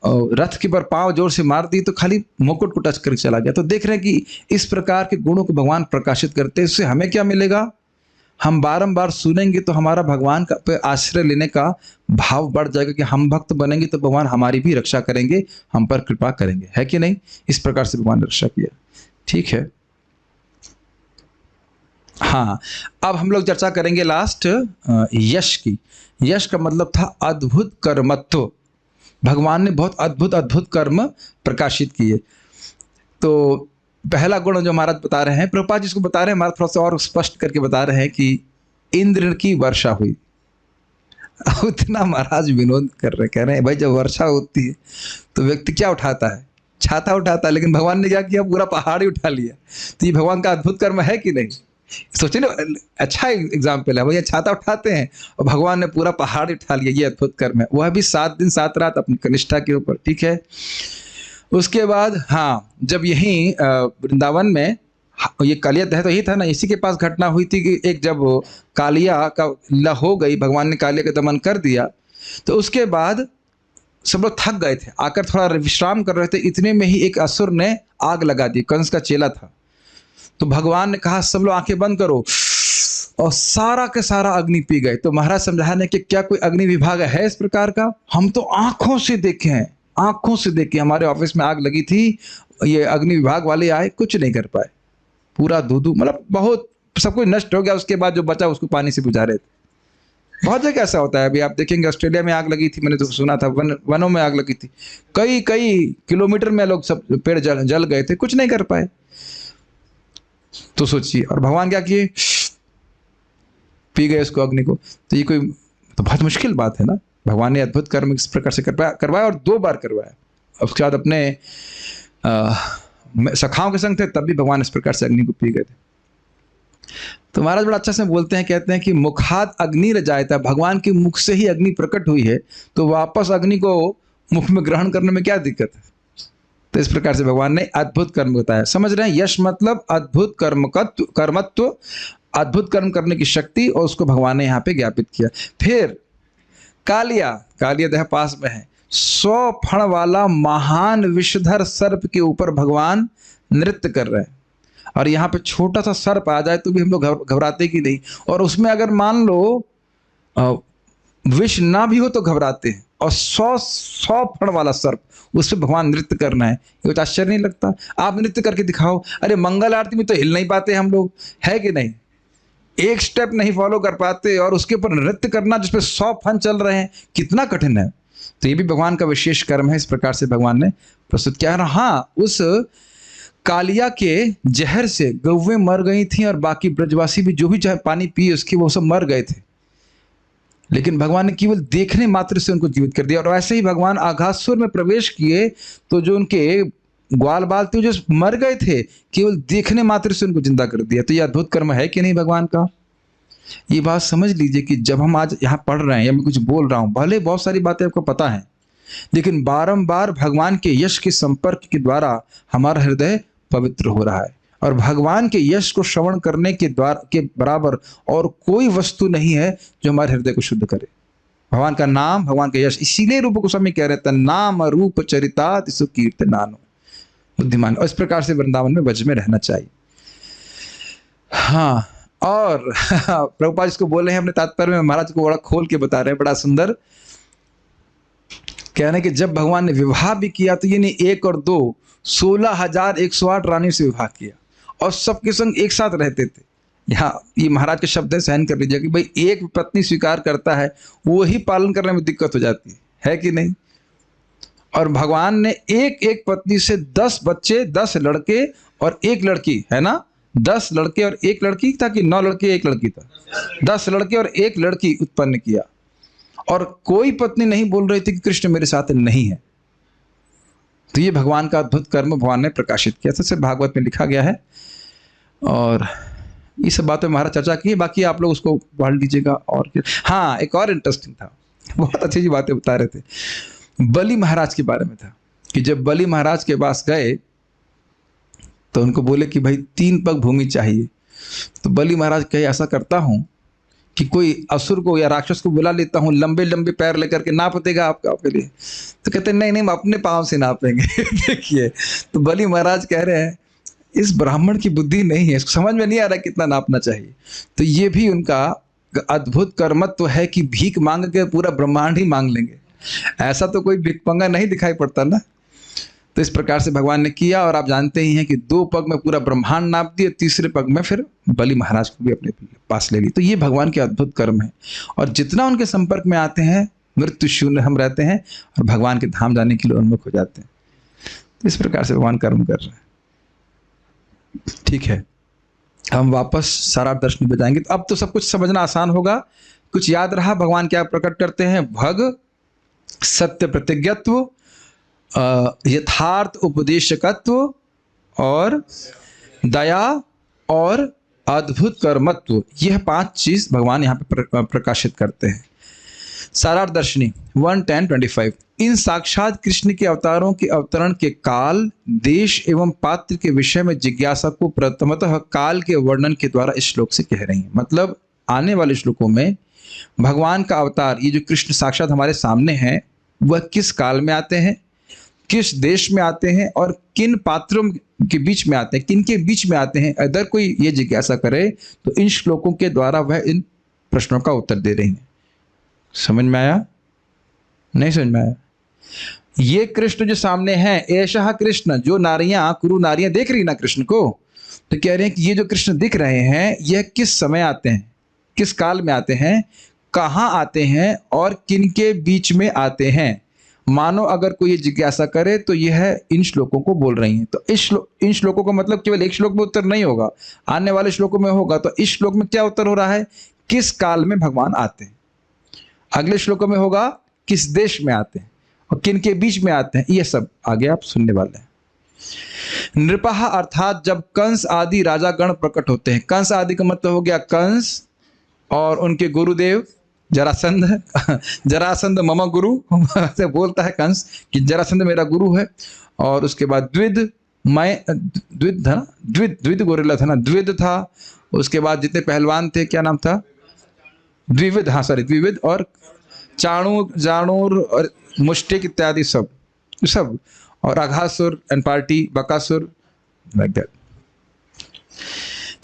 रथ के पर पांव जोर से मार दी तो खाली मुकुट को टच करके चला गया। तो देख रहे हैं कि इस प्रकार के गुणों को भगवान प्रकाशित करते हैं। इससे हमें क्या मिलेगा? हम बारंबार सुनेंगे तो हमारा भगवान का पे आश्रय लेने का भाव बढ़ जाएगा कि हम भक्त बनेंगे तो भगवान हमारी भी रक्षा करेंगे, हम पर कृपा करेंगे, है कि नहीं? इस प्रकार से भगवान ने रक्षा किया। ठीक है, हाँ, अब हम लोग चर्चा करेंगे लास्ट यश की। यश का मतलब था अद्भुत कर्मत्व। भगवान ने बहुत अद्भुत अद्भुत कर्म प्रकाशित किए। तो पहला गुण जो महाराज बता रहे हैं, प्रभुपाद जिसको बता रहे हैं, महाराज थोड़ा सा और स्पष्ट करके बता रहे हैं कि इंद्र की वर्षा हुई। उतना महाराज विनोद कर रहे, कह रहे हैं भाई जब वर्षा होती है तो व्यक्ति क्या उठाता है? छाता उठाता है, लेकिन भगवान ने क्या किया? पूरा पहाड़ ही उठा लिया। तो ये भगवान का अद्भुत कर्म है कि नहीं? सोचिए ना, अच्छा एग्जाम्पल है। भैया छाता उठाते हैं और भगवान ने पूरा पहाड़ उठा लिया, ये अद्भुत कर्म है। वह भी 7 दिन 7 रात अपनी कनिष्ठा के ऊपर। ठीक है, उसके बाद हाँ, जब यहीं वृंदावन में ये कालिया दहन तो यही था ना, इसी के पास घटना हुई थी कि एक जब कालिया का लीला हो गई, भगवान ने कालिया का दमन कर दिया, तो उसके बाद सब लोग थक गए थे, आकर थोड़ा विश्राम कर रहे थे। इतने में ही एक असुर ने आग लगा दी, कंस का चेला था। तो भगवान ने कहा सब लोग आंखें बंद करो, और सारा के सारा अग्नि पी गए। तो महाराज समझाने कि क्या कोई अग्नि विभाग है इस प्रकार का? हम तो आंखों से देखे हैं, आंखों से देखे। हमारे ऑफिस में आग लगी थी, ये अग्नि विभाग वाले आए, कुछ नहीं कर पाए, पूरा धू मतलब बहुत सब कुछ नष्ट हो गया। उसके बाद जो बचा उसको पानी से बुझा रहे थे। बहुत जगह ऐसा होता है। अभी आप देखेंगे ऑस्ट्रेलिया में आग लगी थी, मैंने तो सुना था, वनों में आग लगी थी, कई किलोमीटर में लोग सब पेड़ जल गए थे, कुछ नहीं कर पाए। तो सोचिए, और भगवान क्या किए? पी गए उसको, अग्नि को। तो ये कोई तो बहुत मुश्किल बात है ना। भगवान ने अद्भुत कर्म इस प्रकार से करवाया, और 2 बार करवाया। उसके बाद अपने सखाओं के संग थे तब भी भगवान इस प्रकार से अग्नि को पी गए थे। तो महाराज बड़ा अच्छा से बोलते हैं, कहते हैं कि मुखात अग्नि रजायता, भगवान के मुख से ही अग्नि प्रकट हुई है, तो वापस अग्नि को मुख में ग्रहण करने में क्या दिक्कत है? तो इस प्रकार से भगवान ने अद्भुत कर्म बताया। समझ रहे हैं? यश मतलब अद्भुत कर्मत्व, अद्भुत कर्म करने की शक्ति, और उसको भगवान ने यहाँ पे ज्ञापित किया। फिर कालिया दह पास में है, 100 फण वाला महान विषधर सर्प के ऊपर भगवान नृत्य कर रहे हैं। और यहाँ पे छोटा सा सर्प आ जाए तो भी हम लोग घबराते कि नहीं, और उसमें अगर मान लो विष ना भी हो तो घबराते हैं। और 100 फण वाला सर्प, उस पर भगवान नृत्य करना है, ये कुछ आश्चर्य नहीं लगता? आप नृत्य करके दिखाओ। अरे मंगल आरती में तो हिल नहीं पाते हम लोग, है कि नहीं? एक स्टेप नहीं फॉलो कर पाते, और उसके ऊपर नृत्य करना जिसपे 100 फन चल रहे हैं, कितना कठिन है। तो ये भी भगवान का विशेष कर्म है। इस प्रकार से भगवान ने प्रस्तुत किया। हाँ, उस कालिया के जहर से गौवें मर गई थी, और बाकी ब्रजवासी भी जो भी चाहे पानी पिए उसके, वो सब मर गए थे। लेकिन भगवान ने केवल देखने मात्र से उनको जीवित कर दिया। और ऐसे ही भगवान आघासुर में प्रवेश किए तो जो उनके ग्वाल बाल थे जो मर गए थे, केवल देखने मात्र से उनको जिंदा कर दिया। तो ये अद्भुत कर्म है कि नहीं भगवान का? ये बात समझ लीजिए कि जब हम आज यहाँ पढ़ रहे हैं या मैं कुछ बोल रहा हूँ, भले बहुत सारी बातें आपको पता है, लेकिन बारंबार भगवान के यश के संपर्क के द्वारा हमारा हृदय पवित्र हो रहा है। और भगवान के यश को श्रवण करने के द्वारा के बराबर और कोई वस्तु नहीं है जो हमारे हृदय को शुद्ध करे। भगवान का नाम, भगवान का यश, इसीलिए रूप गोस्वामी कह रहे थे, नाम रूप चरितात् सुकीर्तनानो बुद्धिमान। और इस प्रकार से वृंदावन में ब्रज में रहना चाहिए। हाँ, और प्रभुपाद इसको बोल रहे हैं अपने तात्पर्य में, महाराज को बड़ा खोल के बता रहे हैं, बड़ा सुंदर। कह रहे हैं कि जब भगवान ने विवाह भी किया तो ये नहीं 1 और 2, 16,108 रानियों से विवाह किया और सबके संग एक साथ रहते थे। यहाँ ये महाराज के शब्द है, सहन कर लीजिए कि भाई एक पत्नी स्वीकार करता है वो ही पालन करने में दिक्कत हो जाती है कि नहीं। और भगवान ने एक एक पत्नी से 10 बच्चे, 10 लड़के और 1 लड़की, है ना, 10 लड़के और 1 लड़की था कि 9 लड़के 1 लड़की था, 10 लड़के और 1 लड़की उत्पन्न किया। और कोई पत्नी नहीं बोल रही थी कि कृष्ण मेरे साथ नहीं है। तो ये भगवान का अद्भुत कर्म भगवान ने प्रकाशित किया था, सिर्फ भागवत में लिखा गया है। और ये सब बातें महाराज चर्चा की, बाकी आप लोग उसको पढ़ लीजिएगा। और हाँ, एक और इंटरेस्टिंग था, बहुत अच्छी बातें बता रहे थे, बलि महाराज के बारे में था कि जब बलि महाराज के पास गए तो उनको बोले कि भाई 3 पग भूमि चाहिए। तो बलि महाराज कहे ऐसा करता हूँ कि कोई असुर को या राक्षस को बुला लेता हूँ, लंबे लंबे पैर लेकर के नाप देगा आपके लिए। तो कहते हैं नहीं नहीं, हम अपने पाँव से नापेंगे। देखिए, तो बलि महाराज कह रहे हैं इस ब्राह्मण की बुद्धि नहीं है, इसको समझ में नहीं आ रहा कितना नापना चाहिए। तो ये भी उनका अद्भुत कर्मत्व है कि भीख मांग के पूरा ब्रह्मांड ही मांग लेंगे। ऐसा तो कोई भिखमंगा नहीं दिखाई पड़ता ना। तो इस प्रकार से भगवान ने किया, और आप जानते ही हैं कि 2 पग में पूरा ब्रह्मांड नाप दिए, 3रे पग में फिर बलि महाराज को भी अपने पास ले ली। तो ये भगवान के अद्भुत कर्म है, और जितना उनके संपर्क में आते हैं मृत्यु शून्य हम रहते हैं और भगवान के धाम जाने के लिए उन्मुख हो जाते हैं। तो इस प्रकार से भगवान कर्म कर रहे हैं। ठीक है, हम वापस सारा दर्शन में जाएंगे। तो अब तो सब कुछ समझना आसान होगा। कुछ याद रहा भगवान क्या प्रकट करते हैं? भग, सत्य प्रतिज्ञत्व, यथार्थ उपदेशकत्व और दया और अद्भुत कर्मत्व। यह 5 चीज भगवान यहाँ पे प्रकाशित करते हैं। सारार्थ दर्शनी 1:10-25। इन साक्षात कृष्ण के अवतारों के अवतरण के काल, देश एवं पात्र के विषय में जिज्ञासा को प्रथमतः काल के वर्णन के द्वारा इस श्लोक से कह रही हैं। मतलब आने वाले श्लोकों में भगवान का अवतार, ये जो कृष्ण साक्षात हमारे सामने हैं, वह किस काल में आते हैं, किस देश में आते हैं और किन पात्रों के बीच में आते हैं, किन के बीच में आते हैं। अगर कोई ये जिज्ञासा करे तो इन श्लोकों के द्वारा वह इन प्रश्नों का उत्तर दे रही हैं। समझ में आया? नहीं समझ में आया? ये कृष्ण जो सामने हैं, ऐसा कृष्ण जो नारियां, कुरु नारियां देख रही ना कृष्ण को, तो कह रहे हैं कि ये जो कृष्ण दिख रहे हैं यह किस समय आते हैं, किस काल में आते हैं, कहाँ आते हैं और किन के बीच में आते हैं। मानो अगर कोई ये जिज्ञासा करे तो यह इन श्लोकों को बोल रही हैं। तो इन श्लोकों का मतलब केवल एक श्लोक में उत्तर नहीं होगा, आने वाले श्लोकों में होगा। तो इस श्लोक में क्या उत्तर हो रहा है? किस काल में भगवान आते हैं। अगले श्लोकों में होगा किस देश में आते हैं और किन के बीच में आते हैं। ये सब आगे आप सुनने वाले हैं। नृपः अर्थात जब कंस आदि राजा गण प्रकट होते हैं। कंस आदि का मतलब हो गया कंस और उनके गुरुदेव जरासंध। जरासंध मम गुरु से बोलता है कंस कि जरासंध मेरा गुरु है। और उसके बाद द्विध, मैं द्विध था ना, द्विध गोरिल्ला था ना, द्विध था। उसके बाद जितने पहलवान थे, क्या नाम था? द्विविध, हाँ सॉरी, द्विविध। और चाणूर, जाणूर और मुष्टिक इत्यादि सब। और Aghasura and party, Bakasura, like that.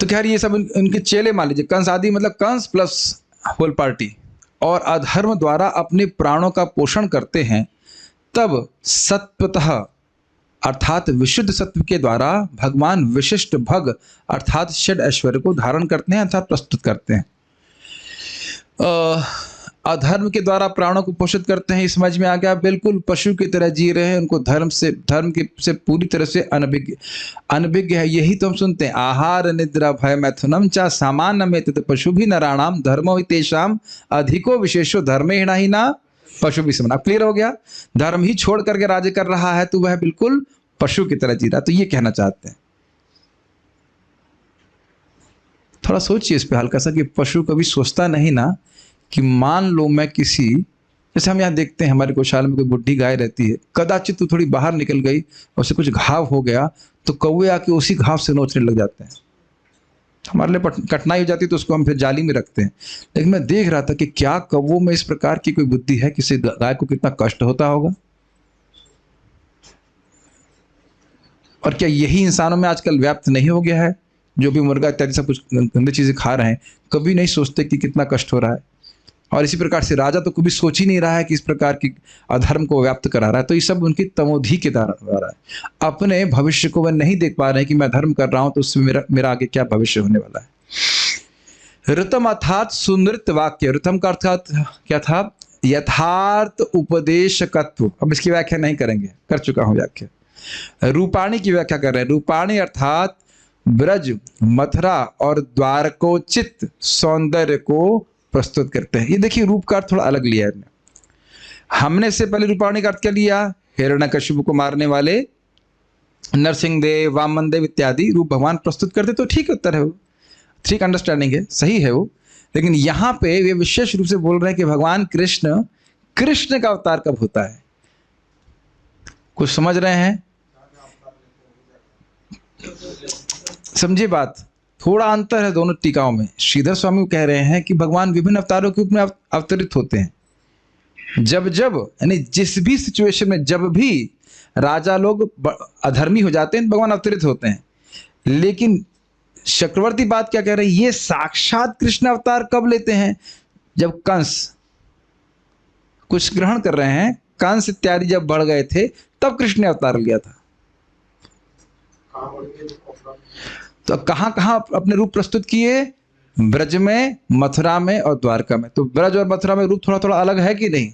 तो खैर ये सब उनके चेले मान लीजिए। कंस आदि मतलब कंस प्लस होल पार्टी। और अधर्म द्वारा अपने प्राणों का पोषण करते हैं। तब सत्वतः अर्थात विशुद्ध सत्व के द्वारा भगवान विशिष्ट भग अर्थात षड ऐश्वर्य को धारण करते हैं, अर्थात प्रस्तुत करते हैं। अधर्म के द्वारा प्राणों को पोषित करते हैं, समझ में आ गया। बिल्कुल पशु की तरह जी रहे हैं, उनको धर्म से पूरी तरह से अनभिज्ञ है। यही तो हम सुनते हैं, आहार निद्रा भय मैथुनम चा सामान्य में तत् पशु भी नराणाम धर्मो हि तेषाम अधिको विशेषो धर्मेण ही ना पशु भी समना। क्लियर हो गया? धर्म ही छोड़ करके राज्य कर रहा है तो वह बिल्कुल पशु की तरह जी रहा। तो ये कहना चाहते हैं। थोड़ा सोचिए इस पे हल्का सा कि पशु कभी सोचता नहीं ना कि मान लो मैं किसी, जैसे हम यहाँ देखते हैं हमारे गौशाला में कोई बुढ़ी गाय रहती है, कदाचित तो थोड़ी बाहर निकल गई और उसे कुछ घाव हो गया तो कौवे आके उसी घाव से नोचने लग जाते हैं। हमारे लिए कठिनाई हो जाती है तो उसको हम फिर जाली में रखते हैं। लेकिन मैं देख रहा था कि क्या कौवों में इस प्रकार की कोई बुद्धि है, किसी गाय को कितना कष्ट होता होगा। और क्या यही इंसानों में आजकल व्याप्त नहीं हो गया है? जो भी मुर्गा इत्यादि सब कुछ गंदी चीज़ें खा रहे हैं, कभी नहीं सोचते कि कितना कष्ट हो रहा है। और इसी प्रकार से राजा तो कभी सोच ही नहीं रहा है कि इस प्रकार की अधर्म को व्याप्त करा रहा है। तो ये सब उनकी तमोधि के द्वारा है। अपने भविष्य को वह नहीं देख पा रहे हैं कि मैं धर्म कर रहा हूं तो उससे मेरा आगे क्या भविष्य होने वाला है। ऋतम अर्थात सुनृत वाक्य। ऋतम का अर्थात क्या था? यथार्थ उपदेशकत्व। अब इसकी व्याख्या नहीं करेंगे, कर चुका हूं व्याख्या। रूपाणी की व्याख्या कर रहे हैं। रूपाणी अर्थात ब्रज, मथुरा और द्वारकोचित सौंदर्य को प्रस्तुत करते हैं। ये देखिए, रूप का अर्थ थोड़ा अलग लिया है हमने। इससे पहले रूपाणी का अर्थ क्या लिया? हिरण्यकशिपु को मारने वाले नरसिंह देव, वामन देव इत्यादि रूप भगवान प्रस्तुत करते। तो ठीक उत्तर है वो, ठीक अंडरस्टैंडिंग है, सही है वो। लेकिन यहाँ पे वे विशेष रूप से बोल रहे हैं कि भगवान कृष्ण का अवतार कब होता है। कुछ समझ रहे हैं? समझे बात? थोड़ा अंतर है दोनों टीकाओं में। श्रीधर स्वामी कह रहे हैं कि भगवान विभिन्न अवतारों के रूप में अवतरित होते हैं। जब यानी जिस भी सिचुएशन में जब भी राजा लोग अधर्मी हो जाते हैं, भगवान अवतरित होते हैं। लेकिन चक्रवर्ती बात क्या कह रहे हैं? ये साक्षात कृष्ण अवतार कब लेते हैं? जब कंस कुछ ग्रहण कर रहे हैं, कंस इत्यादि जब बढ़ गए थे, तब कृष्ण ने अवतार लिया था। तो कहां कहां अपने रूप प्रस्तुत किए? ब्रज में, मथुरा में और द्वारका में। तो ब्रज और मथुरा में रूप थोड़ा थोड़ा अलग है कि नहीं?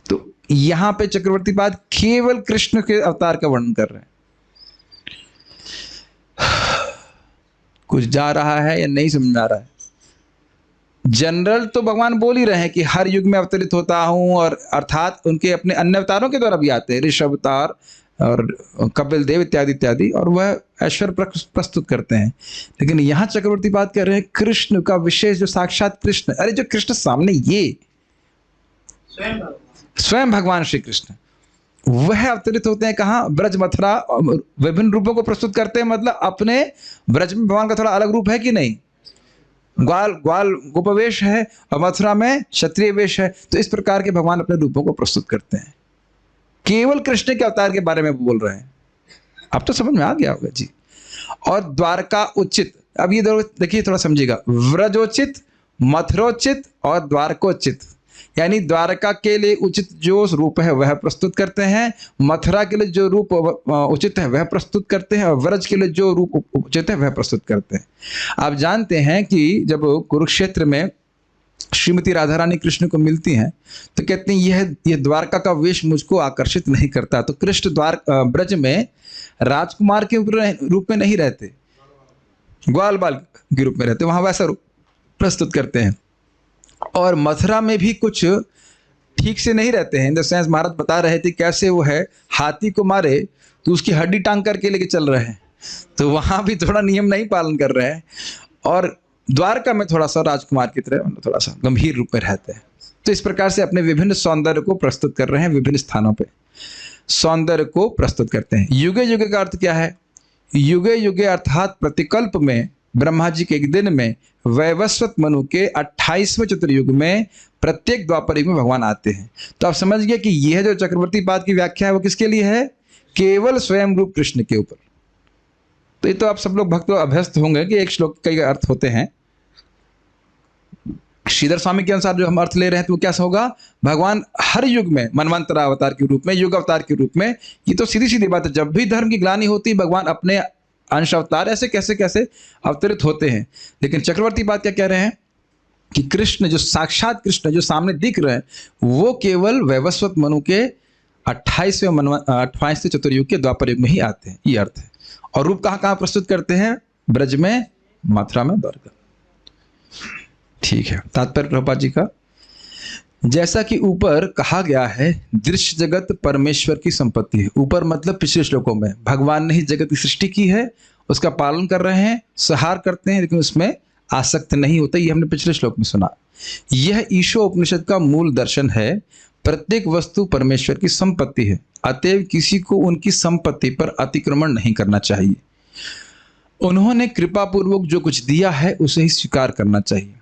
तो यहां पे चक्रवर्ती पाद केवल कृष्ण के अवतार का वर्णन कर रहे हैं। कुछ जा रहा है या नहीं समझ आ रहा है? जनरल तो भगवान बोल ही रहे हैं कि हर युग में अवतरित होता हूं, और अर्थात उनके अपने अन्य अवतारों के द्वारा भी आते हैं, ऋषभ अवतार और कपिल देव इत्यादि इत्यादि, और वह ऐश्वर्य प्रस्तुत करते हैं। लेकिन यहाँ चक्रवर्ती बात कर रहे हैं कृष्ण का विशेष, जो साक्षात कृष्ण, अरे जो कृष्ण सामने, ये स्वयं भगवान श्री कृष्ण, वह अवतरित होते हैं। कहाँ? ब्रज, मथुरा, विभिन्न रूपों को प्रस्तुत करते हैं। मतलब अपने ब्रज में भगवान का थोड़ा अलग रूप है कि नहीं? ग्वाल गोपवेश है और मथुरा में क्षत्रिय वेश है। तो इस प्रकार के भगवान अपने रूपों को प्रस्तुत करते हैं। केवल कृष्ण के अवतार के बारे में बोल रहे हैं। अब तो समझ में आ गया होगा जी। और द्वारका उचित, अब ये देखिए थोड़ा समझिएगा। व्रजोचित, मथुरोचित और द्वारकोचित, यानी द्वारका के लिए उचित जो रूप है वह प्रस्तुत करते हैं, मथुरा के लिए जो रूप उचित है वह प्रस्तुत करते हैं, और व्रज के लिए जो रूप उचित है वह प्रस्तुत करते हैं। आप जानते हैं कि जब कुरुक्षेत्र में श्रीमती राधा रानी कृष्ण को मिलती हैं तो कहती हैं यह द्वारका का वेश मुझको आकर्षित नहीं करता। तो कृष्ण ब्रज में राजकुमार के रूप में नहीं रहते, ग्वाल बाल के रूप में रहते, वहां वैसा रूप प्रस्तुत करते हैं। और मथुरा में भी कुछ ठीक से नहीं रहते हैं। इन द सेंस महाराज बता रहे थे कैसे वो है हाथी को मारे तो उसकी हड्डी टांग करके लेके चल रहे हैं, तो वहां भी थोड़ा नियम नहीं पालन कर रहे हैं। और द्वारका में थोड़ा सा राजकुमार की तरह थोड़ा सा गंभीर रूप में रहते हैं। तो इस प्रकार से अपने विभिन्न सौंदर्य को प्रस्तुत कर रहे हैं, विभिन्न स्थानों पे सौंदर्य को प्रस्तुत करते हैं। युगे युगे का अर्थ क्या है? युगे युगे अर्थात प्रतिकल्प में, ब्रह्मा जी के एक दिन में, वैवस्वत मनु के 28वें चतुर्युग में, प्रत्येक द्वापर युग में भगवान आते हैं। तो आप समझ गए कि यह जो चक्रवर्ती पाद की व्याख्या है वो किसके लिए है? केवल स्वयं रूप कृष्ण के ऊपर। तो ये तो आप सब लोग भक्त अभ्यस्त होंगे कि एक श्लोक के कई अर्थ होते हैं। श्रीधर स्वामी के अनुसार जो हम अर्थ ले रहे हैं तो क्या होगा? भगवान हर युग में मनवंतरा अवतार के रूप में, युग अवतार के रूप में। ये तो सीधी सीधी बात है। जब भी धर्म की ग्लानि होती है भगवान अपने अंश अवतार ऐसे कैसे कैसे अवतरित होते हैं। लेकिन चक्रवर्ती बात क्या कह रहे हैं कि कृष्ण, जो साक्षात कृष्ण जो सामने दिख रहे हैं, वो केवल वैवस्वत मनु के 28वें चतुर्युग के द्वापर युग में ही आते हैं। ये अर्थ है। और रूप कहाँ कहाँ प्रस्तुत करते हैं? ब्रज में, मथुरा में, द्वारका। ठीक है। तात्पर्य प्रभुपाद जी का, जैसा कि ऊपर कहा गया है, दृश्य जगत परमेश्वर की संपत्ति है। ऊपर मतलब पिछले श्लोकों में भगवान ने ही जगत की सृष्टि की है, उसका पालन कर रहे हैं, संहार करते हैं, लेकिन उसमें आसक्त नहीं होते। ये हमने पिछले श्लोक में सुना। यह ईशो उपनिषद का मूल दर्शन है। प्रत्येक वस्तु परमेश्वर की संपत्ति है, अतएव किसी को उनकी संपत्ति पर अतिक्रमण नहीं करना चाहिए। उन्होंने कृपा पूर्वक जो कुछ दिया है उसे ही स्वीकार करना चाहिए।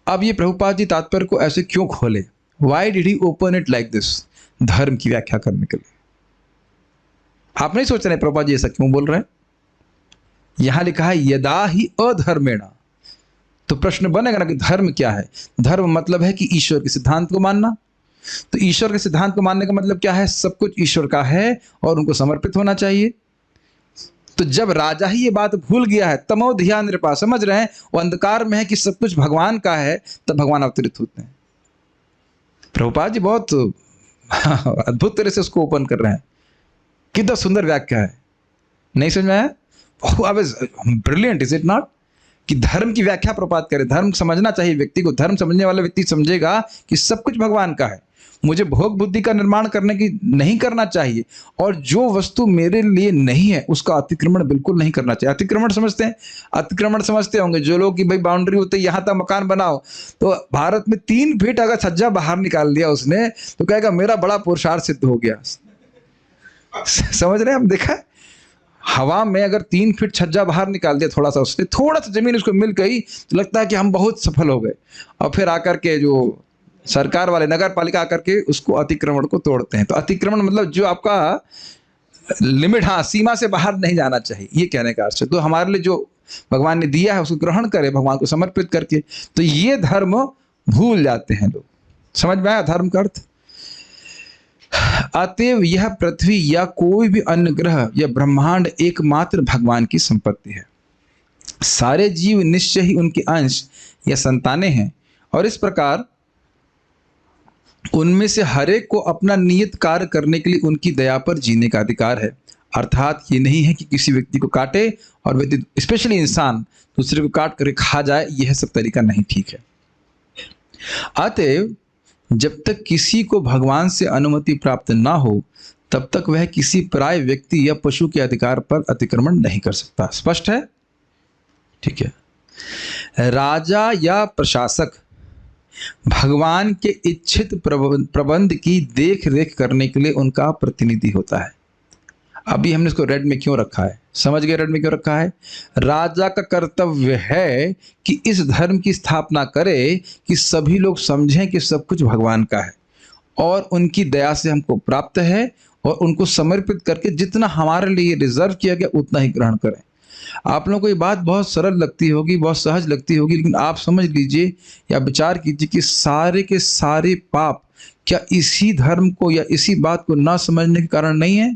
अब ये प्रभुपाद जी तात्पर्य को ऐसे क्यों खोले? Why did he open it like this? धर्म की व्याख्या करने के लिए। आप नहीं सोच रहे प्रभुपाद जी ऐसा क्यों बोल रहे हैं? यहां लिखा है यदा ही अधर्मेण। तो प्रश्न बनेगा ना कि धर्म क्या है। धर्म मतलब है कि ईश्वर के सिद्धांत को मानना। तो ईश्वर के सिद्धांत को मानने का मतलब क्या है, सब कुछ ईश्वर का है और उनको समर्पित होना चाहिए। तो जब राजा ही ये बात भूल गया है, तमोधिया नृपा, समझ रहे हैं वो अंधकार में है कि सब कुछ भगवान का है, तब भगवान अवतरित होते हैं। प्रभुपाद जी बहुत अद्भुत तरह से उसको ओपन कर रहे हैं। कितना सुंदर व्याख्या है, नहीं समझ में आया? Brilliant, is it not? कि धर्म की व्याख्या प्रभुपाद करे। धर्म समझना चाहिए व्यक्ति को। धर्म समझने वाला व्यक्ति समझेगा कि सब कुछ भगवान का है, मुझे भोग बुद्धि का निर्माण करने की नहीं करना चाहिए, और जो वस्तु मेरे लिए नहीं है उसका अतिक्रमण बिल्कुल नहीं करना चाहिए। अतिक्रमण समझते हैं? अतिक्रमण समझते होंगे जो लोग कि भाई बाउंड्री होते यहाँ तक मकान बनाओ, तो भारत में 3 फीट अगर छज्जा बाहर निकाल दिया उसने तो कहेगा मेरा बड़ा पुरुषार्थ सिद्ध हो गया। समझ रहे हैं? हम देखा हवा में अगर 3 फीट छज्जा बाहर निकाल दिया थोड़ा सा, उसने थोड़ा सा जमीन उसको मिल गई तो लगता है कि हम बहुत सफल हो गए, और फिर आकर के जो सरकार वाले नगर पालिका आकर के उसको अतिक्रमण को तोड़ते हैं। तो अतिक्रमण मतलब जो आपका लिमिट, हाँ, सीमा से बाहर नहीं जाना चाहिए, ये कहने का अर्थ है। तो हमारे लिए जो भगवान ने दिया है उसको ग्रहण करें, भगवान को समर्पित करके। तो ये धर्म भूल जाते हैं लोग। समझ में आया धर्म का अर्थ? अतएव यह पृथ्वी या कोई भी अन्य ग्रह या ब्रह्मांड एकमात्र भगवान की संपत्ति है। सारे जीव निश्चय ही उनके अंश या संतानें हैं, और इस प्रकार उनमें से हरेक को अपना नियत कार्य करने के लिए उनकी दया पर जीने का अधिकार है। अर्थात ये नहीं है कि किसी व्यक्ति को काटे और व्यक्ति, स्पेशली इंसान, दूसरे को काट कर खा जाए, यह सब तरीका नहीं ठीक है। अतएव जब तक किसी को भगवान से अनुमति प्राप्त ना हो तब तक वह किसी पराय व्यक्ति या पशु के अधिकार पर अतिक्रमण नहीं कर सकता। स्पष्ट है? ठीक है। राजा या प्रशासक भगवान के इच्छित प्रबंध की देख रेख करने के लिए उनका प्रतिनिधि होता है। अभी हमने इसको रेड में क्यों रखा है, समझ गए रेड में क्यों रखा है? राजा का कर्तव्य है कि इस धर्म की स्थापना करे कि सभी लोग समझें कि सब कुछ भगवान का है और उनकी दया से हमको प्राप्त है, और उनको समर्पित करके जितना हमारे लिए रिजर्व किया गया उतना ही ग्रहण करें। आप लोगों को ये बात बहुत सरल लगती होगी, बहुत सहज लगती होगी, लेकिन आप समझ लीजिए या विचार कीजिए कि सारे के सारे पाप क्या इसी धर्म को या इसी बात को ना समझने के कारण नहीं है?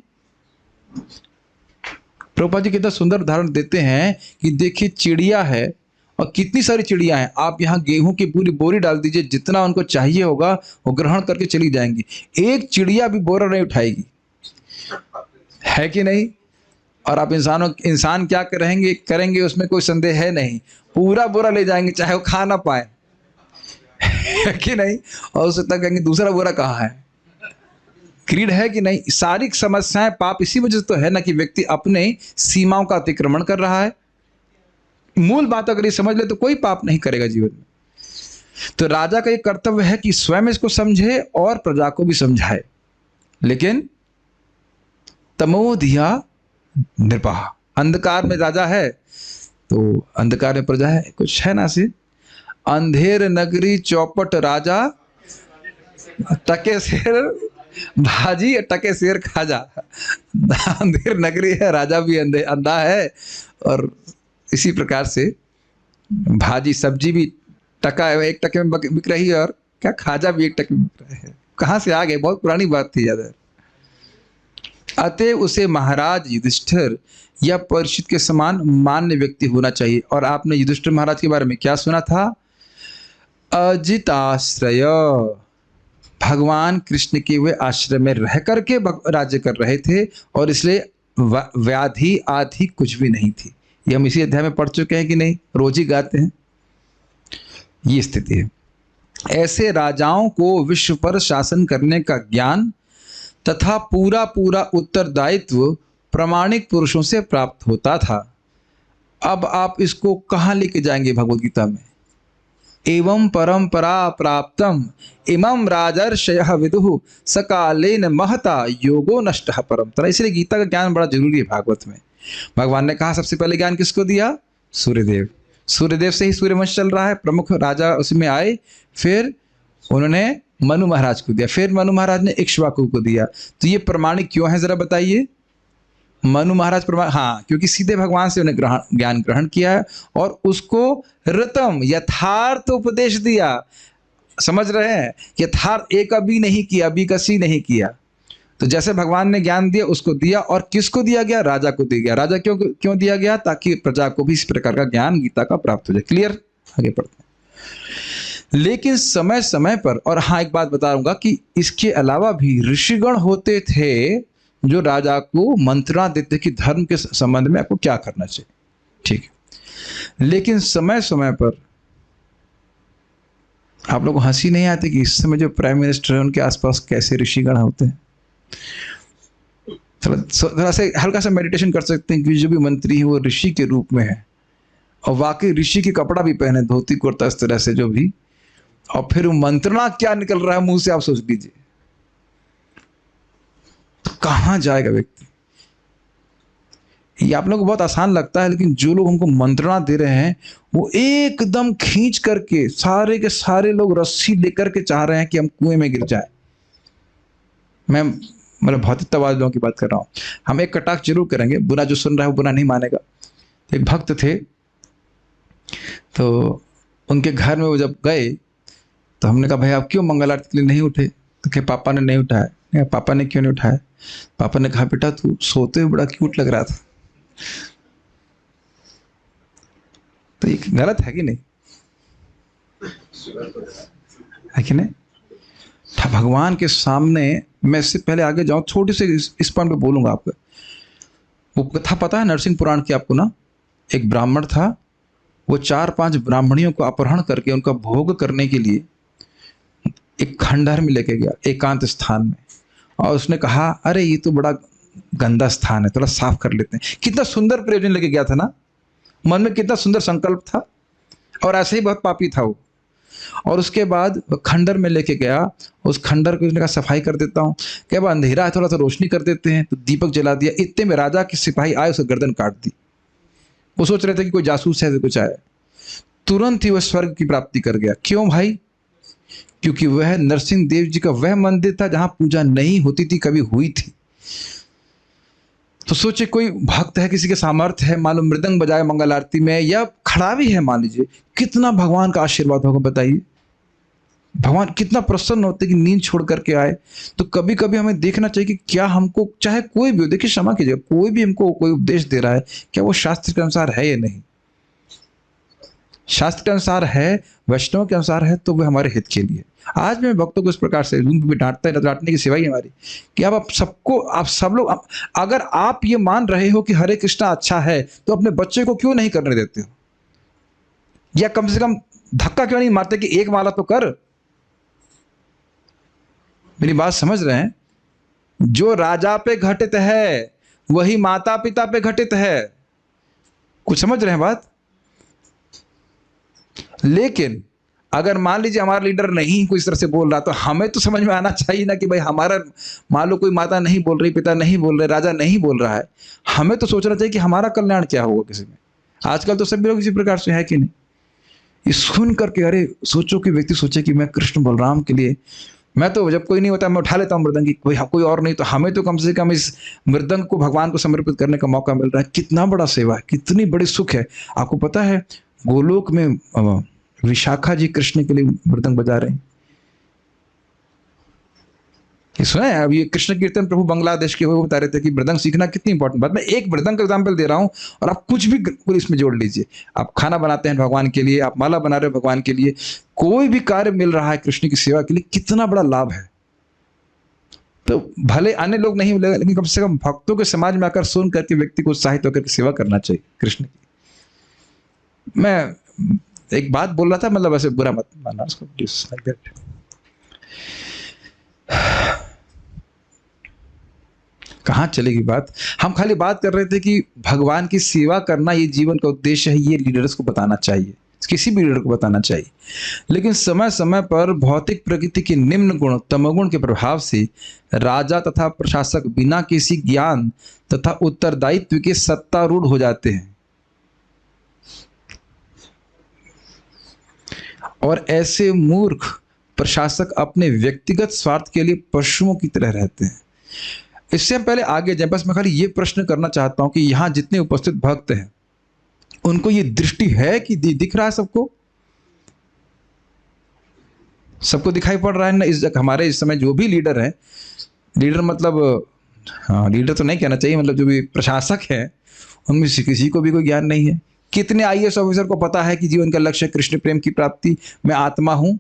प्रभुपाद जी कितना सुंदर उदाहरण देते हैं कि देखिए चिड़िया है, और कितनी सारी चिड़िया हैं, आप यहाँ गेहूं की पूरी बोरी डाल दीजिए, जितना उनको चाहिए होगा वो ग्रहण करके चली जाएंगी। एक चिड़िया भी बोरा नहीं उठाएगी, है कि नहीं? और आप इंसान क्या करेंगे उसमें कोई संदेह है नहीं, पूरा बोरा ले जाएंगे चाहे वो खा ना पाए, है कि नहीं? और उससे तक कहेंगे दूसरा बोरा कहाँ है। क्रीड है कि नहीं? सारी समस्याएं पाप इसी वजह से तो है ना कि व्यक्ति अपने सीमाओं का अतिक्रमण कर रहा है। मूल बात अगर ये समझ ले तो कोई पाप नहीं करेगा जीवन में। तो राजा का ये कर्तव्य है कि स्वयं इसको समझे और प्रजा को भी समझाए। लेकिन तमोधिया नृपः, अंधकार में राजा है तो अंधकार में प्रजा है, कुछ है ना से। अंधेर नगरी चौपट राजा, टके शेर भाजी, टके शेर खाजा। अंधेर नगरी है, राजा भी अंधा है, और इसी प्रकार से भाजी सब्जी भी टका 1 टके में बिक रही है, और क्या खाजा भी 1 टके में बिक रहा है। कहाँ से आ गए? बहुत पुरानी बात थी याद है। अतएव उसे महाराज युधिष्ठिर या परिषद के समान मान्य व्यक्ति होना चाहिए। और आपने युधिष्ठिर महाराज के बारे में क्या सुना था? अजिताश्रय, भगवान कृष्ण के वे आश्रय में रह करके राज्य कर रहे थे, और इसलिए व्याधि आदि कुछ भी नहीं थी। ये हम इसी अध्याय में पढ़ चुके हैं कि नहीं? रोज ही गाते हैं। ये स्थिति है। ऐसे राजाओं को विश्व पर शासन करने का ज्ञान तथा पूरा पूरा उत्तरदायित्व प्रामाणिक पुरुषों से प्राप्त होता था। अब आप इसको कहाँ लेके जाएंगे भगवद गीता में? एवं परंपरा प्राप्तम इमं राजर्षयः विदुः सकालेन महता योगो नष्टः परंपरा। इसलिए गीता का ज्ञान बड़ा जरूरी है भागवत में। भगवान ने कहा सबसे पहले ज्ञान किसको दिया? सूर्यदेव। सूर्यदेव से ही सूर्यवंश चल रहा है, प्रमुख राजा उसमें आए, फिर उन्होंने मनु महाराज को दिया, फिर मनु महाराज ने इक्ष्वाकु को दिया। तो ये प्रमाणिक क्यों है जरा बताइए? मनु महाराज हाँ, क्योंकि सीधे भगवान से उन्हें ज्ञान ग्रहण किया है और उसको ऋतम यथार्थ उपदेश दिया। समझ रहे हैं? यथार्थ एक अभी नहीं किया, अभी कसी नहीं किया। तो जैसे भगवान ने ज्ञान दिया उसको दिया, और किसको दिया गया? राजा को दिया गया। राजा क्यों दिया गया? ताकि प्रजा को भी इस प्रकार का ज्ञान गीता का प्राप्त हो जाए। क्लियर? आगे पढ़ते हैं। लेकिन समय समय पर, और हाँ एक बात बताऊंगा कि इसके अलावा भी ऋषिगण होते थे जो राजा को मंत्रणा देते कि धर्म के संबंध में आपको क्या करना चाहिए। ठीक है, लेकिन समय समय पर आप लोग को हंसी नहीं आती कि इस समय जो प्राइम मिनिस्टर है उनके आसपास कैसे ऋषिगण होते हैं? थोड़ा से हल्का सा मेडिटेशन कर सकते हैं कि जो भी मंत्री है वो ऋषि के रूप में है, और वाकई ऋषि के कपड़ा भी पहने, धोती कुर्ता इस तरह से जो भी, और फिर मंत्रणा क्या निकल रहा है मुंह से, आप सोच लीजिए। तो कहां जाएगा व्यक्ति? ये आप लोगों को बहुत आसान लगता है, लेकिन जो लोग हमको मंत्रणा दे रहे हैं वो एकदम खींच करके सारे के सारे लोग रस्सी लेकर के चाह रहे हैं कि हम कुएं में गिर जाए। मैं मतलब भौतिकतावादियों की बात कर रहा हूं। हम एक कटाक्ष जरूर करेंगे, बुरा जो सुन रहा है वो बुरा नहीं मानेगा। एक भक्त थे, तो उनके घर में वो जब गए तो हमने कहा भाई आप क्यों मंगल आरती के लिए नहीं उठे? तो क्या पापा ने नहीं उठाया? पापा ने क्यों नहीं उठाया? पापा ने कहा बेटा तू सोते हुए बड़ा क्यूट लग रहा था। तो ये गलत है कि नहीं? है कि नहीं? भगवान के सामने, मैं इससे पहले आगे जाऊं छोटे से इस पॉइंट पे बोलूंगा आपको। वो कथा पता है नरसिंह पुराण की आपको ना? एक ब्राह्मण था, वो 4-5 ब्राह्मणियों को अपहरण करके उनका भोग करने के लिए एक खंडहर में लेके गया, एकांत स्थान में, और उसने कहा अरे ये तो बड़ा गंदा स्थान है, थोड़ा साफ कर लेते हैं। कितना सुंदर प्रयोजन लेके गया था ना, मन में कितना सुंदर संकल्प था, और ऐसे ही बहुत पापी था वो। और उसके बाद खंडर में लेके गया, उस खंडर को उसने कहा सफाई कर देता हूँ। क्या बात, अंधेरा है, थोड़ा सा रोशनी कर देते हैं। तो दीपक जला दिया, इतने में राजा के सिपाही आए, उसे गर्दन काट दी। वो सोच रहे थे कि कोई जासूस है, कुछ आया। तुरंत ही वह स्वर्ग की प्राप्ति कर गया। क्यों भाई? क्योंकि वह नरसिंह देव जी का वह मंदिर था जहां पूजा नहीं होती थी, कभी हुई थी। तो सोचे कोई भक्त है, किसी के सामर्थ्य है, मान लो मृदंग बजाए मंगल आरती में, या खड़ा भी है मान लीजिए, कितना भगवान का आशीर्वाद होगा बताइए। भगवान कितना प्रसन्न होते कि नींद छोड़ करके आए। तो कभी कभी हमें देखना चाहिए कि क्या हमको, चाहे कोई भी हो, देखिए क्षमा कीजिए, कोई भी हमको कोई उपदेश दे रहा है, क्या वो शास्त्र के अनुसार है या नहीं? शास्त्र के अनुसार है, वैष्णव के अनुसार है, तो वो हमारे हित के लिए। आज मैं भक्तों को इस प्रकार से रूम में डांटने की सेवा ही हमारी कि आप सबको, आप सब लोग, अगर आप ये मान रहे हो कि हरे कृष्णा अच्छा है, तो अपने बच्चे को क्यों नहीं करने देते हो? या कम से कम धक्का क्यों नहीं मारते कि एक माला तो कर? मेरी बात समझ रहे हैं? जो राजा पे घटित है वही माता पिता पे घटित है। कुछ समझ रहे हैं बात? लेकिन अगर मान लीजिए हमारा लीडर नहीं कोई इस तरह से बोल रहा, तो हमें तो समझ में आना चाहिए ना कि भाई हमारा, मान लो कोई माता नहीं बोल रही, पिता नहीं बोल रहे, राजा नहीं बोल रहा है, हमें तो सोचना चाहिए कि हमारा कल्याण क्या होगा किसी में। आजकल तो सभी लोग इसी प्रकार से है कि नहीं? ये सुन करके, अरे सोचो कि व्यक्ति सोचे कि मैं कृष्ण बलराम के लिए, मैं तो जब कोई नहीं होता मैं उठा लेता हूँ मृदंग की, कोई और नहीं तो हमें तो कम से कम इस मृदंग को भगवान को समर्पित करने का मौका मिल रहा है। कितना बड़ा सेवा है, कितनी बड़ी सुख है। आपको पता है गोलोक में विशाखा जी कृष्ण के लिए मृदंग बजा रहे हैं। ये सुना है? अब ये कृष्ण कीर्तन प्रभु बांग्लादेश के वो बता रहे थे कि मृदंग सीखना कितनी इंपॉर्टेंट बात। मैं एक मृदंग का एग्जाम्पल दे रहा हूं, और आप कुछ भी इसमें जोड़ लीजिए। आप खाना बनाते हैं भगवान के लिए, आप माला बना रहे हो भगवान के लिए, कोई भी कार्य मिल रहा है कृष्ण की सेवा के लिए, कितना बड़ा लाभ है। तो भले अन्य लोग नहीं मिलेगा, लेकिन कम से कम भक्तों के समाज में आकर सुन करके व्यक्ति को उत्साहित होकर के सेवा करना चाहिए कृष्ण की। मैं एक बात बोल रहा था, मतलब ऐसे बुरा मत मानना उसको, लाइक दैट। कहाँ चलेगी बात? हम खाली बात कर रहे थे कि भगवान की सेवा करना ये जीवन का उद्देश्य है, ये लीडर्स को बताना चाहिए, किसी भी लीडर को बताना चाहिए। लेकिन समय समय पर भौतिक प्रकृति के निम्न गुण, तमोगुण के प्रभाव से राजा तथा प्रशासक बिना किसी ज्ञान तथा उत्तरदायित्व के सत्तारूढ़ हो जाते हैं, और ऐसे मूर्ख प्रशासक अपने व्यक्तिगत स्वार्थ के लिए पशुओं की तरह रहते हैं। इससे हम पहले आगे जाए, बस मैं खाली ये प्रश्न करना चाहता हूं कि यहाँ जितने उपस्थित भक्त हैं उनको ये दृष्टि है कि दिख रहा है सबको? सबको दिखाई पड़ रहा है ना? हमारे इस समय जो भी लीडर हैं, लीडर मतलब, हाँ लीडर तो नहीं कहना चाहिए, मतलब जो भी प्रशासक है उनमें से किसी को भी कोई ज्ञान नहीं है। कितने आईएएस ऑफिसर को पता है कि जीवन का लक्ष्य है कृष्ण प्रेम की प्राप्ति, मैं आत्मा हूं,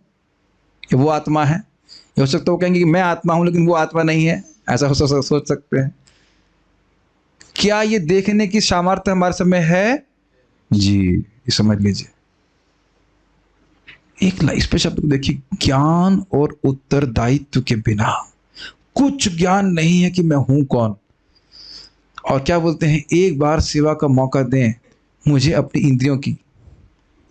वो आत्मा है? ये हो सकता है वो कहेंगे कि मैं आत्मा हूं लेकिन वो आत्मा नहीं है, ऐसा सोच सकते हैं। क्या ये देखने की सामर्थ्य हमारे समय है? जी, ये समझ लीजिए। एक इस पे शब्द को देखिए, ज्ञान और उत्तरदायित्व के बिना कुछ ज्ञान नहीं है कि मैं हूं कौन। और क्या बोलते हैं, एक बार सेवा का मौका दें मुझे अपनी इंद्रियों की।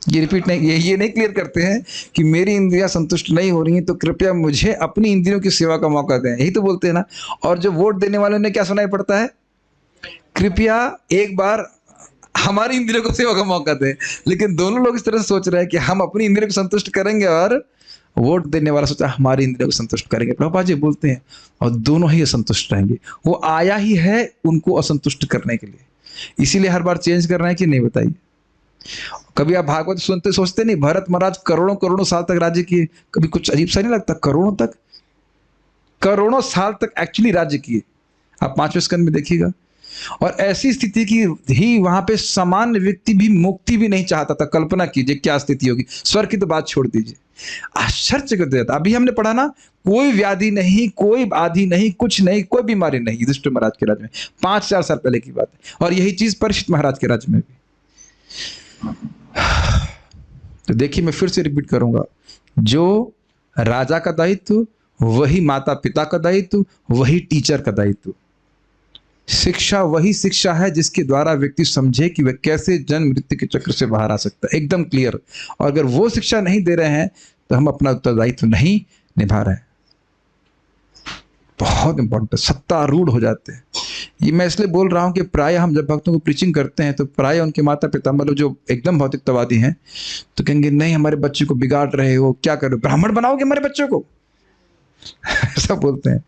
ये रिपीट नहीं, ये नहीं क्लियर करते हैं कि मेरी इंद्रियां संतुष्ट नहीं हो रही हैं तो कृपया मुझे अपनी इंद्रियों की सेवा का मौका दें, यही तो बोलते हैं ना। और जो वोट देने वालों ने क्या सुनाई पड़ता है, कृपया एक बार हमारी इंद्रियों को सेवा का मौका दें। लेकिन दोनों लोग इस तरह से सोच रहे हैं कि हम अपनी इंद्रियों को संतुष्ट करेंगे और वोट देने वाला सोचा हमारी इंद्रियों को संतुष्ट करेंगे। प्रभुपाद जी बोलते हैं और दोनों ही असंतुष्ट रहेंगे। वो आया ही है उनको असंतुष्ट करने के लिए, इसीलिए हर बार चेंज कर रहे हैं कि नहीं बताइए। कभी आप भागवत सुनते सोचते नहीं, भरत महाराज करोड़ों करोड़ों साल तक राज्य किए, कभी कुछ अजीब सा नहीं लगता? करोड़ों साल तक एक्चुअली राज्य किए। आप 5वें स्कंद में देखिएगा। और ऐसी स्थिति की ही वहां पे सामान्य व्यक्ति भी मुक्ति भी नहीं चाहता था। कल्पना कीजिए क्या स्थिति होगी। स्वर्ग की तो बात छोड़ दीजिए, आश्चर्य कर देता। अभी हमने पढ़ा ना, कोई व्याधि नहीं, कोई आदि नहीं, कुछ नहीं, कोई बीमारी नहीं युधिष्ठिर महाराज के राज्य में। 5-4 साल पहले की बात है। और यही चीज परीक्षित महाराज के राज्य में भी। तो देखिए, मैं फिर से रिपीट करूंगा, जो राजा का दायित्व वही माता पिता का दायित्व, वही टीचर का दायित्व। शिक्षा वही शिक्षा है जिसके द्वारा व्यक्ति समझे कि वह कैसे जन्म मृत्यु के चक्र से बाहर आ सकता है, एकदम क्लियर। और अगर वो शिक्षा नहीं दे रहे हैं तो हम अपना उत्तरदायित्व नहीं निभा रहे हैं। बहुत इंपॉर्टेंट है, सत्तारूढ़ हो जाते हैं। ये मैं इसलिए बोल रहा हूं कि प्राय हम जब भक्तों को प्रीचिंग करते हैं तो प्राय उनके माता पिता, मतलब जो एकदम भौतिकतावादी हैं, तो कहेंगे नहीं हमारे बच्चे को बिगाड़ रहे हो, क्या करो, ब्राह्मण बनाओगे हमारे बच्चों को? ऐसा बोलते हैं।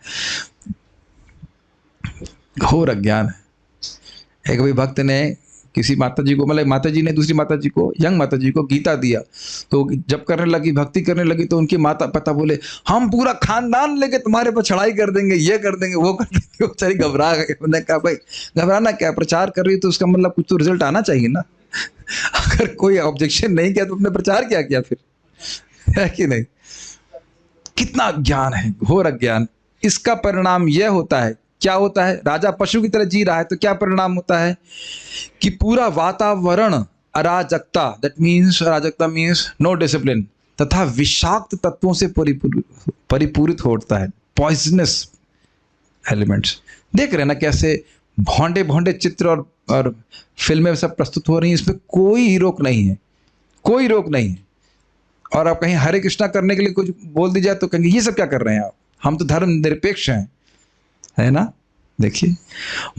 घोर अज्ञान है। एक भाई भक्त ने किसी माता जी को, मतलब माता जी ने दूसरी माता जी को, यंग माता जी को गीता दिया। तो जब करने लगी, भक्ति करने लगी, तो उनके माता पिता बोले हम पूरा खानदान लेके तुम्हारे पर चढ़ाई कर देंगे, ये कर देंगे, वो कर देंगे। वो बेचारी घबरा गए। मैंने कहा भाई घबराना क्या, प्रचार कर रही है तो उसका मतलब कुछ तो रिजल्ट आना चाहिए ना। अगर कोई ऑब्जेक्शन नहीं किया तो अपने प्रचार क्या किया फिर, है कि नहीं? कितना अज्ञान है, घोर अज्ञान। इसका परिणाम यह होता है, क्या होता है, राजा पशु की तरह जी रहा है तो क्या परिणाम होता है कि पूरा वातावरण अराजकता, दैट मीन्स अराजकता मीन्स नो डिसिप्लिन, तथा विषाक्त तत्वों से परिपूरित होता है। Poisonous elements. देख रहे हैं ना कैसे भोंडे भोंडे चित्र और फिल्में सब प्रस्तुत हो रही हैं, इसमें कोई रोक नहीं है, कोई रोक नहीं है। और आप कहीं हरे कृष्णा करने के लिए कुछ बोल दी जाए तो कहेंगे ये सब क्या कर रहे हैं आप, हम तो धर्म निरपेक्ष हैं, है ना। देखिए,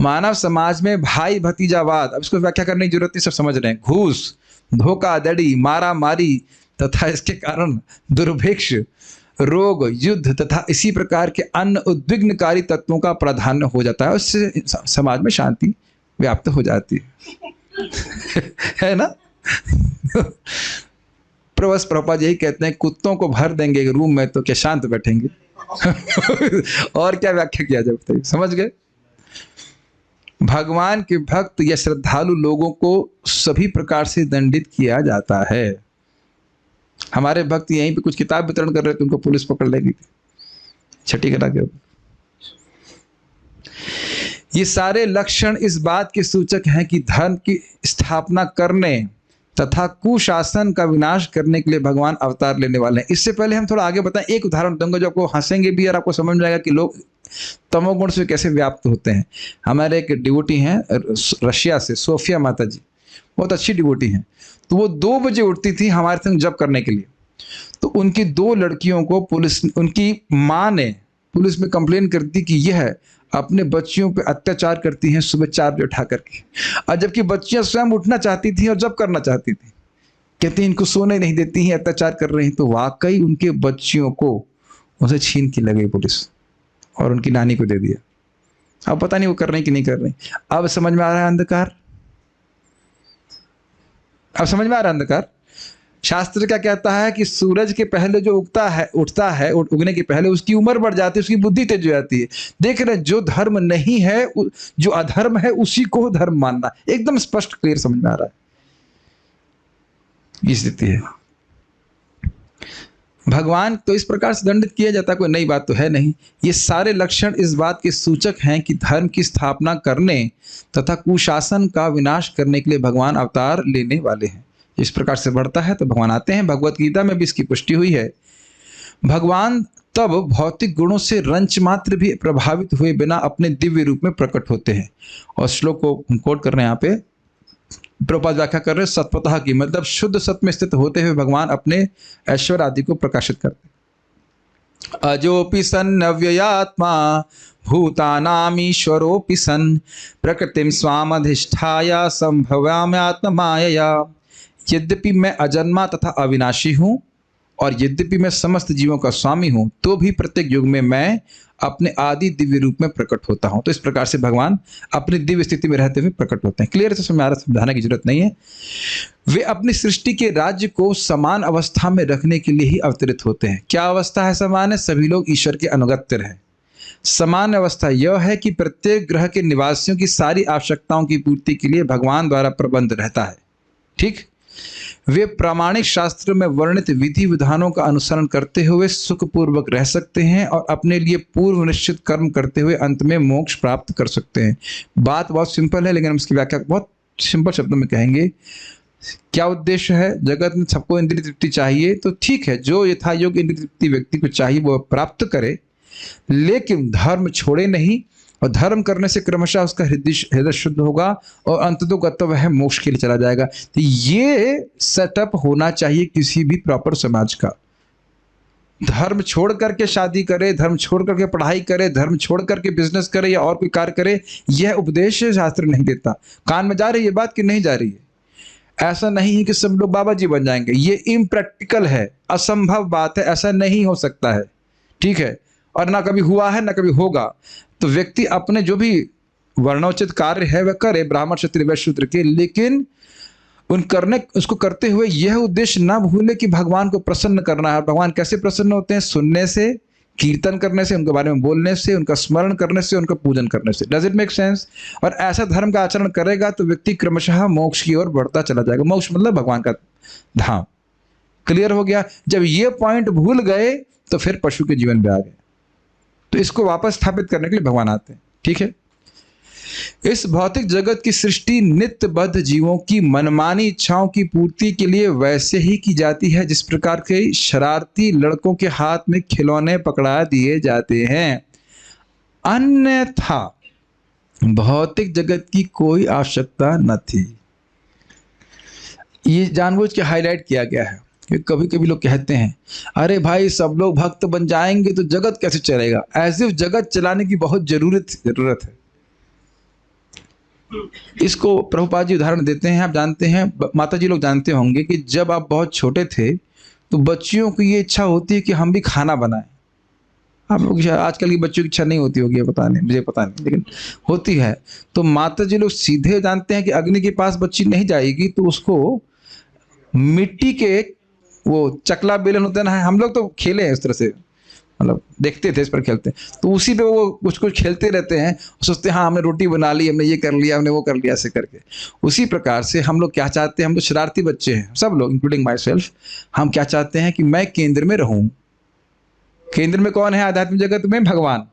मानव समाज में भाई भतीजावाद, अब इसको व्याख्या करने की जरूरत नहीं, सब समझ रहे हैं। घूस, धोखाधड़ी, मारा मारी तथा इसके कारण दुर्भिक्ष, रोग, युद्ध तथा इसी प्रकार के अन्य उद्विग्नकारी तत्वों का प्राधान्य हो जाता है। उससे समाज में शांति व्याप्त हो जाती है। है ना। प्रभुपाद यही कहते हैं, कुत्तों को भर देंगे रूम में तो क्या शांत बैठेंगे। और क्या व्याख्या किया जाए बताइए, समझ गए। भगवान के भक्त या श्रद्धालु लोगों को सभी प्रकार से दंडित किया जाता है। हमारे भक्त यहीं पे कुछ किताब वितरण कर रहे थे, उनको पुलिस पकड़ लेगी छठी करा के। ये सारे लक्षण इस बात के सूचक हैं कि धर्म की स्थापना करने तथा कुशासन का विनाश करने के लिए भगवान अवतार लेने वाले हैं। इससे पहले हम थोड़ा आगे बताएं, एक उदाहरण दूंगा जो आपको हंसेंगे भी और आपको समझ में आएगा कि लोग तमोगुण से कैसे व्याप्त होते हैं। हमारे एक डिवोटी हैं रशिया से, सोफिया माता जी, बहुत अच्छी डिवोटी हैं। तो वो 2 बजे उठती थी हमारे संग जप करने के लिए। तो उनकी 2 लड़कियों को पुलिस, उनकी माँ ने पुलिस में कंप्लेन कर दी कि यह अपने बच्चियों पे अत्याचार करती हैं सुबह 4 बजे उठा करके। और जबकि बच्चियां स्वयं उठना चाहती थी और जब करना चाहती थी, कहती इनको सोने नहीं देती हैं, अत्याचार कर रही हैं। तो वाकई उनके बच्चियों को उसे छीन के लगे पुलिस और उनकी नानी को दे दिया। अब पता नहीं वो कर रहे हैं कि नहीं कर रहे हैं। अब समझ में आ रहा है अंधकार? अब समझ में आ रहा है अंधकार? शास्त्र क्या कहता है कि सूरज के पहले जो उठता है उगने के पहले उसकी उम्र बढ़ जाती है, उसकी बुद्धि तेज हो जाती है। देख रहे, जो धर्म नहीं है, जो अधर्म है, उसी को धर्म मानना। एकदम स्पष्ट क्लियर समझ में आ रहा है, ये स्थिति है। भगवान तो इस प्रकार से दंडित किया जाता, कोई नई बात तो है नहीं। ये सारे लक्षण इस बात के सूचक हैं कि धर्म की स्थापना करने तथा कुशासन का विनाश करने के लिए भगवान अवतार लेने वाले हैं। इस प्रकार से बढ़ता है तो भगवान आते हैं। भगवत गीता में भी इसकी पुष्टि हुई है। भगवान तब भौतिक गुणों से रंच मात्र भी प्रभावित हुए बिना अपने दिव्य रूप में प्रकट होते हैं। और श्लोक को हम कोट कर रहे हैं यहाँ पे, प्रभुपाद व्याख्या कर रहे हैं, सत्वतः की मतलब शुद्ध सत्व में स्थित होते हुए भगवान अपने ऐश्वर्य आदि को प्रकाशित करते हैं। अजोपि सन् अव्ययात्मा भूतानामीश्वरोऽपि सन् प्रकृतिं स्वामधिष्ठाय संभवाम्यात्ममायया। यद्यपि मैं अजन्मा तथा अविनाशी हूँ और यद्यपि मैं समस्त जीवों का स्वामी हूँ, तो भी प्रत्येक युग में मैं अपने आदि दिव्य रूप में प्रकट होता हूँ। तो इस प्रकार से भगवान अपनी दिव्य स्थिति में रहते हुए प्रकट होते हैं। क्लियर से समझाने की जरूरत नहीं है। वे अपनी सृष्टि के राज्य को समान अवस्था में रखने के लिए ही अवतरित होते हैं। क्या अवस्था है समान है? सभी लोग ईश्वर के अनुगत्य रहे। समान अवस्था यह है कि प्रत्येक ग्रह के निवासियों की सारी आवश्यकताओं की पूर्ति के लिए भगवान द्वारा प्रबंध रहता है। ठीक, वे प्रामाणिक शास्त्र में वर्णित विधि विधानों का अनुसरण करते हुए सुखपूर्वक रह सकते हैं और अपने लिए पूर्व निश्चित कर्म करते हुए अंत में मोक्ष प्राप्त कर सकते हैं। बात बहुत सिंपल है, लेकिन हम इसकी व्याख्या बहुत सिंपल शब्दों में कहेंगे। क्या उद्देश्य है? जगत में सबको इंद्रिय तृप्ति चाहिए, तो ठीक है, जो यथा योग्य इंद्रिय तृप्ति व्यक्ति को चाहिए वो प्राप्त करे, लेकिन धर्म छोड़े नहीं। और धर्म करने से क्रमशः उसका हृदय शुद्ध होगा और अंततः वह मोक्ष के लिए चला जाएगा। तो ये सेटअप होना चाहिए किसी भी प्रॉपर समाज का। धर्म छोड़ करके शादी करे, धर्म छोड़ करके पढ़ाई करे, धर्म छोड़ करके बिजनेस करे या और कोई कार्य करे, यह उपदेश शास्त्र नहीं देता। कान में जा रही है बात कि नहीं जा रही है? ऐसा नहीं है कि सब लोग बाबा जी बन जाएंगे, ये इम्प्रैक्टिकल है, असंभव बात है, ऐसा नहीं हो सकता है। ठीक है, और ना कभी हुआ है ना कभी होगा। तो व्यक्ति अपने जो भी वर्णोचित कार्य है वह करे, ब्राह्मण क्षत्रिय वैश्य शूद्र के, लेकिन उसको करते हुए यह उद्देश्य ना भूले कि भगवान को प्रसन्न करना है। भगवान कैसे प्रसन्न होते हैं? सुनने से, कीर्तन करने से, उनके बारे में बोलने से, उनका स्मरण करने से, उनका पूजन करने से। Does it make sense? और ऐसा धर्म का आचरण करेगा तो व्यक्ति क्रमशः मोक्ष की ओर बढ़ता चला जाएगा। मोक्ष मतलब भगवान का धाम। क्लियर हो गया? जब ये पॉइंट भूल गए तो फिर पशु के जीवन में आ गए। तो इसको वापस स्थापित करने के लिए भगवान आते हैं। ठीक है, इस भौतिक जगत की सृष्टि नित्यबद्ध जीवों की मनमानी इच्छाओं की पूर्ति के लिए वैसे ही की जाती है जिस प्रकार के शरारती लड़कों के हाथ में खिलौने पकड़ा दिए जाते हैं। अन्यथा भौतिक जगत की कोई आवश्यकता न थी। ये जानबूझ के हाईलाइट किया गया है। कभी कभी लोग कहते हैं, अरे भाई सब लोग भक्त बन जाएंगे तो जगत कैसे चलेगा? एज इफ जगत चलाने की बहुत जरूरत है। इसको प्रभुपाद जी उदाहरण देते हैं। आप जानते हैं, माता जी लोग जानते होंगे कि जब आप बहुत छोटे थे तो बच्चियों की ये इच्छा होती है कि हम भी खाना बनाएं। आप लोग आजकल की बच्चों की इच्छा नहीं होती होगी, पता नहीं, मुझे पता नहीं, लेकिन होती है। तो माता जी लोग सीधे जानते हैं कि अग्नि के पास बच्ची नहीं जाएगी, तो उसको मिट्टी के वो चकला बेलन होते हैं ना, हम लोग तो खेले हैं इस तरह से, मतलब देखते थे इस पर खेलते हैं, तो उसी पे वो कुछ कुछ खेलते रहते हैं, सोचते हैं हाँ हमने रोटी बना ली, हमने ये कर लिया, हमने वो कर लिया, ऐसे करके। उसी प्रकार से हम लोग क्या चाहते हैं, हम तो शरारती बच्चे हैं सब लोग, इंक्लूडिंग माई सेल्फ। हम क्या चाहते हैं कि मैं केंद्र में रहूं। केंद्र में कौन है आध्यात्मिक जगत में? भगवान।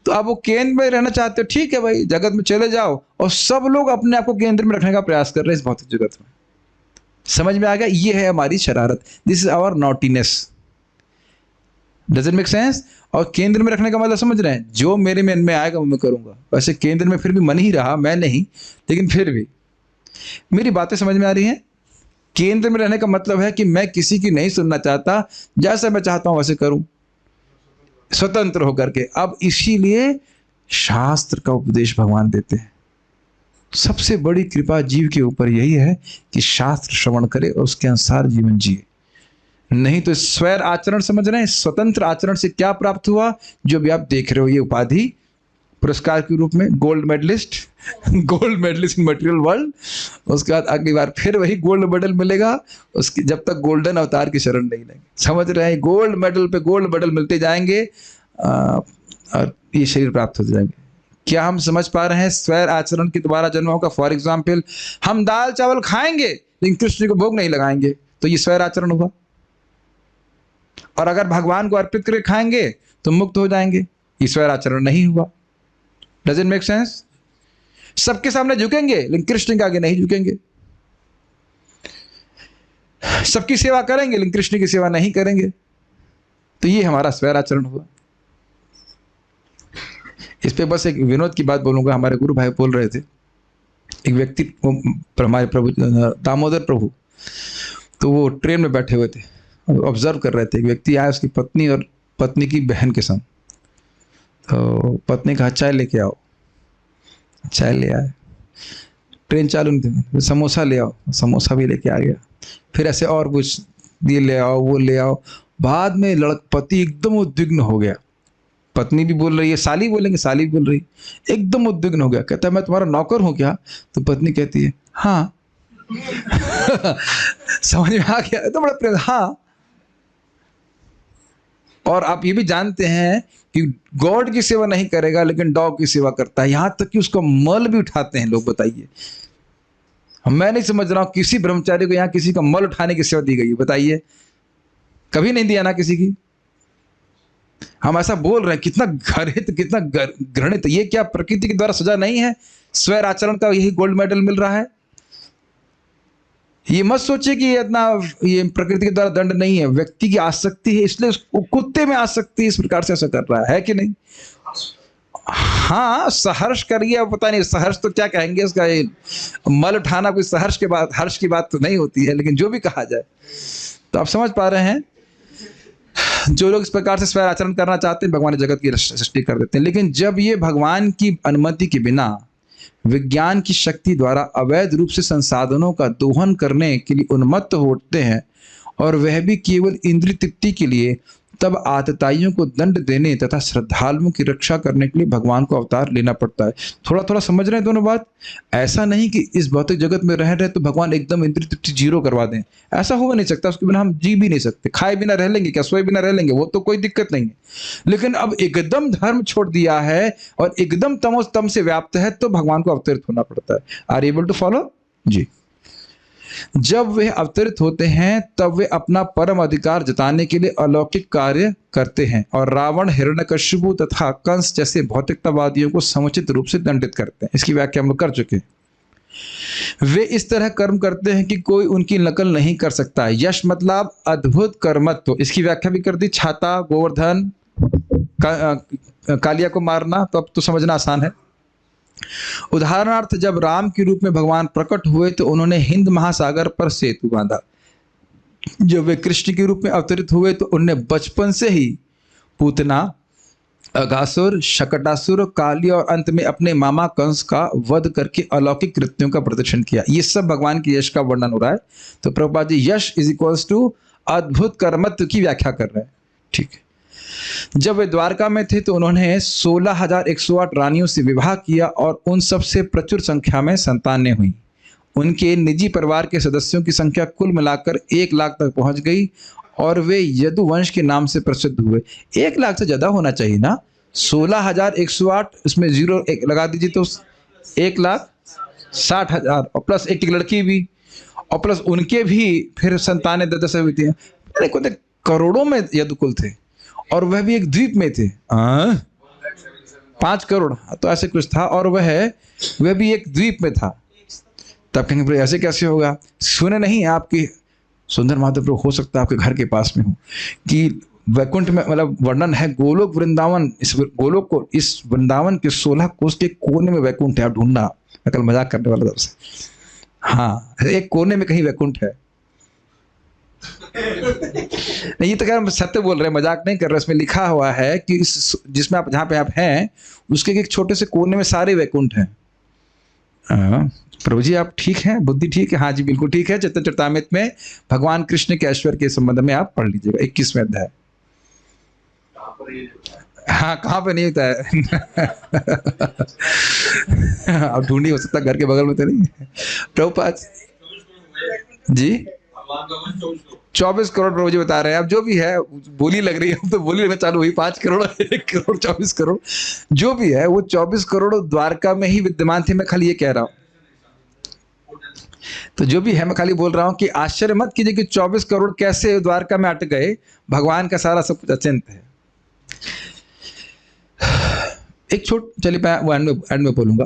तो अब वो केंद्र में रहना चाहते हो, ठीक है भाई, जगत में चले जाओ। और सब लोग अपने आप को केंद्र में रखने का प्रयास कर रहे हैं इस भौतिक जगत में। समझ में आ गया? ये है हमारी शरारत। This is our naughtiness. Does it make sense? और केंद्र में रखने का मतलब समझ रहे हैं? जो मेरे मन में आएगा वो मैं करूंगा। वैसे केंद्र में फिर भी मन ही रहा, मैं नहीं, लेकिन फिर भी मेरी बातें समझ में आ रही हैं? केंद्र में रहने का मतलब है कि मैं किसी की नहीं सुनना चाहता, जैसा मैं चाहता हूं वैसे करूं, स्वतंत्र होकर के। अब इसीलिए शास्त्र का उपदेश भगवान देते हैं। सबसे बड़ी कृपा जीव के ऊपर यही है कि शास्त्र श्रवण करे और उसके अनुसार जीवन जिए। नहीं तो स्वैर आचरण, समझ रहे हैं, स्वतंत्र आचरण से क्या प्राप्त हुआ? जो भी आप देख रहे हो, ये उपाधि पुरस्कार के रूप में गोल्ड मेडलिस्ट इन मटेरियल वर्ल्ड। उसके बाद अगली बार फिर वही गोल्ड मेडल मिलेगा, उसकी जब तक गोल्डन अवतार की शरण नहीं लेंगे। समझ रहे हैं, गोल्ड मेडल पे गोल्ड मेडल मिलते जाएंगे और ये शरीर प्राप्त होते जाएंगे। क्या हम समझ पा रहे हैं स्वैर आचरण के द्वारा जन्म होगा? फॉर एग्जाम्पल, हम दाल चावल खाएंगे लेकिन कृष्ण को भोग नहीं लगाएंगे, तो ये स्वैर आचरण होगा। और अगर भगवान को अर्पित करके खाएंगे तो मुक्त हो जाएंगे, ये स्वैर आचरण नहीं हुआ। Does it make sense? सबके सामने झुकेंगे लेकिन कृष्ण के आगे नहीं झुकेंगे, सबकी सेवा करेंगे लेकिन कृष्ण की सेवा नहीं करेंगे, तो ये हमारा स्वैर आचरण हुआ। इस पे बस एक विनोद की बात बोलूंगा। हमारे गुरु भाई बोल रहे थे, एक व्यक्ति, हमारे प्रभु दामोदर प्रभु, तो वो ट्रेन में बैठे हुए थे, ऑब्जर्व कर रहे थे। एक व्यक्ति आया, उसकी पत्नी और पत्नी की बहन के संग। तो पत्नी कहा चाय लेके आओ, चाय ले आए। ट्रेन चालू नहीं थी, समोसा ले आओ, समोसा भी लेके आ गया। फिर ऐसे और कुछ, ये ले आओ, वो ले आओ। बाद में पति एकदम उद्विग्न हो गया। पत्नी भी बोल रही है, साली बोलेंगे, साली भी बोल रही, एकदम उद्विग्न हो गया। कहता है मैं तुम्हारा नौकर हूं क्या? तो पत्नी कहती है हाँ। समझ में आ गया तो बड़ा प्रेम, हाँ। और आप ये भी जानते हैं कि गॉड की सेवा नहीं करेगा लेकिन डॉग की सेवा करता है, यहां तक कि उसका मल भी उठाते हैं लोग। बताइए, मैं नहीं समझ रहा हूं किसी ब्रह्मचारी को यहां किसी का मल उठाने की सेवा दी गई है? बताइए, कभी नहीं दिया ना किसी की। हम ऐसा बोल रहे हैं, कितना घृणित, कितना घृणित। ये क्या प्रकृति के द्वारा सजा नहीं है? स्वैर आचरण का यही गोल्ड मेडल मिल रहा है। ये मत सोचिए कि ये प्रकृति के द्वारा दंड नहीं है, व्यक्ति की आसक्ति है, इसलिए कुत्ते में आसक्ति इस प्रकार से ऐसा कर रहा है कि नहीं? हाँ, सहर्ष करिए। पता नहीं सहर्ष तो क्या कहेंगे इसका, मल उठाना कोई सहर्ष के बाद हर्ष की बात तो नहीं होती है, लेकिन जो भी कहा जाए। तो आप समझ पा रहे हैं, जो लोग इस प्रकार से स्वैर आचरण करना चाहते हैं, भगवान जगत की सृष्टि कर देते हैं। लेकिन जब ये भगवान की अनुमति के बिना विज्ञान की शक्ति द्वारा अवैध रूप से संसाधनों का दोहन करने के लिए उन्मत्त होते हैं, और वह भी केवल इंद्रिय तृप्ति के लिए, तब आतताइयों को दंड देने तथा श्रद्धालुओं की रक्षा करने के लिए भगवान को अवतार लेना पड़ता है। थोड़ा थोड़ा समझ रहे हैं दोनों बात? ऐसा नहीं कि इस भौतिक जगत में रह रहे तो भगवान एकदम इंद्रिय तृप्ति जीरो करवा दें, ऐसा हो नहीं सकता। उसके बिना हम जी भी नहीं सकते। खाए बिना रह लेंगे क्या? सोए बिना रह लेंगे, वो तो कोई दिक्कत नहीं है। लेकिन अब एकदम धर्म छोड़ दिया है और एकदम तमोस्तम से व्याप्त है, तो भगवान को अवतरित होना पड़ता है। आर एबल टू फॉलो जी? जब वे अवतरित होते हैं तब वे अपना परम अधिकार जताने के लिए अलौकिक कार्य करते हैं और रावण, हिरण्यकशिपु तथा कंस जैसे भौतिकतावादियों को समुचित रूप से दंडित करते हैं। इसकी व्याख्या हम लोग कर चुके हैं। वे इस तरह कर्म करते हैं कि कोई उनकी नकल नहीं कर सकता। यश मतलब अद्भुत कर्मत्व, इसकी व्याख्या भी कर दी। छाता, गोवर्धन, कालिया को मारना, तो अब तो समझना आसान है। उदाहरणार्थ, जब राम के रूप में भगवान प्रकट हुए तो उन्होंने हिंद महासागर पर सेतु बांधा। जब वे कृष्ण के रूप में अवतरित हुए तो उन्होंने बचपन से ही पूतना, अघासुर, शकटासुर, काली और अंत में अपने मामा कंस का वध करके अलौकिक कृत्यों का प्रदर्शन किया। ये सब भगवान के यश का वर्णन हो रहा है। तो प्रभुपाद जी यश इज इक्वल्स टू अद्भुत कर्मत्व की व्याख्या कर रहे हैं। ठीक है। जब वे द्वारका में थे तो उन्होंने 16,108 रानियों से विवाह किया और उन सब से प्रचुर संख्या में संतानें हुई। उनके निजी परिवार के सदस्यों की संख्या कुल मिलाकर 1 लाख तक पहुंच गई और वे यदुवंश के नाम से प्रसिद्ध हुए। 1 लाख से ज़्यादा होना चाहिए ना? 16,108, इसमें 0 लगा दीजिए तो 1,60,000 और प्लस एक लड़की भी, और प्लस उनके भी फिर संतानें 10 हुई थी। करोड़ों में यदुकुल थे और वह भी एक द्वीप में थे। 5 करोड़ तो ऐसे कुछ था, और वह भी एक द्वीप में था। तब कहेंगे ऐसे कैसे होगा? सुने नहीं आपकी सुंदर माधव प्रभु, हो सकता है आपके घर के पास में हो, कि वैकुंठ में मतलब वर्णन है गोलोक वृंदावन, इस गोलोक को, इस वृंदावन के 16 कोस के कोने में वैकुंठ है। आप ढूंढना, मैं कल मजाक करने वाला तरफ से। हाँ, एक कोने में कहीं वैकुंठ है। नहीं, ये तो क्या सत्य बोल रहे हैं, मजाक नहीं कर रहे। इसमें लिखा हुआ है कि इस जिसमें आप, जहाँ पे आप हैं, उसके एक छोटे से कोने में सारे वैकुंठ हैं। प्रभु जी आप ठीक हैं, बुद्धि ठीक है? हाँ जी बिल्कुल ठीक है। चैतन्य चरितामृत में भगवान कृष्ण के ऐश्वर्य के संबंध में आप पढ़ लीजिएगा, 21वें अध्याय। हाँ, कहाँ पे नहीं होता है। अब ढूंढी, हो सकता है घर के बगल में तो नहीं है। प्रभुपाद जी 24 करोड़ प्रभु जी बता रहे हैं। अब जो भी है, बोली लग रही है तो बोली लगना चालू हुई। 5 करोड़, 1 करोड़, 24 करोड़, जो भी है वो 24 करोड़ द्वारका में ही विद्यमान थे। मैं खाली ये कह रहा हूँ, तो जो भी है मैं खाली बोल रहा हूँ कि आश्चर्य मत कीजिए कि 24 करोड़ कैसे द्वारका में अट गए। भगवान का सारा सब कुछ अचिंत है। एक चलिए मैं वो एंड में बोलूंगा।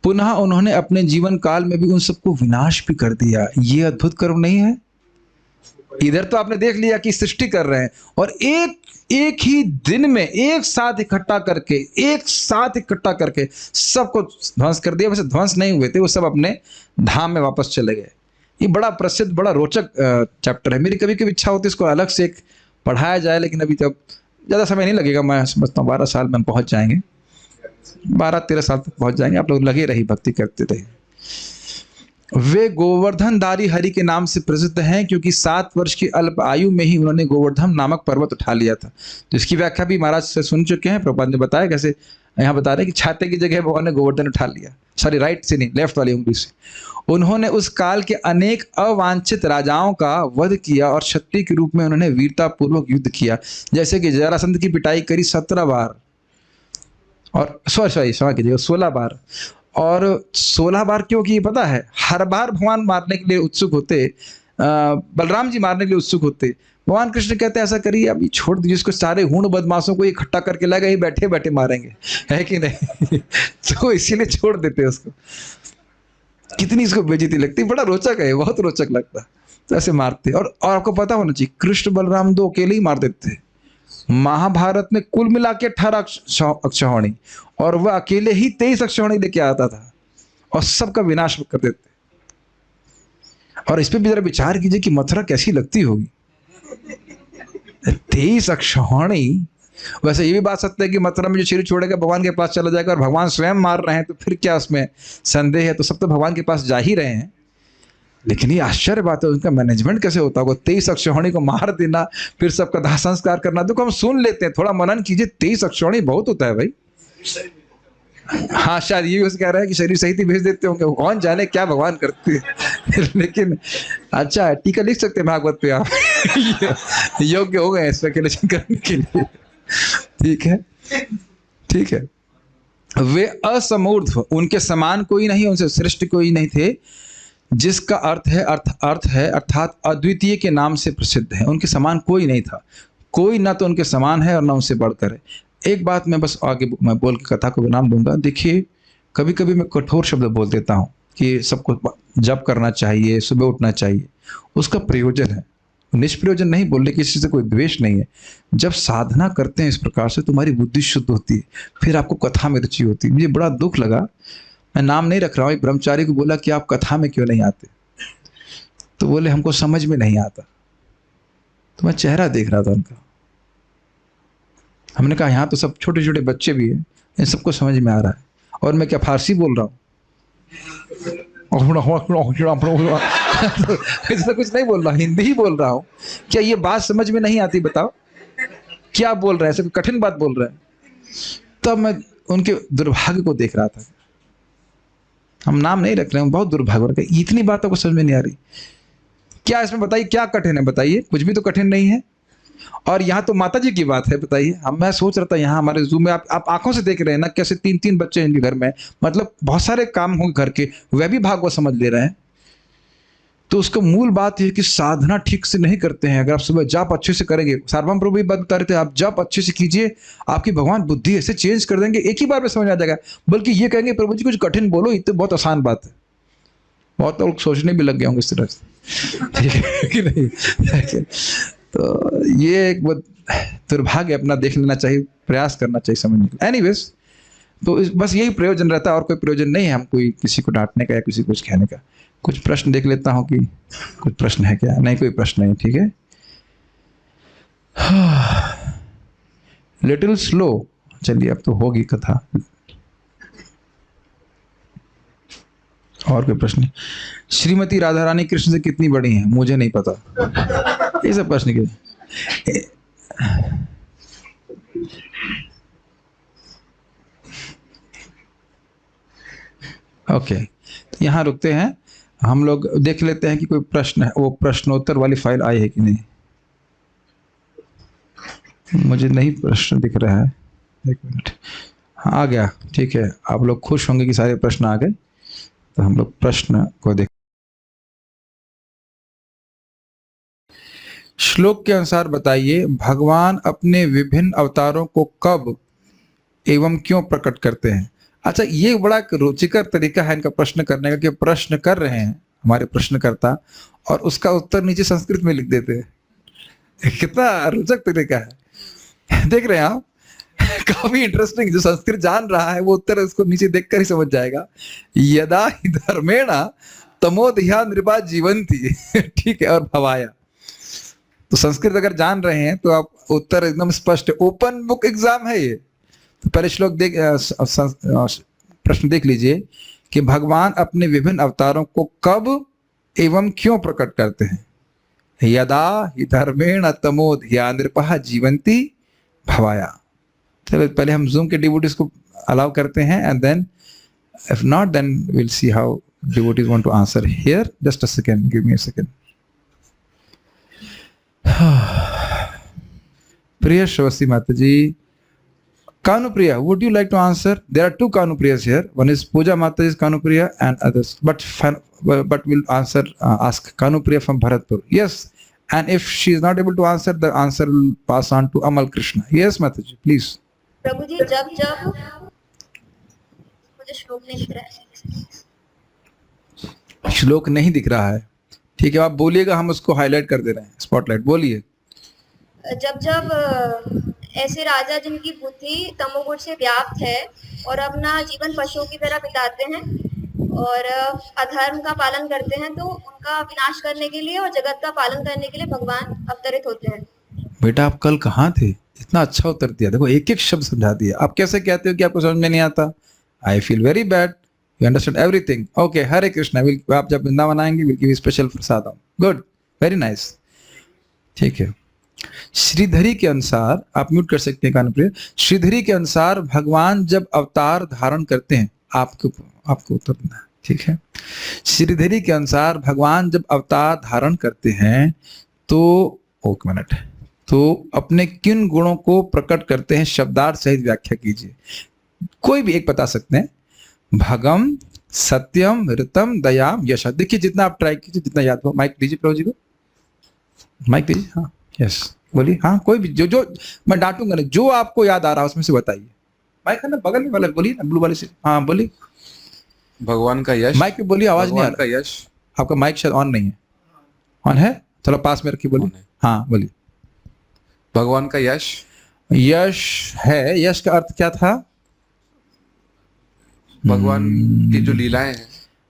पुनः उन्होंने अपने जीवन काल में भी उन सबको विनाश भी कर दिया। ये अद्भुत कर्म नहीं है? इधर तो आपने देख लिया कि सृष्टि कर रहे हैं, और एक ही दिन में एक साथ इकट्ठा करके सबको ध्वंस कर दिया। वैसे ध्वंस नहीं हुए थे, वो सब अपने धाम में वापस चले गए। ये बड़ा प्रसिद्ध, बड़ा रोचक चैप्टर है। मेरी कभी कभी इच्छा होती है इसको अलग से एक पढ़ाया जाए, लेकिन अभी तक ज़्यादा समय नहीं लगेगा। मैं समझता हूँ 12 साल में हम पहुँच जाएंगे, 12-13 साल तक पहुँच जाएंगे। आप लोग लगे रही, भक्ति करते रहे। वे गोवर्धनधारी हरि के नाम से प्रसिद्ध हैं, क्योंकि 7 वर्ष की अल्प आयु में ही उन्होंने गोवर्धन नामक पर्वत उठा लिया था। तो इसकी व्याख्या भी महाराज से सुन चुके हैं। प्रभुपाद ने बताया कैसे। यहाँ बता रहे हैं कि छाते की जगह भगवान ने गोवर्धन उठा लिया। सॉरी, राइट से नहीं, लेफ्ट वाली उंगली से। उन्होंने उस काल के अनेक अवांछित राजाओं का वध किया और क्षत्रिय के रूप में उन्होंने वीरता पूर्वक युद्ध किया। जैसे कि जरासंध की पिटाई करी 17 बार, और सॉरी 16 बार। और 16 बार क्यों की पता है? हर बार भगवान मारने के लिए उत्सुक होते, बलराम जी मारने के लिए उत्सुक होते। भगवान कृष्ण कहते हैं ऐसा करिए, अभी छोड़ दीजिए इसको, सारे हूण बदमाशों को इकट्ठा करके लगा, ही बैठे बैठे मारेंगे, है कि नहीं? तो इसीलिए छोड़ देते उसको। कितनी इसको बेइज्जती लगती, बड़ा रोचक है, बहुत रोचक लगता है। तो ऐसे मारते। और आपको पता होना चाहिए, कृष्ण बलराम 2 अकेले ही मार देते थे। महाभारत में कुल मिला के 18 अक्षौहिणी, और वह अकेले ही 23 अक्षौहिणी लेके आता था और सबका विनाश कर देते। और इस पे भी जरा विचार कीजिए कि मथुरा कैसी लगती होगी। 23 अक्षौहिणी। वैसे ये भी बात सत्य है कि मथुरा में जो शरीर छोड़ेगा भगवान के पास चला जाएगा, और भगवान स्वयं मार रहे हैं तो फिर क्या उसमें संदेह है? तो सब तो भगवान के पास जा ही रहे हैं। लेकिन ये आश्चर्य बात है, उनका मैनेजमेंट कैसे होता होगा? 23 अक्षौहिणी को मार देना, फिर सबका दाह संस्कार करना। देखो हम सुन लेते हैं, थोड़ा मनन कीजिए। 23 अक्षौहिणी बहुत होता है भाई। हाँ, शायद ये कह रहा है कि शरीर सहित ही भेज देते होंगे, कौन जाने क्या भगवान करते हैं। लेकिन अच्छा, टीका लिख सकते हैं भागवत पे आप। योग्य हो गए स्पेकुलेशन करने के लिए। ठीक है। वे असमूर्ध, उनके समान कोई नहीं, उनसे श्रेष्ठ कोई नहीं थे, जिसका अर्थ है अर्थात अद्वितीय के नाम से प्रसिद्ध है। उनके समान कोई नहीं था, कोई ना तो उनके समान है और ना उनसे बढ़कर है। एक बात मैं बस आगे मैं बोल के कथा को विराम दूंगा। देखिए, कभी कभी मैं कठोर शब्द बोल देता हूँ कि सबको जप करना चाहिए, सुबह उठना चाहिए। उसका प्रयोजन है, निष्प्रयोजन नहीं बोलने की, किसी से कोई द्वेष नहीं है। जब साधना करते हैं इस प्रकार से, तुम्हारी बुद्धि शुद्ध होती है, फिर आपको कथा में रुचि होती है। मुझे बड़ा दुख लगा, मैं नाम नहीं रख रहा हूँ, एक ब्रह्मचारी को बोला कि आप कथा में क्यों नहीं आते? तो बोले हमको समझ में नहीं आता। तो मैं चेहरा देख रहा था उनका। हमने कहा यहाँ तो सब छोटे छोटे बच्चे भी हैं, इन सबको समझ में आ रहा है, और मैं क्या फारसी बोल रहा हूँ? ऐसा कुछ नहीं बोल रहा, हिंदी ही बोल रहा हूँ। क्या ये बात समझ में नहीं आती? बताओ क्या बोल रहे हैं, ऐसे कठिन बात बोल रहे हैं। तब मैं उनके दुर्भाग्य को देख रहा था। हम नाम नहीं रख रहे हैं, बहुत दुर्भाग्य। इतनी बातों को समझ में नहीं आ रही। क्या इसमें बताइए क्या कठिन है? बताइए, कुछ भी तो कठिन नहीं है। और यहाँ तो माता जी की बात है। बताइए, हम मैं सोच रहा था यहाँ हमारे जूम में आप आंखों से देख रहे हैं ना, कैसे 3-3 बच्चे इनके घर में, मतलब बहुत सारे काम होंगे घर के, वह भी भागवत समझ ले रहे हैं। तो उसका मूल बात है कि साधना ठीक से नहीं करते हैं। अगर आप सुबह जाप अच्छे से करेंगे, सार्वभौम प्रभु भी बात बता रहे थे, आप जाप अच्छे से कीजिए, आपकी भगवान बुद्धि ऐसे चेंज कर देंगे, एक ही बार में समझ आ जाएगा। बल्कि ये कहेंगे प्रभु जी कुछ कठिन बोलो, ये तो बहुत आसान बात है। बहुत लोग सोचने भी लग गए होंगे इस तरह से, ठीक है कि नहीं? तो ये एक बहुत दुर्भाग्य, अपना देख लेना चाहिए, प्रयास करना चाहिए समझने का। एनीवेज, तो बस यही प्रयोजन रहता है, और कोई प्रयोजन नहीं है हम कोई किसी को डांटने का या किसी को कुछ कहने का। कुछ प्रश्न देख लेता हूँ कि कुछ प्रश्न है क्या? नहीं, कोई प्रश्न नहीं, ठीक है। लिटिल स्लो, चलिए अब तो होगी कथा। और कोई प्रश्न? श्रीमती राधा रानी कृष्ण से कितनी बड़ी हैं? मुझे नहीं पता, ये सब प्रश्न के। ओके, यहाँ रुकते हैं। हम लोग देख लेते हैं कि कोई प्रश्न है, वो प्रश्नोत्तर वाली फाइल आई है कि नहीं। मुझे नहीं प्रश्न दिख रहा है, एक मिनट। हाँ, आ गया, ठीक है। आप लोग खुश होंगे कि सारे प्रश्न आ गए, तो हम लोग प्रश्न को देख। श्लोक के अनुसार बताइए, भगवान अपने विभिन्न अवतारों को कब एवं क्यों प्रकट करते हैं। अच्छा, ये बड़ा एक रुचिकर तरीका है इनका प्रश्न करने का, कि प्रश्न कर रहे हैं हमारे प्रश्नकर्ता और उसका उत्तर नीचे संस्कृत में लिख देते हैं। कितना रोचक तरीका है, देख रहे हैं आप। काफी इंटरेस्टिंग। जो संस्कृत जान रहा है वो उत्तर उसको नीचे देखकर ही समझ जाएगा। यदा हि धर्मेण तमोधिया नृपा जीवंती। ठीक है, और भवाया। तो संस्कृत अगर जान रहे हैं तो आप उत्तर एकदम स्पष्ट, ओपन बुक एग्जाम है ये। तो पहले श्लोक देख, प्रश्न देख लीजिए कि भगवान अपने विभिन्न अवतारों को कब एवं क्यों प्रकट करते हैं। यदा हि धर्मेण तमोधिया नृपः जीवंती भवाया। चलो पहले हम जूम के डिवोटीज को अलाउ करते हैं, and then if not then will see how devotees want to answer here. Just a second, give me a second. प्रिय श्रवसी माता जी, Kanupriya, would you like to answer? There are two Kanupriyas here. One is Pooja Mataji's Kanupriya and others. But we'll answer, ask Kanupriya from Bharatpur. Yes. And if she is not able to answer, the answer will pass on to Amal Krishna. Yes, Mataji, please. प्रभु जी, जब जब मुझे श्लोक नहीं दिख रहा है। श्लोक नहीं दिख रहा है, ठीक है, आप बोलिएगा, हम उसको हाईलाइट कर दे रहे हैं, स्पॉटलाइट बोलिए। जब जब ऐसे राजा जिनकी बुद्धि तमोगुण से व्याप्त है और अपना जीवन पशुओं की तरह बिताते हैं और अधर्म का पालन करते हैं, तो उनका विनाश करने के लिए और जगत का पालन करने के लिए भगवान अवतरित होते हैं। बेटा, आप कल कहाँ थे? इतना अच्छा उत्तर दिया, देखो एक एक शब्द समझा दिया। आप कैसे कहते हो कि आपको समझ में नहीं आता? I feel very bad, you understand everything. Okay, Hare Krishna. आप जब वृंदावन आएंगे will give special prasadam. Good, very nice, ठीक है। श्रीधरी के अनुसार, आप म्यूट कर सकते हैं कानप्रिय। श्रीधरी के अनुसार भगवान जब अवतार धारण करते हैं, आपको उत्तर देना है, ठीक है। श्रीधरी के अनुसार भगवान जब अवतार धारण करते हैं तो एक मिनट, तो अपने किन गुणों को प्रकट करते हैं, शब्दार्थ सहित व्याख्या कीजिए। कोई भी एक बता सकते हैं। भगम, सत्यम, ऋतम, दयाम, यश। देखिए जितना आप ट्राई कीजिए, जितना याद हो। माइक दीजिए प्रभु जी को, माइक दीजिए। हाँ, यस, बोलिए। हाँ, कोई भी जो मैं डांटूंगा नहीं, जो आपको याद आ रहा है उसमें से बताइए। माइक है ना बगल में वाला, बोलिए ना, ब्लू वाले से। हाँ बोलिए। भगवान का यश। माइक पे बोलिए, आवाज नहीं आ भगवान का यश। आपका माइक शायद ऑन नहीं है। ऑन है? थोड़ा पास में रखिए, बोलिए। हाँ बोलिए। भगवान का यश। यश है। यश का अर्थ क्या था? भगवान की जो लीलाएं हैं।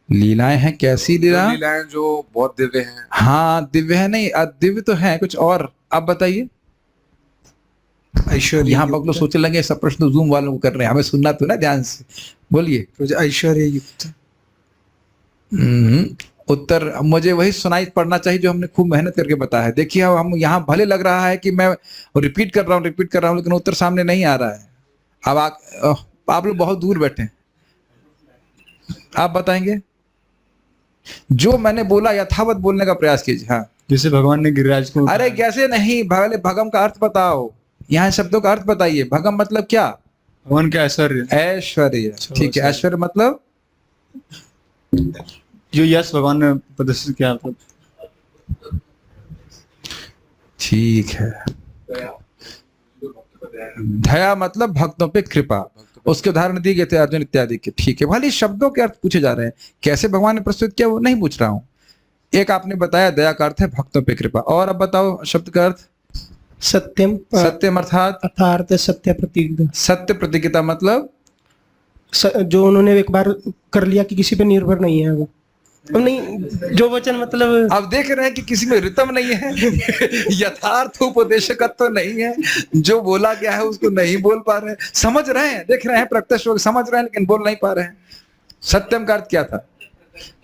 लीलाएं हैं, कैसी लीला? लीलाएं जो बहुत दिव्य हैं। हाँ, दिव्य है नहीं, दिव्य तो है कुछ और। आप बताइए। ऐश्वर्य। यहाँ लोग सोचने लगे सब प्रश्न तो जूम वालों को कर रहे हैं, हमें सुनना तो ना ध्यान से। बोलिए। ऐश्वर्य युक्त। उत्तर मुझे वही सुनाई पड़ना चाहिए जो हमने खूब मेहनत करके बताया है। देखिए, अब हम यहाँ भले लग रहा है कि मैं रिपीट कर रहा हूँ, लेकिन उत्तर सामने नहीं आ रहा है। अब आप लोग बहुत दूर बैठे हैं, आप बताएंगे। जो मैंने बोला यथावत बोलने का प्रयास कीजिए। हाँ, जैसे भगवान ने गिरिराज को। अरे कैसे नहीं, पहले भगम का अर्थ बताओ। यहाँ शब्दों का अर्थ बताइए। भगम मतलब क्या? भगवान का ऐश्वर्य। ऐश्वर्य, ठीक है। ऐश्वर्य मतलब जो यश भगवान ने प्रदर्शित किया। ठीक है। दया मतलब भक्तों पे कृपा। उसके उदाहरण दिए गए थे अर्जुन इत्यादि के, ठीक है। भले शब्दों के अर्थ पूछे जा रहे हैं, कैसे भगवान ने प्रस्तुत किया वो नहीं पूछ रहा हूं। एक आपने बताया दया का अर्थ है भक्तों पे कृपा, और अब बताओ शब्द का अर्थ। सत्यम। सत्यम अर्थात अर्थात सत्य प्रतिज्ञा। सत्य प्रतिज्ञता मतलब जो उन्होंने एक बार कर लिया कि किसी पे निर्भर नहीं है वो। नहीं, जो वचन मतलब। अब देख रहे हैं कि किसी में रितम नहीं है, यथार्थ उपदेशकत्व तो नहीं है, जो बोला गया है उसको नहीं बोल पा रहे हैं। समझ रहे हैं, देख रहे हैं, प्रत्यक्ष समझ रहे हैं, लेकिन बोल नहीं पा रहे हैं। सत्यम का अर्थ क्या था?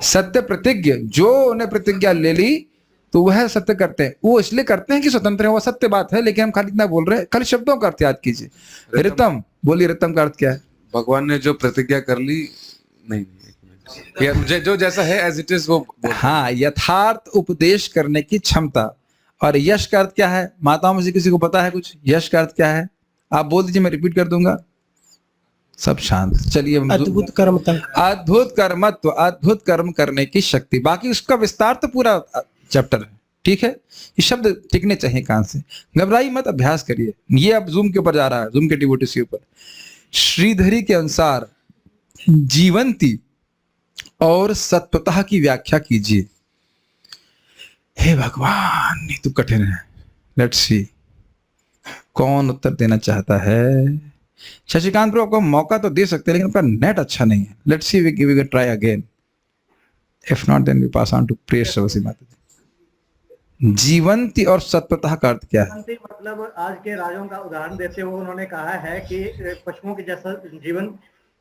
सत्य प्रतिज्ञ, जो उन्हें प्रतिज्ञा ले ली तो वह सत्य करते हैं। वो इसलिए करते हैं कि स्वतंत्र है, वो सत्य बात है, लेकिन हम खाली इतना बोल रहे हैं। खाली शब्दों का अर्थ याद कीजिए। रितम बोलिए, रितम का अर्थ क्या है? भगवान ने जो प्रतिज्ञा कर ली। नहीं, जो जैसा है एज इट इज वो बोल। हाँ, यथार्थ उपदेश करने की क्षमता। और यश का अर्थ क्या है? माताओं में से किसी को पता है कुछ? यश का अर्थ क्या है? आप बोल दीजिए, मैं रिपीट कर दूंगा। सब शांत। चलिए, अद्भुत कर्मता। अद्भुत कर्मत्व, अद्भुत कर्म करने की शक्ति। बाकी उसका विस्तार तो पूरा चैप्टर है, ठीक है। ये शब्द टिकने चाहिए कान से। घबराइए मत, अभ्यास करिए। ये अब जूम के ऊपर जा रहा है, जूम के डिवोटीज के ऊपर। श्रीधरी के अनुसार जीवंती और सत्वतः की व्याख्या कीजिए। हे भगवान, ये तो कठिन है। लेट्स सी कौन उत्तर देना चाहता है। शशिकांत ब्रो, आपको मौका तो दे सकते हैं, लेकिन आपका नेट अच्छा नहीं है। Let's see we give it a try again. If not then we pass on to prayer Saraswati माता जी। जीवंती और सत्वतः का अर्थ क्या है? मतलब आज के राजाओं का उदाहरण देते हुए उन्होंने कहा है कि पशुओं के जैसा जीवन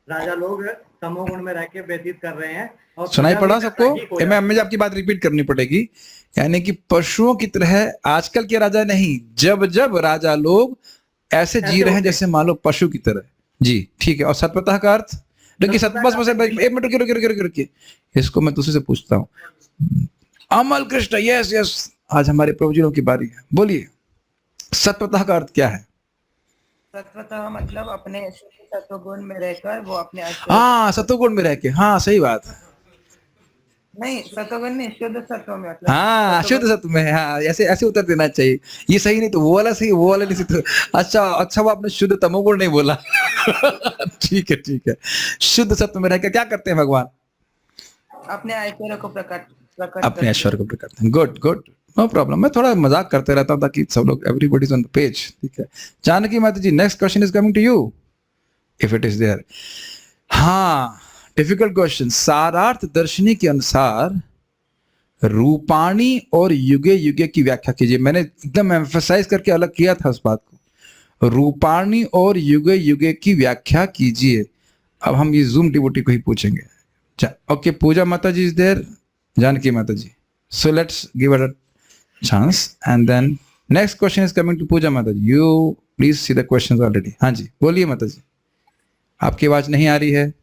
राजा लोग तमोगुण में रह के व्यतीत कर रहे हैं। और सुनाई पड़ा सबको? मैं हमें आपकी बात रिपीट करनी पड़ेगी। यानी कि पशुओं की तरह आजकल के राजा नहीं, जब जब राजा लोग ऐसे जी रहे हैं जैसे मान लो पशु की तरह। जी ठीक है। और सत्वतः का अर्थ? देखिए बस बस एक मिनट रुकिए। इसको मैं दूसरे से पूछता हूँ। अमल कृष्ण, यस यस, आज हमारे प्रभु जी लोगों की बारी है, बोलिए। सत्वतः का अर्थ क्या है? सत्वतः मतलब अपने शुद्ध सत्वगुण में रहकर वो अपने हाँ, सत्वगुण में रह के। हाँ, सही बात। नहीं, सत्वगुण नहीं, शुद्ध सत्व में मतलब। हाँ, शुद्ध सत्व में। हाँ, ऐसे ऐसे उत्तर देना चाहिए। ये सही नहीं तो वो वाला सही, वो वाला नहीं सही तो अच्छा वो आपने शुद्ध तमोगुण नहीं बोला। ठीक है। शुद्ध सत्व में रहकर क्या करते हैं भगवान? अपने ऐश्वर्य को प्रकट अपने ऐश्वर्य को प्रकट करते हैं। Good, no problem. मैं थोड़ा मजाक करते रहता हूँ ताकि सब लोग, everybody is on the page. ठीक है। जानकी माता ji, next question is coming to you if it is there. हाँ, डिफिकल्ट क्वेश्चन। सारार्थ दर्शनी के अनुसार रूपाणी और युगे युगे की व्याख्या कीजिए। मैंने एकदम एम्फसाइज करके अलग किया था उस बात को। रूपाणी और युगे युगे की व्याख्या कीजिए। अब हम ये जूम डिवोटी को ही पूछेंगे। ओके, पूजा माता जी इज देयर, जानकी माता ji. So let's give it a chance and then next question is coming to Puja माता ji. You please see the questions already. हाँ जी, बोलिए माता जी। आपकी आवाज नहीं आ रही है?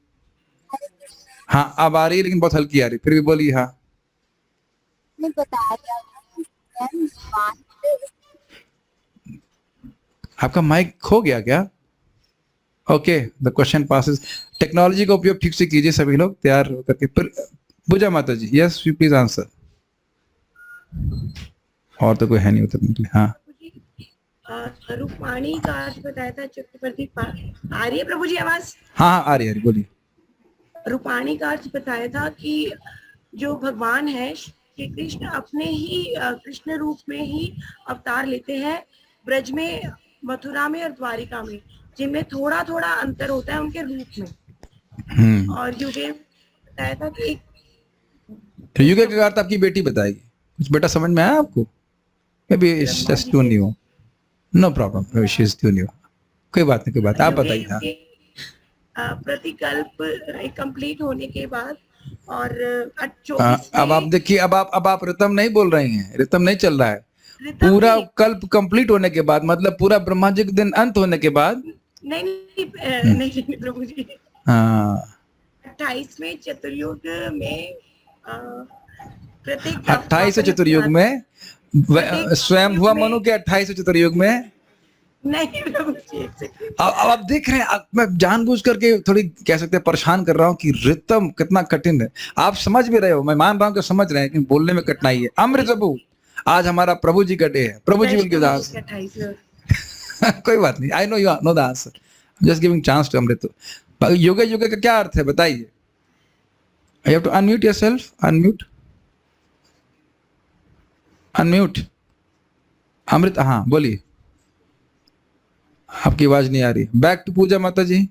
हाँ, अब आ रही है, लेकिन बहुत हल्की आ रही है। फिर भी बोलिए। हाँ, आपका माइक खो गया क्या? Okay, the question passes. Technology का उपयोग ठीक से कीजिए सभी लोग, तैयार करके। पूजा माता जी, यस यू प्लीज आंसर। और तो कोई है नहीं उत्तर के लिए। हाँ, रूपाणी का अर्थ बताया था चक्रवर्ती। आ रही है प्रभु जी आवाज? हाँ, आ रही है, बोलिए। रूपाणी का अर्थ बताया था कि जो भगवान है श्री कृष्ण अपने ही कृष्ण रूप में ही अवतार लेते हैं ब्रज में, मथुरा में और द्वारिका में, जिनमें थोड़ा थोड़ा अंतर होता है उनके रूप में। और युगे बताया था कि युगे का अर्थ आपकी बेटी बताएगी। कुछ बेटा समझ में आया आपको? Maybe it's just too new. No problem, she is too new. कोई बात नहीं, आप बताइए। हाँ, प्रतिकल्प कंप्लीट होने के बाद और अब आप देखिए, अब आप रितम नहीं बोल रही हैं, रितम नहीं चल रहा है। पूरा कल्प कंप्लीट होने के बाद मतलब पूरा ब्रह्मा जी के दिन अंत होने के बाद। नहीं प्रभु जी। हाँ, 28वें चतुर्युग में प्रत्येक 28 चतुर्युग में स्वयं हुआ मनु के 28 चतुर्युग में। नहीं प्रभु जी, अब आप देख रहे हैं, मैं जानबूझ करके थोड़ी कह सकते हैं परेशान कर रहा हूँ कि रितम कितना कठिन है। आप समझ भी रहे हो, मैं मान रहा हूँ कि समझ रहे हैं, लेकिन बोलने में कठिनाई है। अमृत प्रभु, आज हमारा प्रभु जी का डे है। प्रभु जी विल दास। कोई बात नहीं, I know you know the answer, just giving chance to Amrit. योगे योगे का क्या अर्थ है बताइए? You have to unmute yourself. Unmute Amrit. हाँ, बोलिए। आपकी आवाज नहीं आ रही। बैक टू पूजा माता जी।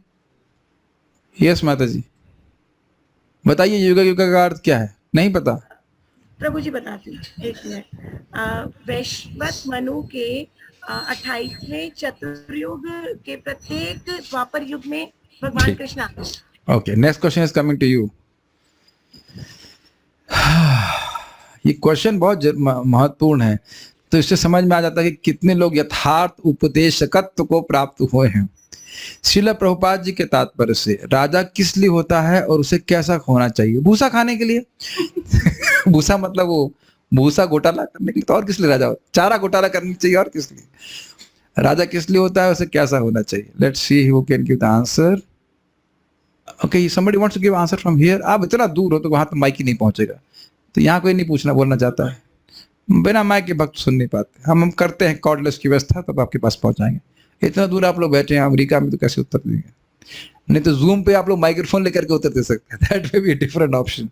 यस माता जी, बताइए युगा युगा का अर्थ क्या है? नहीं पता? प्रभु जी बताती हूँ, एक मिनट। वैश्वत मनु के 28वें चतुर्युग के प्रत्येक द्वापर युग में भगवान कृष्ण आते हैं। Okay, next question is coming to you. ये क्वेश्चन बहुत महत्वपूर्ण है। तो इससे समझ में आ जाता है कि कितने लोग यथार्थ उपदेशकत्व को प्राप्त हुए हैं। श्रील प्रभुपाद जी के तात्पर्य से राजा किस लिए होता है और उसे कैसा होना चाहिए? भूसा खाने के लिए। भूसा मतलब वो भूसा घोटाला करने के लिए, तो और किस लिए राजा होता? चारा घोटाला करनी चाहिए, और किस लिए? राजा किस लिए होता है, उसे कैसा होना चाहिए? Let's see who can give the answer. Okay, somebody wants to give answer from here. आप इतना दूर हो तो वहां तो माइक ही नहीं पहुंचेगा, तो यहाँ कोई नहीं पूछना बोलना चाहता है। बिना माइक के भक्त सुन नहीं पाते। हम करते हैं कॉर्डलेस की व्यवस्था, तब आपके पास पहुंचाएंगे। इतना दूर आप लोग बैठे हैं अमेरिका में, तो कैसे उत्तर देंगे? नहीं तो जूम पे आप लोग माइक्रोफोन लेकर के उत्तर दे सकते हैं। That may be different option.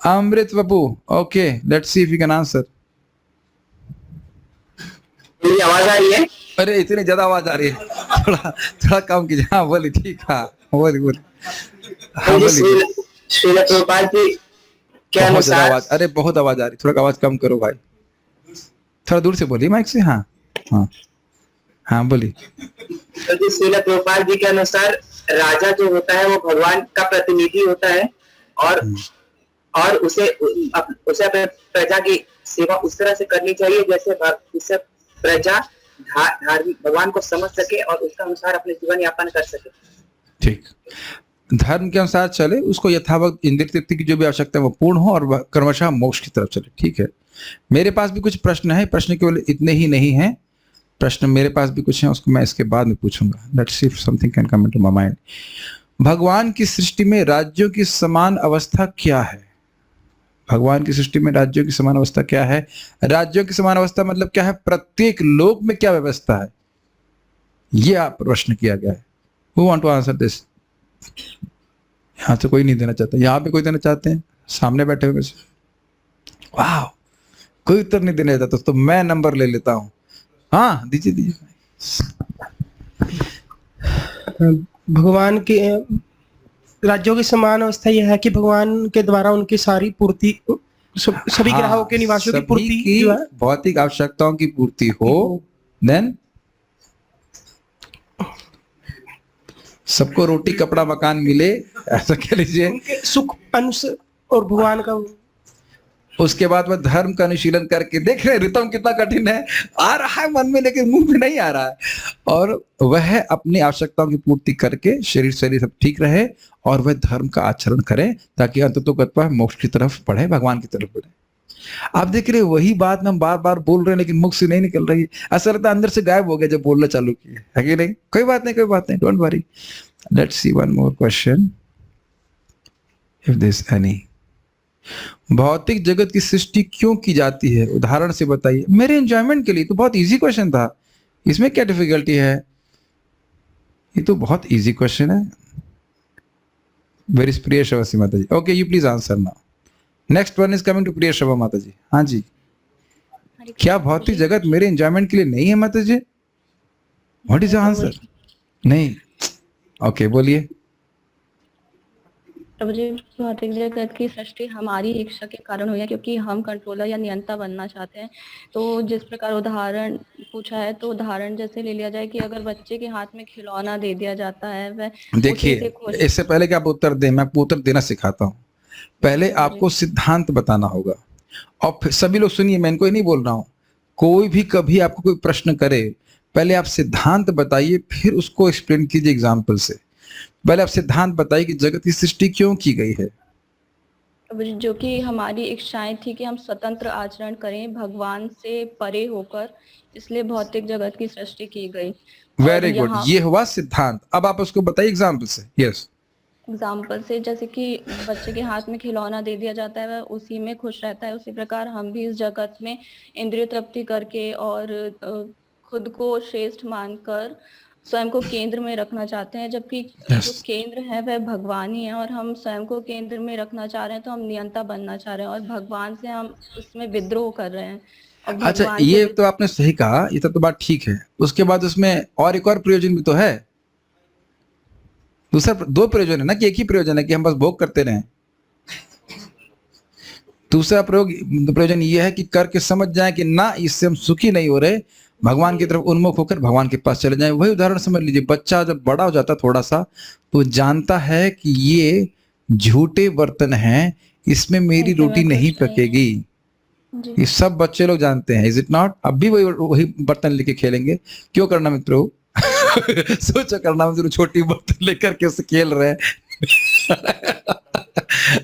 Amrit बाबू, okay, let's see if you can answer. मेरी आवाज आ रही है? अरे इतनी ज्यादा आवाज आ रही है, थोड़ा थोड़ा कम कीजिए। हाँ बोली, ठीक। हाँ बोली। हाँ बोली। श्रील प्रभुपाद जी के बहुत ज्यादा अनुसार, आवाज, अरे बहुत आवाज आ रही, थोड़ा आवाज कम करो भाई, थोड़ा दूर से बोलिए माइक से। हाँ हाँ हाँ बोली। तो श्रील प्रभुपाद जी के अनुसार राजा जो होता है वो भगवान का प्रतिनिधि होता है, और उसे अपने प्रजा की सेवा उस तरह से करनी चाहिए जैसे प्रजा धार्मिक भगवान को समझ सके और उसके अनुसार अपने जीवन यापन कर सके। ठीक, धर्म के अनुसार चले, उसको यथावत इंद्रिय तृप्ति की जो भी आवश्यकता है वो पूर्ण हो, और क्रमशः मोक्ष की तरफ चले। ठीक है, मेरे पास भी कुछ प्रश्न है। प्रश्न केवल इतने ही नहीं है, प्रश्न मेरे पास भी कुछ है, उसको मैं इसके बाद में पूछूंगा। Let's see if something can come into my mind. भगवान की सृष्टि में राज्यों की समान अवस्था क्या है? भगवान की सृष्टि में राज्यों की समान अवस्था क्या है? राज्यों की समान अवस्था मतलब क्या है? प्रत्येक लोक में क्या व्यवस्था है, ये आप प्रश्न किया गया है। Who want to answer this? यहां से कोई नहीं देना चाहता, यहाँ पे कोई देना चाहते हैं? सामने बैठे हुए से वाह, कोई उत्तर नहीं देना चाहता, तो मैं नंबर ले लेता हूँ। हाँ दीजिए। भगवान के राज्यों की समान अवस्था यह है कि भगवान के द्वारा उनकी सारी पूर्ति, सभी ग्रहों के निवासियों की पूर्ति जो है, भौतिक आवश्यकताओं की पूर्ति हो। देन सबको रोटी कपड़ा मकान मिले, ऐसा कह लीजिए, उनके सुख अनुसार, और भगवान का उसके बाद वह धर्म का अनुशीलन करके, देख रहे रितम कितना कठिन है, आ रहा है मन में लेकिन मुंह में नहीं आ रहा है, और वह अपनी आवश्यकताओं की पूर्ति करके शरीर सब ठीक रहे, और वह धर्म का आचरण करे ताकि अंततोगत्वा मोक्ष की तरफ बढ़े, भगवान की तरफ बढ़े। आप देख रहे वही बात हम बार बार बोल रहे हैं, लेकिन मुख से नहीं निकल रही है। ऐसा लगता है अंदर से गायब हो गया जब बोलना चालू किया है कि नहीं? कोई बात नहीं, don't worry. Let's see one more question if this any. भौतिक जगत की सृष्टि क्यों की जाती है, उदाहरण से बताइए। मेरे एंजॉयमेंट के लिए। तो बहुत इजी क्वेश्चन था, इसमें क्या डिफिकल्टी है? ये तो बहुत इजी क्वेश्चन है। वेरी प्रिय शवसी माता जी। Okay, you please answer now. Next one is coming to प्रिय शवा माता जी। हाँ जी, क्या भौतिक जगत मेरे एंजॉयमेंट के लिए नहीं है माता जी? What is the answer? नहीं, ओके बोलिए। प्रभु जी, भौतिक जगत की सृष्टि हमारी इच्छा के कारण हुई है, क्योंकि हम कंट्रोलर या नियंता बनना चाहते हैं। तो जिस प्रकार उदाहरण पूछा है, तो उदाहरण जैसे ले लिया जाए कि अगर बच्चे के हाथ में खिलौना दे दिया जाता है, वह देखिए, इससे पहले कि आप उत्तर दें, मैं आपको उत्तर देना सिखाता हूँ। पहले आपको सिद्धांत बताना होगा, और फिर सभी लोग सुनिए, मैं इनको ही नहीं बोल रहा हूँ, कोई भी कभी आपको कोई प्रश्न करे, पहले आप सिद्धांत बताइए, फिर उसको एक्सप्लेन कीजिए एग्जाम्पल से। पहले आप सिद्धांत बताइए कि जगत की सृष्टि क्यों की गई है। जो कि हमारी इच्छाएं थी कि हम स्वतंत्र आचरण करें भगवान से परे होकर, इसलिए भौतिक जगत की सृष्टि की गई। वेरी गुड, ये हुआ सिद्धांत। अब आप उसको बताइए एग्जाम्पल से। यस, एग्जाम्पल से, जैसे कि बच्चे के हाथ में खिलौना दे दिया जाता है, वह उसी में खुश रहता है। उसी प्रकार हम भी इस जगत में इंद्रिय तृप्ति करके और खुद को श्रेष्ठ मानकर स्वयं को केंद्र में रखना चाहते हैं, जबकि जो केंद्र है वह भगवान ही है, और हम स्वयं को केंद्र में रखना चाह रहे हैं, तो हम नियंता बनना चाह रहे हैं, और भगवान से हम उसमें विद्रोह कर रहे हैं। अच्छा, ये तो आपने सही कहा, ये तो बात ठीक है। उसके बाद उसमें और एक और प्रयोजन भी तो है। दूसरा दो प्रयोजन है ना, कि एक ही प्रयोजन है कि हम बस भोग करते रहें? दूसरा प्रयोजन ये है कि करके समझ जाए कि ना, इससे हम सुखी नहीं हो रहे, भगवान की तरफ उन्मुख होकर भगवान के पास चले जाएं। वही उदाहरण समझ लीजिए, बच्चा जब बड़ा हो जाता थोड़ा सा, तो जानता है कि ये झूठे बर्तन हैं, इसमें मेरी रोटी नहीं पकेगी, जी ये सब बच्चे लोग जानते हैं, इज इट नॉट? अब भी वही वही बर्तन लेके खेलेंगे, क्यों करना मित्रों? सोचो करना मित्रों, छोटी बर्तन लेकर के उससे खेल रहे हैं।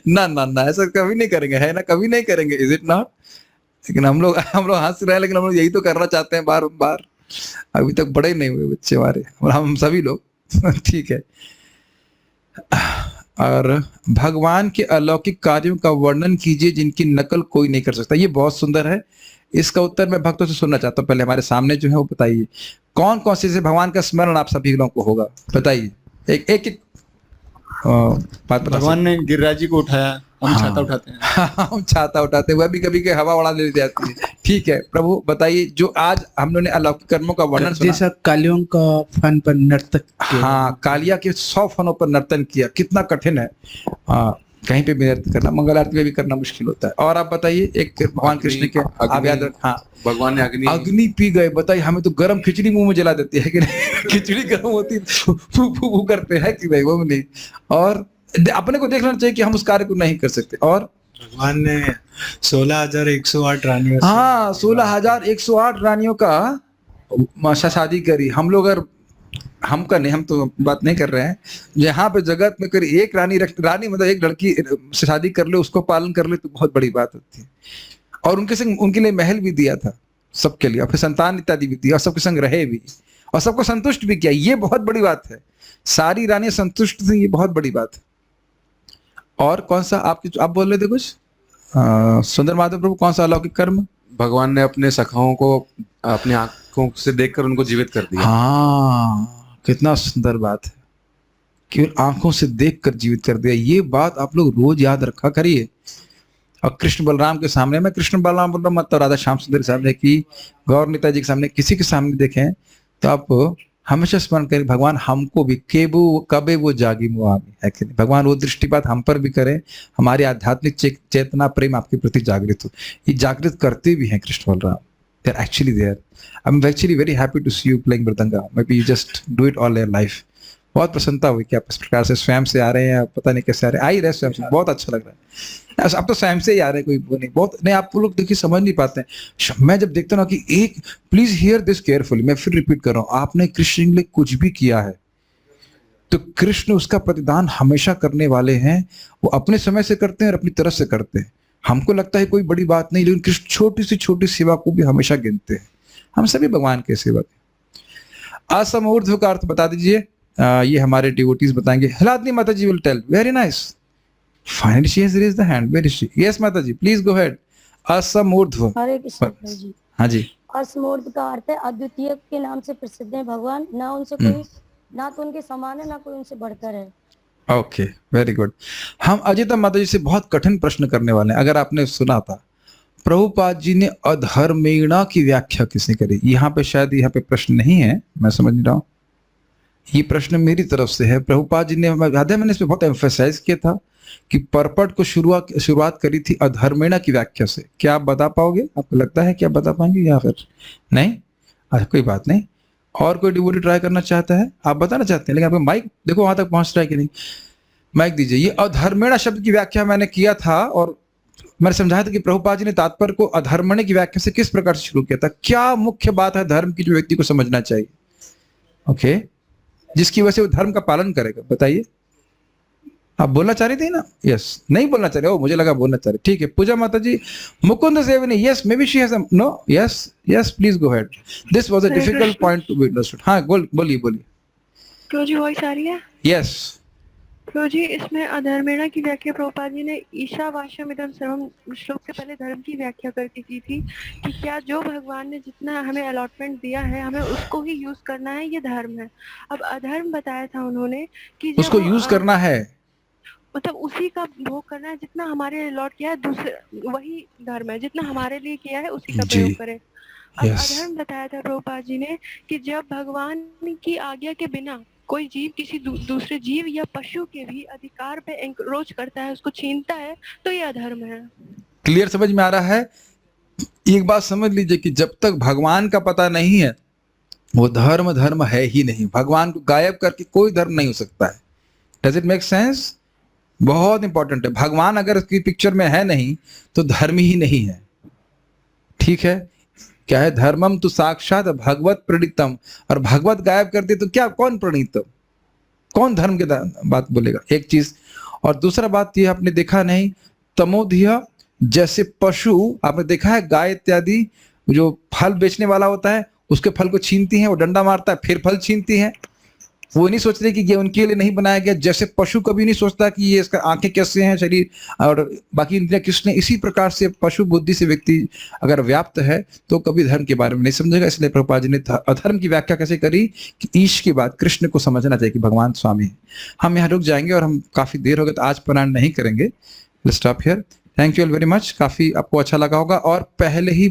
ना ना ना, ऐसा कभी नहीं करेंगे, है ना, कभी नहीं करेंगे, इज इट नॉट? लेकिन हम लोग हंस रहे हैं, लेकिन हम लोग यही तो करना चाहते हैं बार बार। अभी तक बड़े नहीं हुए बच्चे हमारे, और हम सभी लोग। ठीक है। और भगवान के अलौकिक कार्यों का वर्णन कीजिए जिनकी नकल कोई नहीं कर सकता। ये बहुत सुंदर है, इसका उत्तर मैं भक्तों से सुनना चाहता हूँ। पहले हमारे सामने जो है वो बताइए, कौन कौन से भगवान का स्मरण आप सभी लोगों को होगा, बताइए। एक एक, एक बात बता भगवान ने गिरिराज जी को उठाया, हम छाता उठाते हैं। हम छाता उठाते हैं, वह भी कभी हवा उड़ा ले जाती है। ठीक है प्रभु, बताइए जो आज हम लोगों ने अलौकिक कर्मों का वर्णन सुना। जैसा कालियों का फन पर नर्तक किया। हाँ, कालिया के 100 फनों पर नर्तन किया, कितना कठिन है। कहीं पे भी नृत्य करना, मंगल आरती में भी करना मुश्किल होता है। और आप बताइए एक भगवान कृष्ण के, आप याद रख, हाँ भगवान ने अग्नि पी गए। बताइए, हमें तो गर्म खिचड़ी मुंह में जला देती है कि नहीं? खिचड़ी गर्म होती फू फू फू करते हैं कि नहीं, वो भी नहीं। और अपने को देख लेना चाहिए कि हम उस कार्य को नहीं कर सकते। और भगवान ने 16,108 रानियों से, हाँ, 16,108 रानियों का शादी करी। हम लोग अगर हमका नहीं, हम तो बात नहीं कर रहे हैं, यहाँ पे जगत में करी एक रानी रानी मतलब एक लड़की से शादी कर ले, उसको पालन कर ले, तो बहुत बड़ी बात होती है। और उनके संग उनके लिए महल भी दिया था सबके लिए, और फिर संतान इत्यादि भी दिया, और सबके संग रहे भी, और सबको संतुष्ट भी किया। ये बहुत बड़ी बात है, सारी रानी संतुष्ट थी, ये बहुत बड़ी बात है। और कौन सा आप बोल रहे थे कुछ, सुंदर माधव प्रभु, कौन सा अलौकिक कर्म? भगवान ने अपने सखाओं को अपनी आंखों से देखकर उनको जीवित कर दिया। हाँ, कितना सुंदर बात है कि आंखों से देखकर जीवित कर दिया। ये बात आप लोग रोज याद रखा करिए। और कृष्ण बलराम के सामने, मैं कृष्ण बलराम बोल रहा हूँ, मतलब राधा श्याम सुंदर के सामने, कि गौर नीता जी के सामने, किसी के सामने देखें तो आप हमेशा स्मरण करें, भगवान हमको भी कबे वो जागी मुआमी, है कि नहीं? भगवान वो दृष्टिपात हम पर भी करें, हमारी आध्यात्मिक चेतना प्रेम आपके प्रति जागृत हो। ये जागृत करते भी हैं Krishna Balram, they are actually there. I am actually very happy to see you playing mridanga, maybe you just do it all your life. बहुत प्रसन्नता हुई कि आप इस प्रकार से स्वयं से आ रहे हैं, पता नहीं कैसे आ रहे हैं, आ ही रहे स्वयं से, बहुत अच्छा लग रहा है। अब तो स्वयं से ही आ रहे हैं, कोई वो नहीं, बहुत नहीं, आप लोग देखिए समझ नहीं पाते हैं। मैं जब देखता हूँ ना कि एक, प्लीज हियर दिस केयरफुली, मैं फिर रिपीट कर रहा हूँ, आपने कृष्ण के लिए कुछ भी किया है तो कृष्ण उसका प्रतिदान हमेशा करने वाले हैं। वो अपने समय से करते हैं और अपनी तरफ से करते हैं। हमको लगता है कोई बड़ी बात नहीं, लेकिन कृष्ण छोटी सी छोटी सेवा को भी हमेशा गिनते हैं। हम सभी भगवान के सेवक हैं। असमूर्ध्व का अर्थ बता दीजिए, ये हमारे डिवोटीज बताएंगे। हलादनी माता ji will tell. Very nice, finally she has raised the hand. Where is she? Yes माता जी, प्लीज गो अहेड। असमूर्ध्व। हरे कृष्ण जी। हाँ जी। असमूर्ध का अर्थ है अद्वितीय के नाम से प्रसिद्ध है भगवान, ना उनसे कोई, ना तो उनके समान है, ना कोई उनसे बढ़कर है। Okay, very good. हम अजय माता जी से बहुत कठिन प्रश्न करने वाले हैं। अगर आपने सुना था, प्रभुपाद जी ने अधर्मेणा की व्याख्या किसने करी? यहाँ पे शायद यहाँ पे प्रश्न नहीं है, मैं समझ नहीं रहा हूँ, ये प्रश्न मेरी तरफ से है। प्रभुपाद जी ने, याद है मैंने इस पे बहुत एम्फेसाइज किया था कि परपट को शुरुआत करी थी अधर्मेणा की व्याख्या से। क्या आप बता पाओगे? आपको लगता है कि आप बता पाएंगे या फिर नहीं? अच्छा, कोई बात नहीं। और कोई डिवोटी ट्राई करना चाहता है? आप बताना चाहते हैं, लेकिन आपका माइक देखो वहां तक पहुंच रहा है कि नहीं, माइक दीजिए। ये अधर्मेणा शब्द की व्याख्या मैंने किया था, और मैंने समझाया था कि प्रभुपाद जी ने तात्पर्य को अधर्मणे की व्याख्या से किस प्रकार से शुरू किया था, क्या मुख्य बात है धर्म की जो व्यक्ति को समझना चाहिए, ओके, जिसकी वजह से वो धर्म का पालन करेगा। बताइए, आप बोलना चाह रही थी ना? यस, नहीं बोलना चाह रहे हो, मुझे लगा बोलना चाह रहे। ठीक है, पूजा माता ji. Mukund Sevani, yes, may be she has no, yes yes, please go ahead. This was a difficult point to be understood. हाँ, बोलिए। प्रभु जी वॉइस आ रही है? यस प्रभु जी, इसमें अधर्मेणा की व्याख्या प्रभुपाद जी ने ईशावास्यम इदं सर्वम श्लोक के पहले धर्म की व्याख्या करके की थी कि क्या जो भगवान ने जितना हमें अलॉटमेंट दिया है हमें उसको ही यूज करना है, ये धर्म है। अब अधर्म बताया था उन्होंने कि उसको यूज करना है, मतलब उसी का भोग करना है, जितना हमारे अलॉट किया है दूसरे, वही धर्म है, जितना हमारे लिए किया है उसी का प्रयोग करें। अब अधर्म बताया था प्रभुपाद जी ने कि जब भगवान की आज्ञा के बिना कोई जीव किसी दूसरे जीव या पशु के भी अधिकार पे एंक्रोच करता है, उसको छीनता है, तो ये अधर्म है। क्लियर समझ में आ रहा है? एक बात समझ लीजिए कि जब तक भगवान का पता नहीं है, वो धर्म है ही नहीं। भगवान को गायब करके कोई धर्म नहीं हो सकता है। Does it make sense? बहुत इंपॉर्टेंट है। भगवान अगर उसकी पिक्चर में है नहीं तो धर्म ही नहीं है। ठीक है, क्या है? धर्मम तो साक्षात भगवत प्रणीतम, और भगवत गायब कर दे तो क्या, कौन प्रणीत, कौन धर्म के बात बोलेगा? एक चीज। और दूसरा बात ये आपने देखा नहीं, तमोधिया जैसे पशु, आपने देखा है गाय इत्यादि जो फल बेचने वाला होता है उसके फल को छीनती हैं, वो डंडा मारता है फिर फल छीनती हैं, वो नहीं सोच रहे कि ये उनके लिए नहीं बनाया गया। जैसे पशु कभी नहीं सोचता कि ये इसका आंखें कैसे हैं, शरीर और बाकी इंद्रियां किसने, इसी प्रकार से पशु बुद्धि से व्यक्ति अगर व्याप्त है तो कभी धर्म के बारे में नहीं समझेगा। इसलिए प्रभुपाद जी ने अधर्म की व्याख्या कैसे करी कि ईश की बात, कृष्ण को समझना चाहिए कि भगवान स्वामी है। हम यहाँ रुक जाएंगे और हम काफी देर हो गए तो आज पारायण नहीं करेंगे। Stop here. Thank you very much. काफी आपको अच्छा लगा होगा और पहले ही